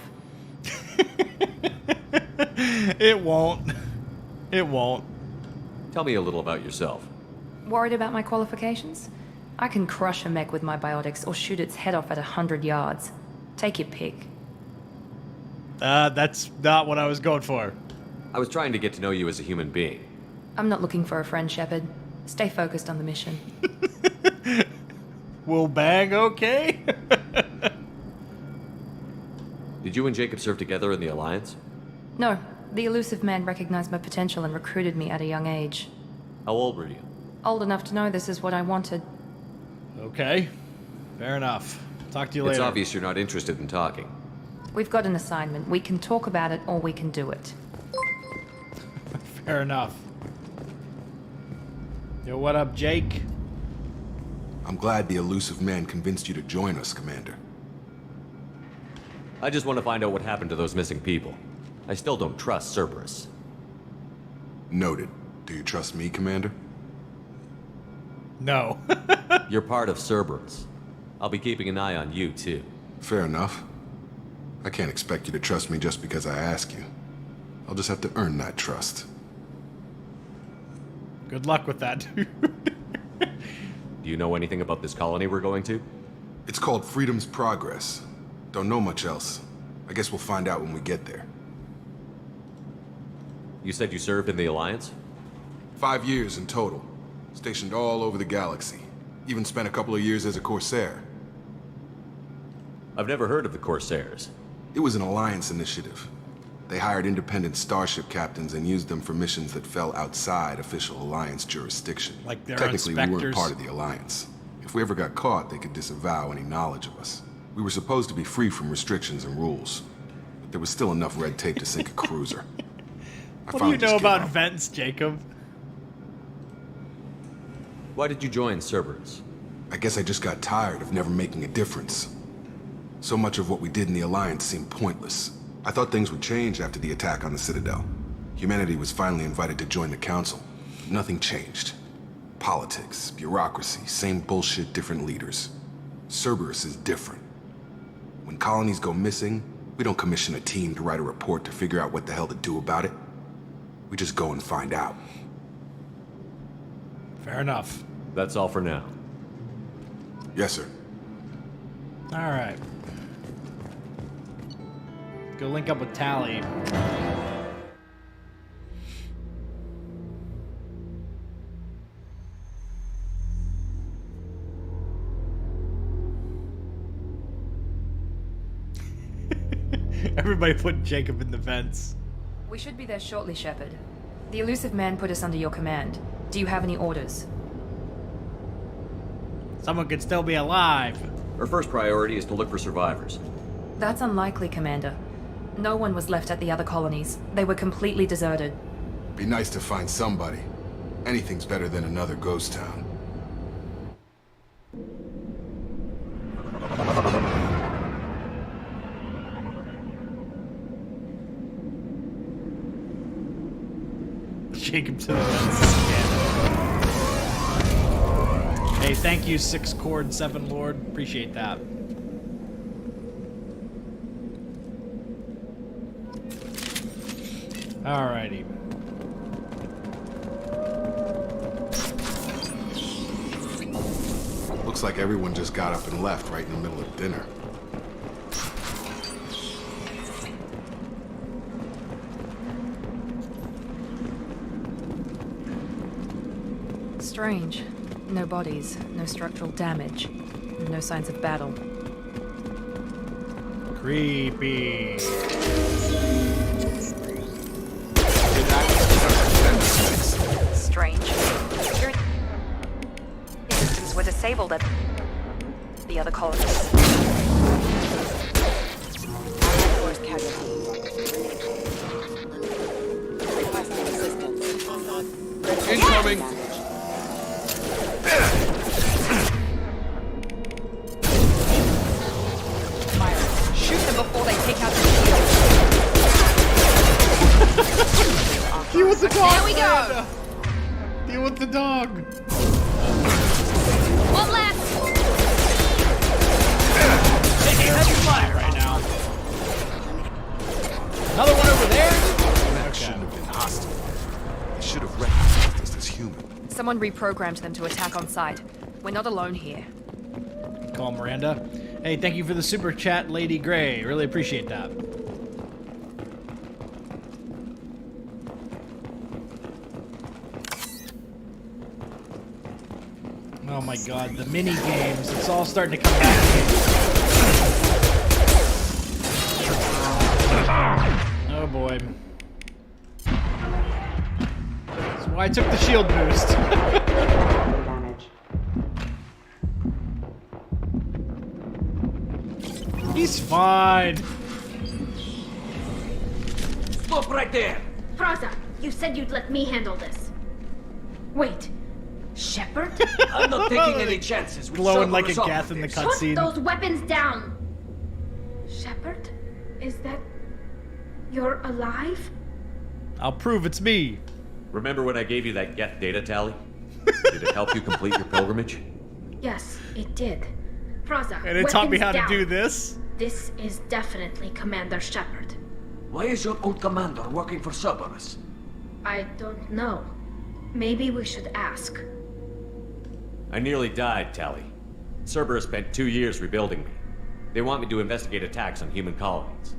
It won't. It won't. Tell me a little about yourself. Worried about my qualifications? I can crush a mech with my biotics or shoot its head off at 100 yards. Take your pick. That's not what I was going for. I was trying to get to know you as a human being. I'm not looking for a friend, Shepard. Stay focused on the mission. Will bang okay? Did you and Jacob serve together in the Alliance? No, the elusive man recognized my potential and recruited me at a young age. How old were you? Old enough to know this is what I wanted. Okay. Fair enough. Talk to you later. It's obvious you're not interested in talking. We've got an assignment. We can talk about it or we can do it. Fair enough. Yo, what up, Jake? I'm glad the elusive man convinced you to join us, Commander. I just want to find out what happened to those missing people. I still don't trust Cerberus. Noted. Do you trust me, Commander? No. You're part of Cerberus. I'll be keeping an eye on you, too. Fair enough. I can't expect you to trust me just because I ask you. I'll just have to earn that trust. Good luck with that, dude. Do you know anything about this colony we're going to? It's called Freedom's Progress. Don't know much else. I guess we'll find out when we get there. You said you served in the Alliance? 5 years in total. Stationed all over the galaxy. Even spent a couple of years as a Corsair. I've never heard of the Corsairs. It was an Alliance initiative. They hired independent starship captains and used them for missions that fell outside official Alliance jurisdiction. Like they're Technically, we inspectors. weren't part of the Alliance. If we ever got caught, they could disavow any knowledge of us. We were supposed to be free from restrictions and rules. But there was still enough red tape to sink a cruiser. What do you know about vents, Jacob? Why did you join Cerberus? I guess I just got tired of never making a difference. So much of what we did in the Alliance seemed pointless. I thought things would change after the attack on the Citadel. Humanity was finally invited to join the Council. Nothing changed. Politics, bureaucracy, same bullshit, different leaders. Cerberus is different. When colonies go missing, we don't commission a team to write a report to figure out what the hell to do about it. We just go and find out. Fair enough. That's all for now. Yes, sir. All right. Go link up with Tally. Everybody put Jacob in the vents. We should be there shortly, Shepard. The elusive man put us under your command. Do you have any orders? Someone could still be alive. Our first priority is to look for survivors. That's unlikely, Commander. No one was left at the other colonies. They were completely deserted. Be nice to find somebody. Anything's better than another ghost town. Jacob to the vents. Hey, thank you, 6 Chord 7 Lord. Appreciate that. Alrighty. Looks like everyone just got up and left right in the middle of dinner. Strange. No bodies, no structural damage, no signs of battle. Creepy. Strange. Security systems were disabled at the other colonies. Force casualty. Requesting assistance. Incoming! Shoot them before they take out the shield. Deal with the dog! There we go! Deal with the dog! One left! heavy fire right now. Another one over there? That shouldn't have been hostile. They should have recognized us as human. Someone reprogrammed them to attack on sight. We're not alone here. Call Miranda. Hey, thank you for the super chat, Lady Gray. Really appreciate that. Oh my god, the mini games. It's all starting to come back. Oh boy. That's why I took the shield boost. He's fine. Stop right there. Praza, you said you'd let me handle this. Wait. Shepard? I'm not taking any chances with glowing like a Cerberus gas in the operatives. cutscene. Put those weapons down! Shepard? Is that... you're alive? I'll prove it's me. Remember when I gave you that Geth data tally? Did it help you complete your pilgrimage? Yes, it did. Praza, And it taught me how weapons to do down. this. This is definitely Commander Shepard. Why is your old commander working for Cerberus? I don't know. Maybe we should ask. I nearly died, Tally. Cerberus spent 2 years rebuilding me. They want me to investigate attacks on human colonies.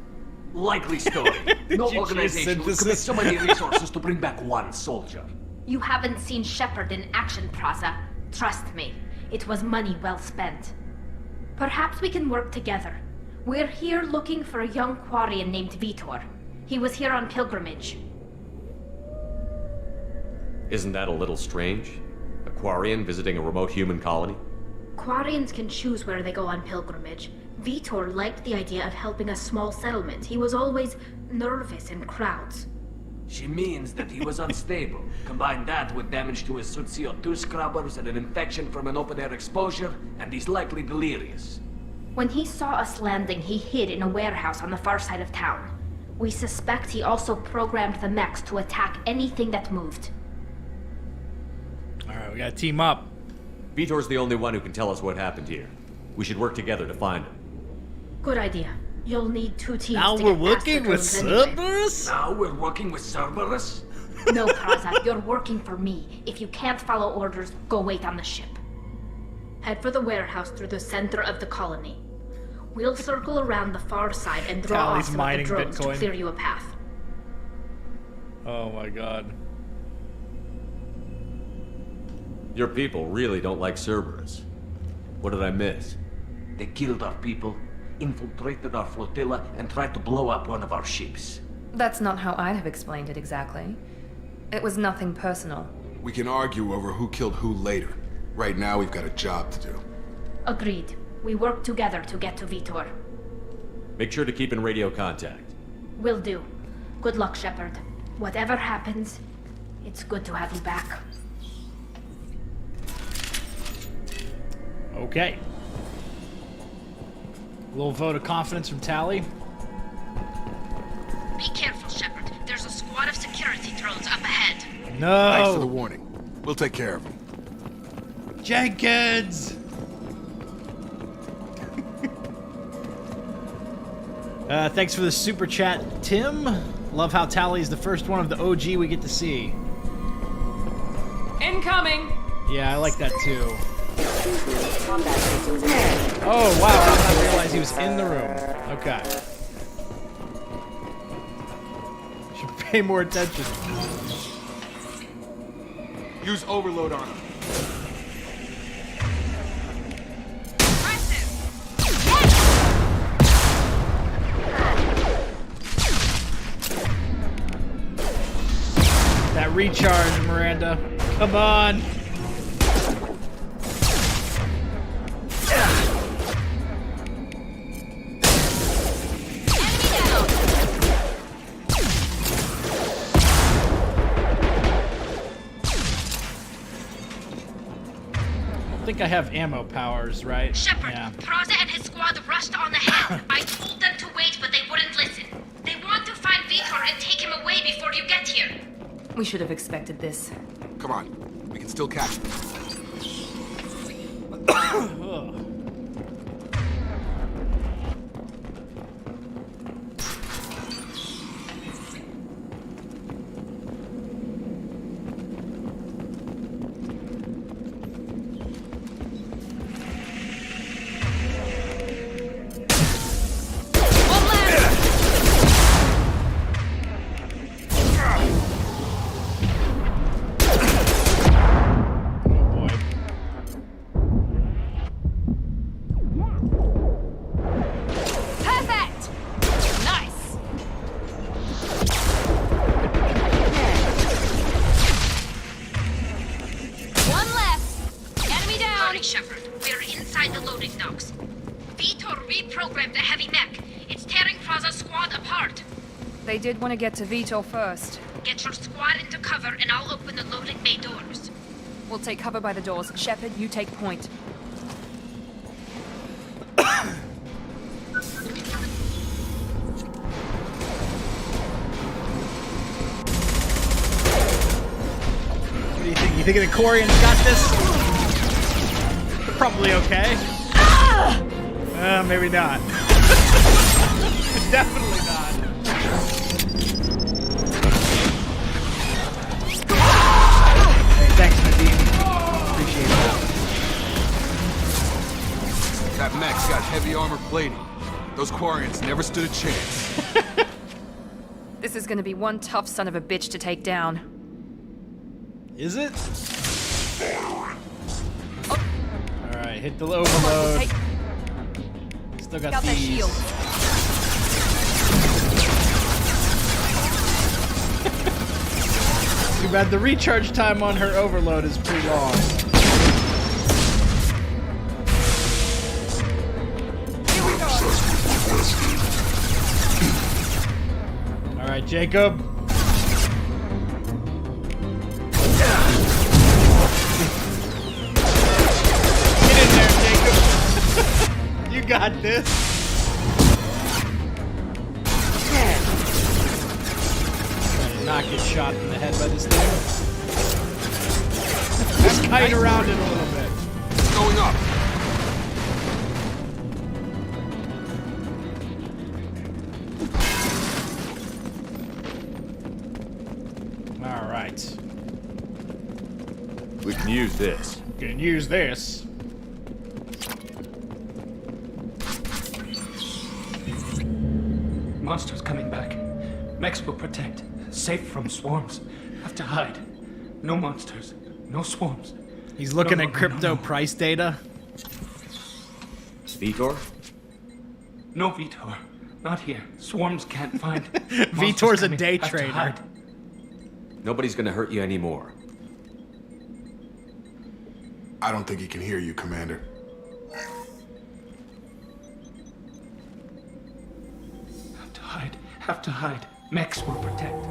Likely story. No organization would commit so many resources to bring back one soldier. You haven't seen Shepard in action, Praza. Trust me, it was money well spent. Perhaps we can work together. We're here looking for a young Quarian named Vitor. He was here on pilgrimage. Isn't that a little strange? A Quarian visiting a remote human colony? Quarians can choose where they go on pilgrimage. Vitor liked the idea of helping a small settlement. He was always nervous in crowds. She means that he was unstable. Combine that with damage to his suit CO2 scrubbers and an infection from an open-air exposure, and he's likely delirious. When he saw us landing, he hid in a warehouse on the far side of town. We suspect he also programmed the mechs to attack anything that moved. Alright, we gotta team up. Vitor's the only one who can tell us what happened here. We should work together to find him. Good idea. You'll need 2 teams Now to we're get past the working with drones anyway. Cerberus? Now we're working with Cerberus? No, Praza, you're working for me. If you can't follow orders, go wait on the ship. Head for the warehouse through the center of the colony. We'll circle around the far side and draw Tally's off some of the mining drones Bitcoin. to clear you a path. Oh my god. Your people really don't like Cerberus. What did I miss? They killed our people, infiltrated our flotilla, and tried to blow up one of our ships. That's not how I'd have explained it exactly. It was nothing personal. We can argue over who killed who later. Right now, we've got a job to do. Agreed. We work together to get to Vitor. Make sure to keep in radio contact. Will do. Good luck, Shepard. Whatever happens, it's good to have you back. Okay. A little vote of confidence from Tally. Be careful, Shepard. There's a squad of security drones up ahead. No! Thanks for the warning. We'll take care of them. Jenkins! Thanks for the super chat, Tim. Love how Tally's the first one of the OG we get to see. Incoming! Yeah, I like that too. Oh, wow, I did not realize he was in the room. Okay. Should pay more attention. Use overload on him. That recharge, Miranda. Come on. I think I have ammo powers, right? Shepard, Yeah. Praza and his squad rushed on ahead. I told them to wait, but they wouldn't listen. They want to find Vitor and take him away before you get here. We should have expected this. Come on. We can still catch him. They did want to get to Vitor first. Get your squad into cover and I'll open the loading bay doors. We'll take cover by the doors. Shepard, you take point. What do you think? You think the Quarians got this? They're probably okay. Maybe not. Definitely not. Hey, thanks, Nadim. Appreciate that. That mech's got heavy armor plating. Those Quarians never stood a chance. This is gonna be one tough son of a bitch to take down. Is it? Alright, hit the overload. Still got that shield. Too bad the recharge time on her overload is pretty long. Alright, Jacob. Get in there, Jacob. You got this. Trying to not get shot in the head by this thing. Just kite around it a little bit. It's going up. All right. We can use this. We can use this. Monsters coming back. Mechs will protect. Safe from swarms. Have to hide. No monsters. No swarms. He's looking at crypto price data. Vitor? No Vitor. Not here. Swarms can't find. Vitor's a day trader. Nobody's gonna hurt you anymore. I don't think he can hear you, Commander. Have to hide. Mechs will protect.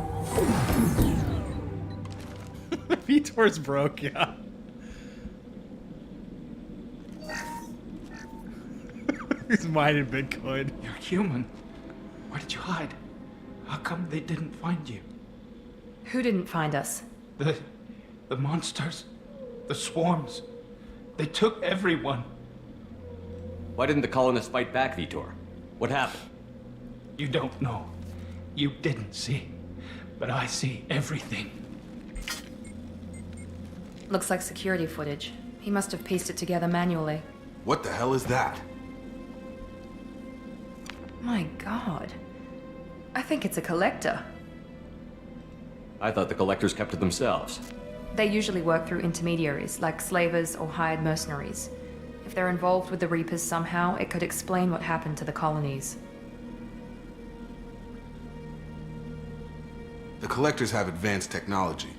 Vitor's broke, yeah. He's mining Bitcoin. You're human. Where did you hide? How come they didn't find you? Who didn't find us? The monsters. The swarms. They took everyone. Why didn't the colonists fight back, Vitor? What happened? You don't know. You didn't see. But I see everything. Looks like security footage. He must have pieced it together manually. What the hell is that? My god. I think it's a collector. I thought the collectors kept to themselves. They usually work through intermediaries, like slavers or hired mercenaries. If they're involved with the Reapers somehow, it could explain what happened to the colonies. The collectors have advanced technology.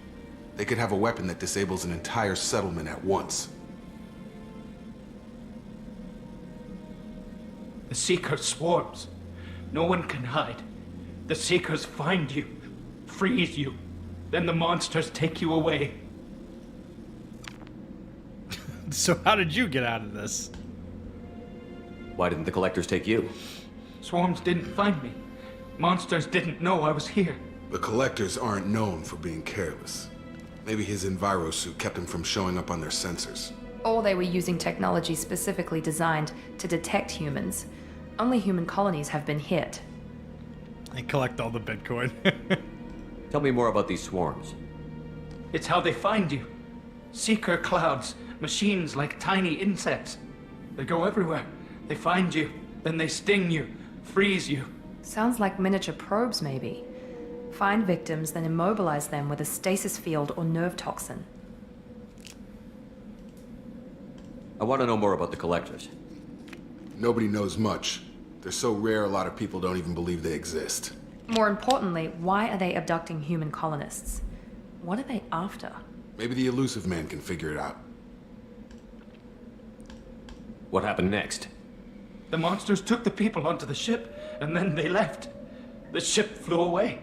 They could have a weapon that disables an entire settlement at once. The Seeker swarms. No one can hide. The Seekers find you, freeze you, then the monsters take you away. So how did you get out of this? Why didn't the collectors take you? Swarms didn't find me. Monsters didn't know I was here. The collectors aren't known for being careless. Maybe his enviro suit kept him from showing up on their sensors. Or they were using technology specifically designed to detect humans. Only human colonies have been hit. And collect all the Bitcoin. Tell me more about these swarms. It's how they find you. Seeker clouds, machines like tiny insects. They go everywhere. They find you, then they sting you, freeze you. Sounds like miniature probes, maybe. Find victims, then immobilize them with a stasis field or nerve toxin. I want to know more about the collectors. Nobody knows much. They're so rare, a lot of people don't even believe they exist. More importantly, why are they abducting human colonists? What are they after? Maybe the elusive man can figure it out. What happened next? The monsters took the people onto the ship, and then they left. The ship flew away.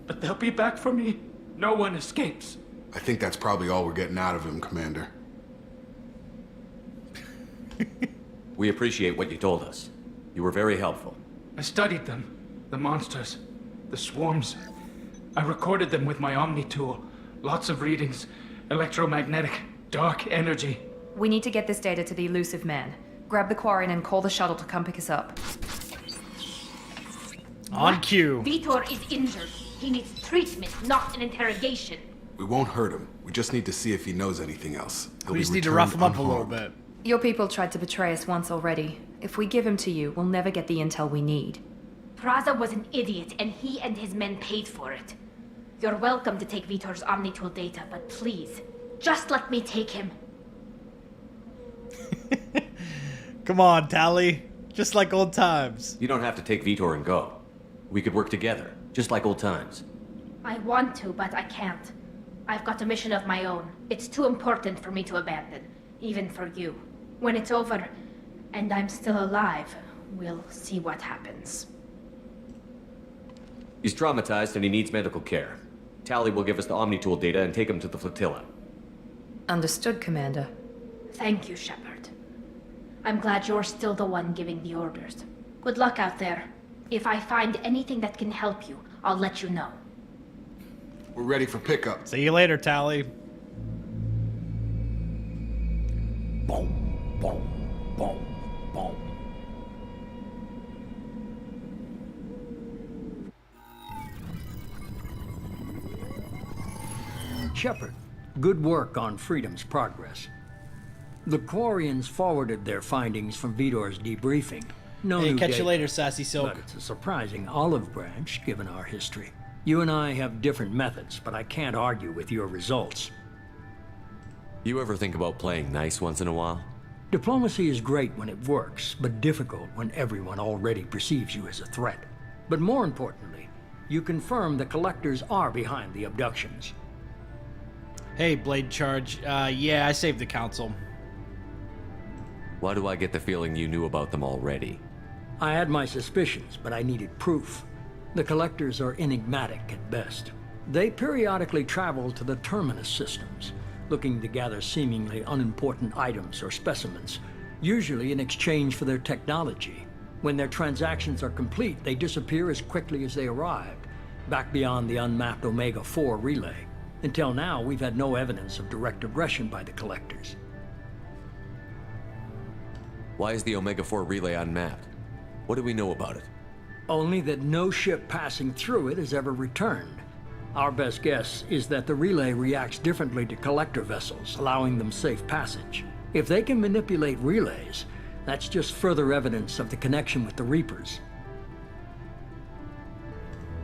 But they'll be back for me. No one escapes. I think that's probably all we're getting out of him, Commander. We appreciate what you told us. You were very helpful. I studied them. The monsters. The swarms. I recorded them with my Omni tool. Lots of readings. Electromagnetic. Dark energy. We need to get this data to the elusive man. Grab the Quarian and call the shuttle to come pick us up. On cue. Vitor is injured. He needs treatment, not an interrogation. We won't hurt him. We just need to see if he knows anything else. We just need to rough him up a little bit. Your people tried to betray us once already. If we give him to you, we'll never get the intel we need. Praza was an idiot, and he and his men paid for it. You're welcome to take Vitor's Omnitool data, but please, just let me take him. Come on, Tali. Just like old times. You don't have to take Vitor and go. We could work together, just like old times. I want to, but I can't. I've got a mission of my own. It's too important for me to abandon, even for you. When it's over, and I'm still alive, we'll see what happens. He's traumatized and he needs medical care. Tali will give us the Omnitool data and take him to the flotilla. Understood, Commander. Thank you, Shepard. I'm glad you're still the one giving the orders. Good luck out there. If I find anything that can help you, I'll let you know. We're ready for pickup. See you later, Tali. Boom, boom, boom, boom. Shepard, good work on Freedom's progress. The Quarians forwarded their findings from Vitor's debriefing. No hey, new catch data, you later, Sassy Silk. but it's a surprising olive branch given our history. You and I have different methods, but I can't argue with your results. You ever think about playing nice once in a while? Diplomacy is great when it works, but difficult when everyone already perceives you as a threat. But more importantly, you confirm the Collectors are behind the abductions. Hey, Blade Charge. Yeah, I saved the Council. Why do I get the feeling you knew about them already? I had my suspicions, but I needed proof. The Collectors are enigmatic at best. They periodically travel to the Terminus systems, looking to gather seemingly unimportant items or specimens, usually in exchange for their technology. When their transactions are complete, they disappear as quickly as they arrived, back beyond the unmapped Omega-4 relay. Until now, we've had no evidence of direct aggression by the Collectors. Why is the Omega-4 relay unmapped? What do we know about it? Only that no ship passing through it has ever returned. Our best guess is that the relay reacts differently to collector vessels, allowing them safe passage. If they can manipulate relays, that's just further evidence of the connection with the Reapers.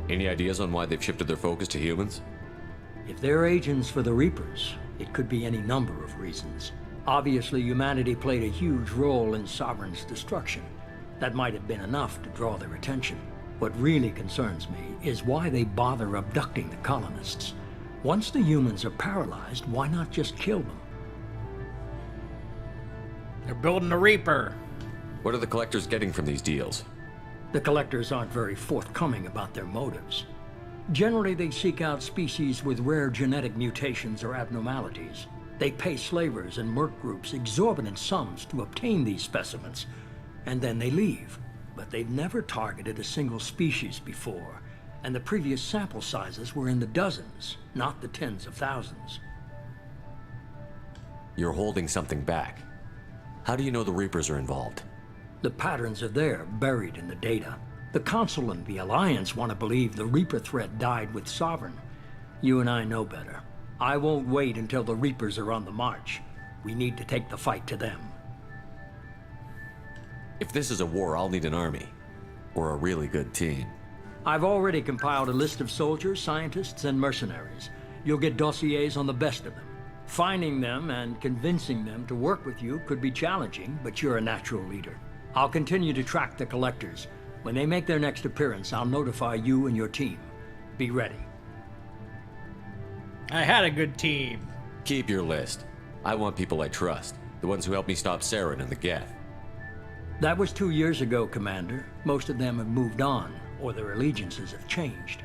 Any ideas on why they've shifted their focus to humans? If they're agents for the Reapers, it could be any number of reasons. Obviously, humanity played a huge role in Sovereign's destruction. That might have been enough to draw their attention. What really concerns me is why they bother abducting the Colonists. Once the humans are paralyzed, why not just kill them? They're building a Reaper. What are the Collectors getting from these deals? The Collectors aren't very forthcoming about their motives. Generally, they seek out species with rare genetic mutations or abnormalities. They pay slavers and merc groups exorbitant sums to obtain these specimens, and then they leave. But they've never targeted a single species before, and the previous sample sizes were in the dozens, not the tens of thousands. You're holding something back. How do you know the Reapers are involved? The patterns are there, buried in the data. The Council and the Alliance want to believe the Reaper threat died with Sovereign. You and I know better. I won't wait until the Reapers are on the march. We need to take the fight to them. If this is a war, I'll need an army. Or a really good team. I've already compiled a list of soldiers, scientists, and mercenaries. You'll get dossiers on the best of them. Finding them and convincing them to work with you could be challenging, but you're a natural leader. I'll continue to track the Collectors. When they make their next appearance, I'll notify you and your team. Be ready. I had a good team. Keep your list. I want people I trust. The ones who helped me stop Saren and the Geth. That was 2 years ago, Commander. Most of them have moved on. or their allegiances have changed.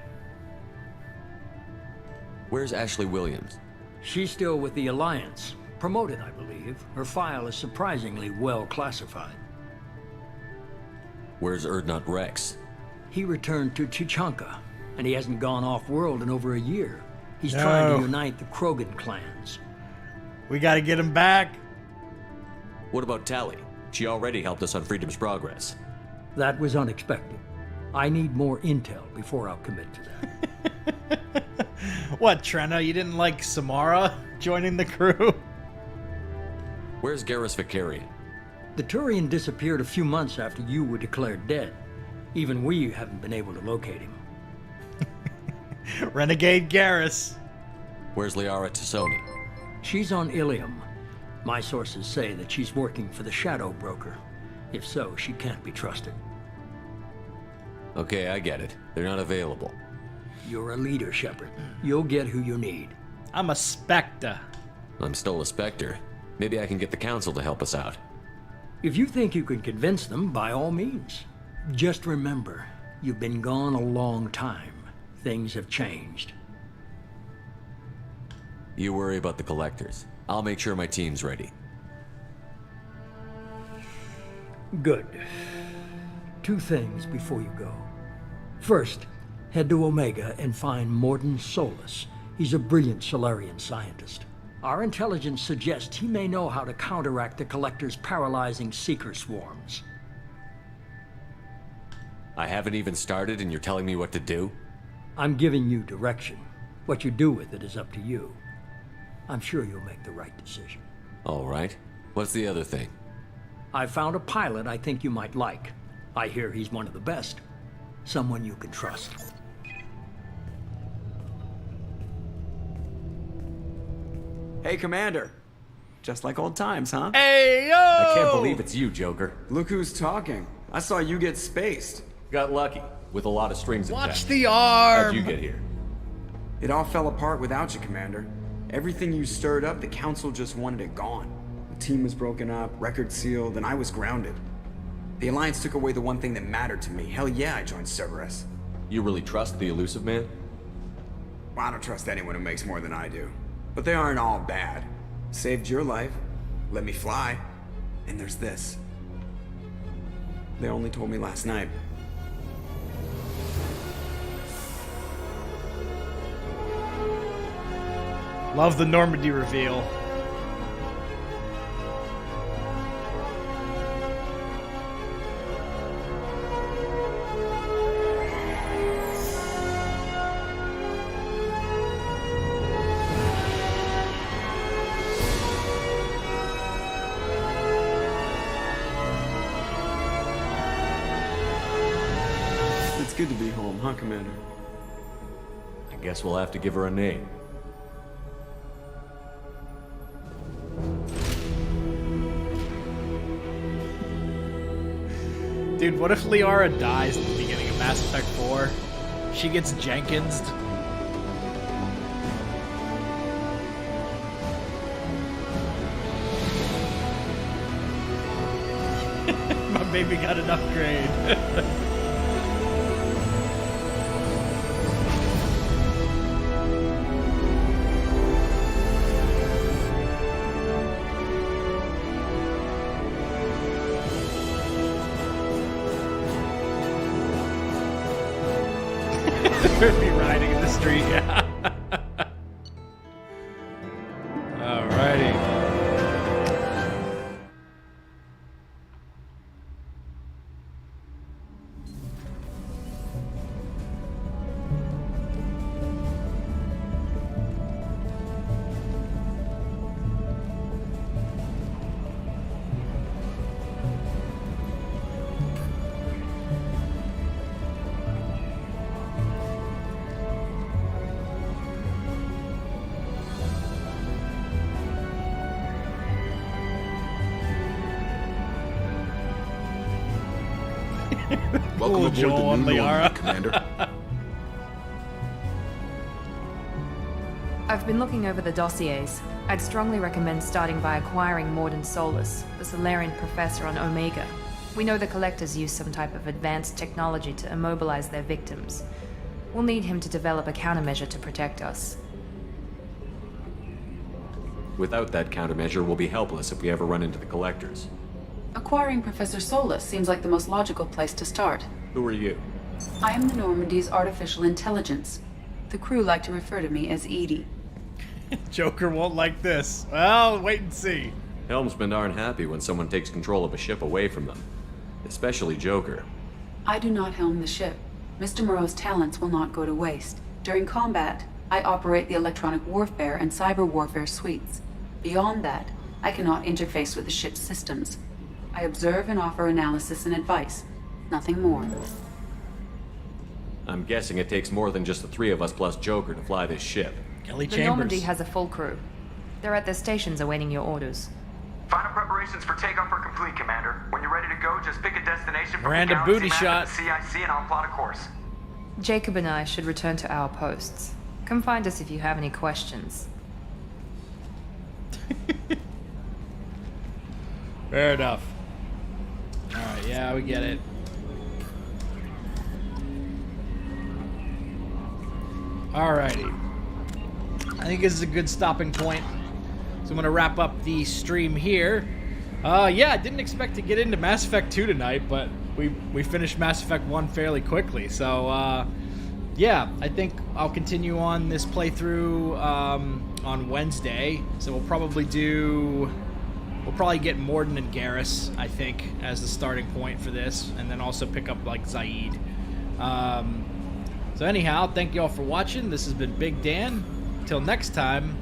Where's Ashley Williams? She's still with the Alliance. Promoted, I believe. Her file is surprisingly well classified. Where's Erdnot Wrex? He returned to Chichanka, and he hasn't gone off-world in over a year. He's trying to unite the Krogan clans. We gotta get him back. What about Tali? She already helped us on Freedom's Progress. That was unexpected. I need more intel before I'll commit to that. What, Trenna? You didn't like Samara joining the crew? Where's Garrus Vakarian? The Turian disappeared a few months after you were declared dead. Even we haven't been able to locate him. Renegade Garrus. Where's Liara Tassoni? She's on Ilium. My sources say that she's working for the Shadow Broker. If so, she can't be trusted. Okay, I get it. They're not available. You're a leader, Shepard. You'll get who you need. I'm a Spectre. I'm still a Spectre. Maybe I can get the Council to help us out. If you think you can convince them, by all means. Just remember, you've been gone a long time. Things have changed. You worry about the Collectors. I'll make sure my team's ready. Good. 2 things before you go. First, head to Omega and find Mordin Solus. He's a brilliant Solarian scientist. Our intelligence suggests he may know how to counteract the Collector's paralyzing Seeker swarms. I haven't even started and you're telling me what to do? I'm giving you direction. What you do with it is up to you. I'm sure you'll make the right decision. All right. What's the other thing? I found a pilot I think you might like. I hear he's one of the best. Someone you can trust. Hey, Commander. Just like old times, huh? Hey, yo! I can't believe it's you, Joker. Look who's talking. I saw you get spaced. Got lucky, with a lot of strings attached. Watch the arm! How'd you get here? It all fell apart without you, Commander. Everything you stirred up, the Council just wanted it gone. The team was broken up, record sealed, and I was grounded. The Alliance took away the one thing that mattered to me. Hell yeah, I joined Cerberus. You really trust the Elusive Man? Well, I don't trust anyone who makes more than I do. But they aren't all bad. Saved your life, let me fly, and there's this. They only told me last night. Love the Normandy reveal. It's good to be home, huh, Commander? I guess we'll have to give her a name. Dude, what if Liara dies at the beginning of Mass Effect 4? She gets Jenkins'd. My baby got an upgrade. Be riding in the street, yeah. Alrighty. Welcome aboard Joel the new and Liara. Normandy, Commander. I've been looking over the dossiers. I'd strongly recommend starting by acquiring Mordin Solus, the Solarian professor on Omega. We know the Collectors use some type of advanced technology to immobilize their victims. We'll need him to develop a countermeasure to protect us. Without that countermeasure, we'll be helpless if we ever run into the Collectors. Acquiring Professor Solus seems like the most logical place to start. Who are you? I am the Normandy's artificial intelligence. The crew like to refer to me as Edie. Joker won't like this. Well, wait and see. Helmsmen aren't happy when someone takes control of a ship away from them. Especially Joker. I do not helm the ship. Mr. Moreau's talents will not go to waste. During combat, I operate the electronic warfare and cyber warfare suites. Beyond that, I cannot interface with the ship's systems. I observe and offer analysis and advice. Nothing more. I'm guessing it takes more than just the three of us plus Joker to fly this ship. Kelly The Chambers. Normandy has a full crew. They're at their stations awaiting your orders. Final preparations for takeoff are complete, Commander. When you're ready to go, just pick a destination from Miranda the galaxy booty map shot. of the CIC and I'll plot a course. Jacob and I should return to our posts. Come find us if you have any questions. Fair enough. Alright, yeah, we get it. Alrighty. I think this is a good stopping point. So I'm going to wrap up the stream here. Yeah, I didn't expect to get into Mass Effect 2 tonight, but we finished Mass Effect 1 fairly quickly. So, yeah, I think I'll continue on this playthrough on Wednesday. So we'll probably get Morden and Garrus, I think, as the starting point for this, and then also pick up, like, Zaid. So anyhow, thank you all for watching. This has been Big Dan. Till next time,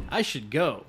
I should go.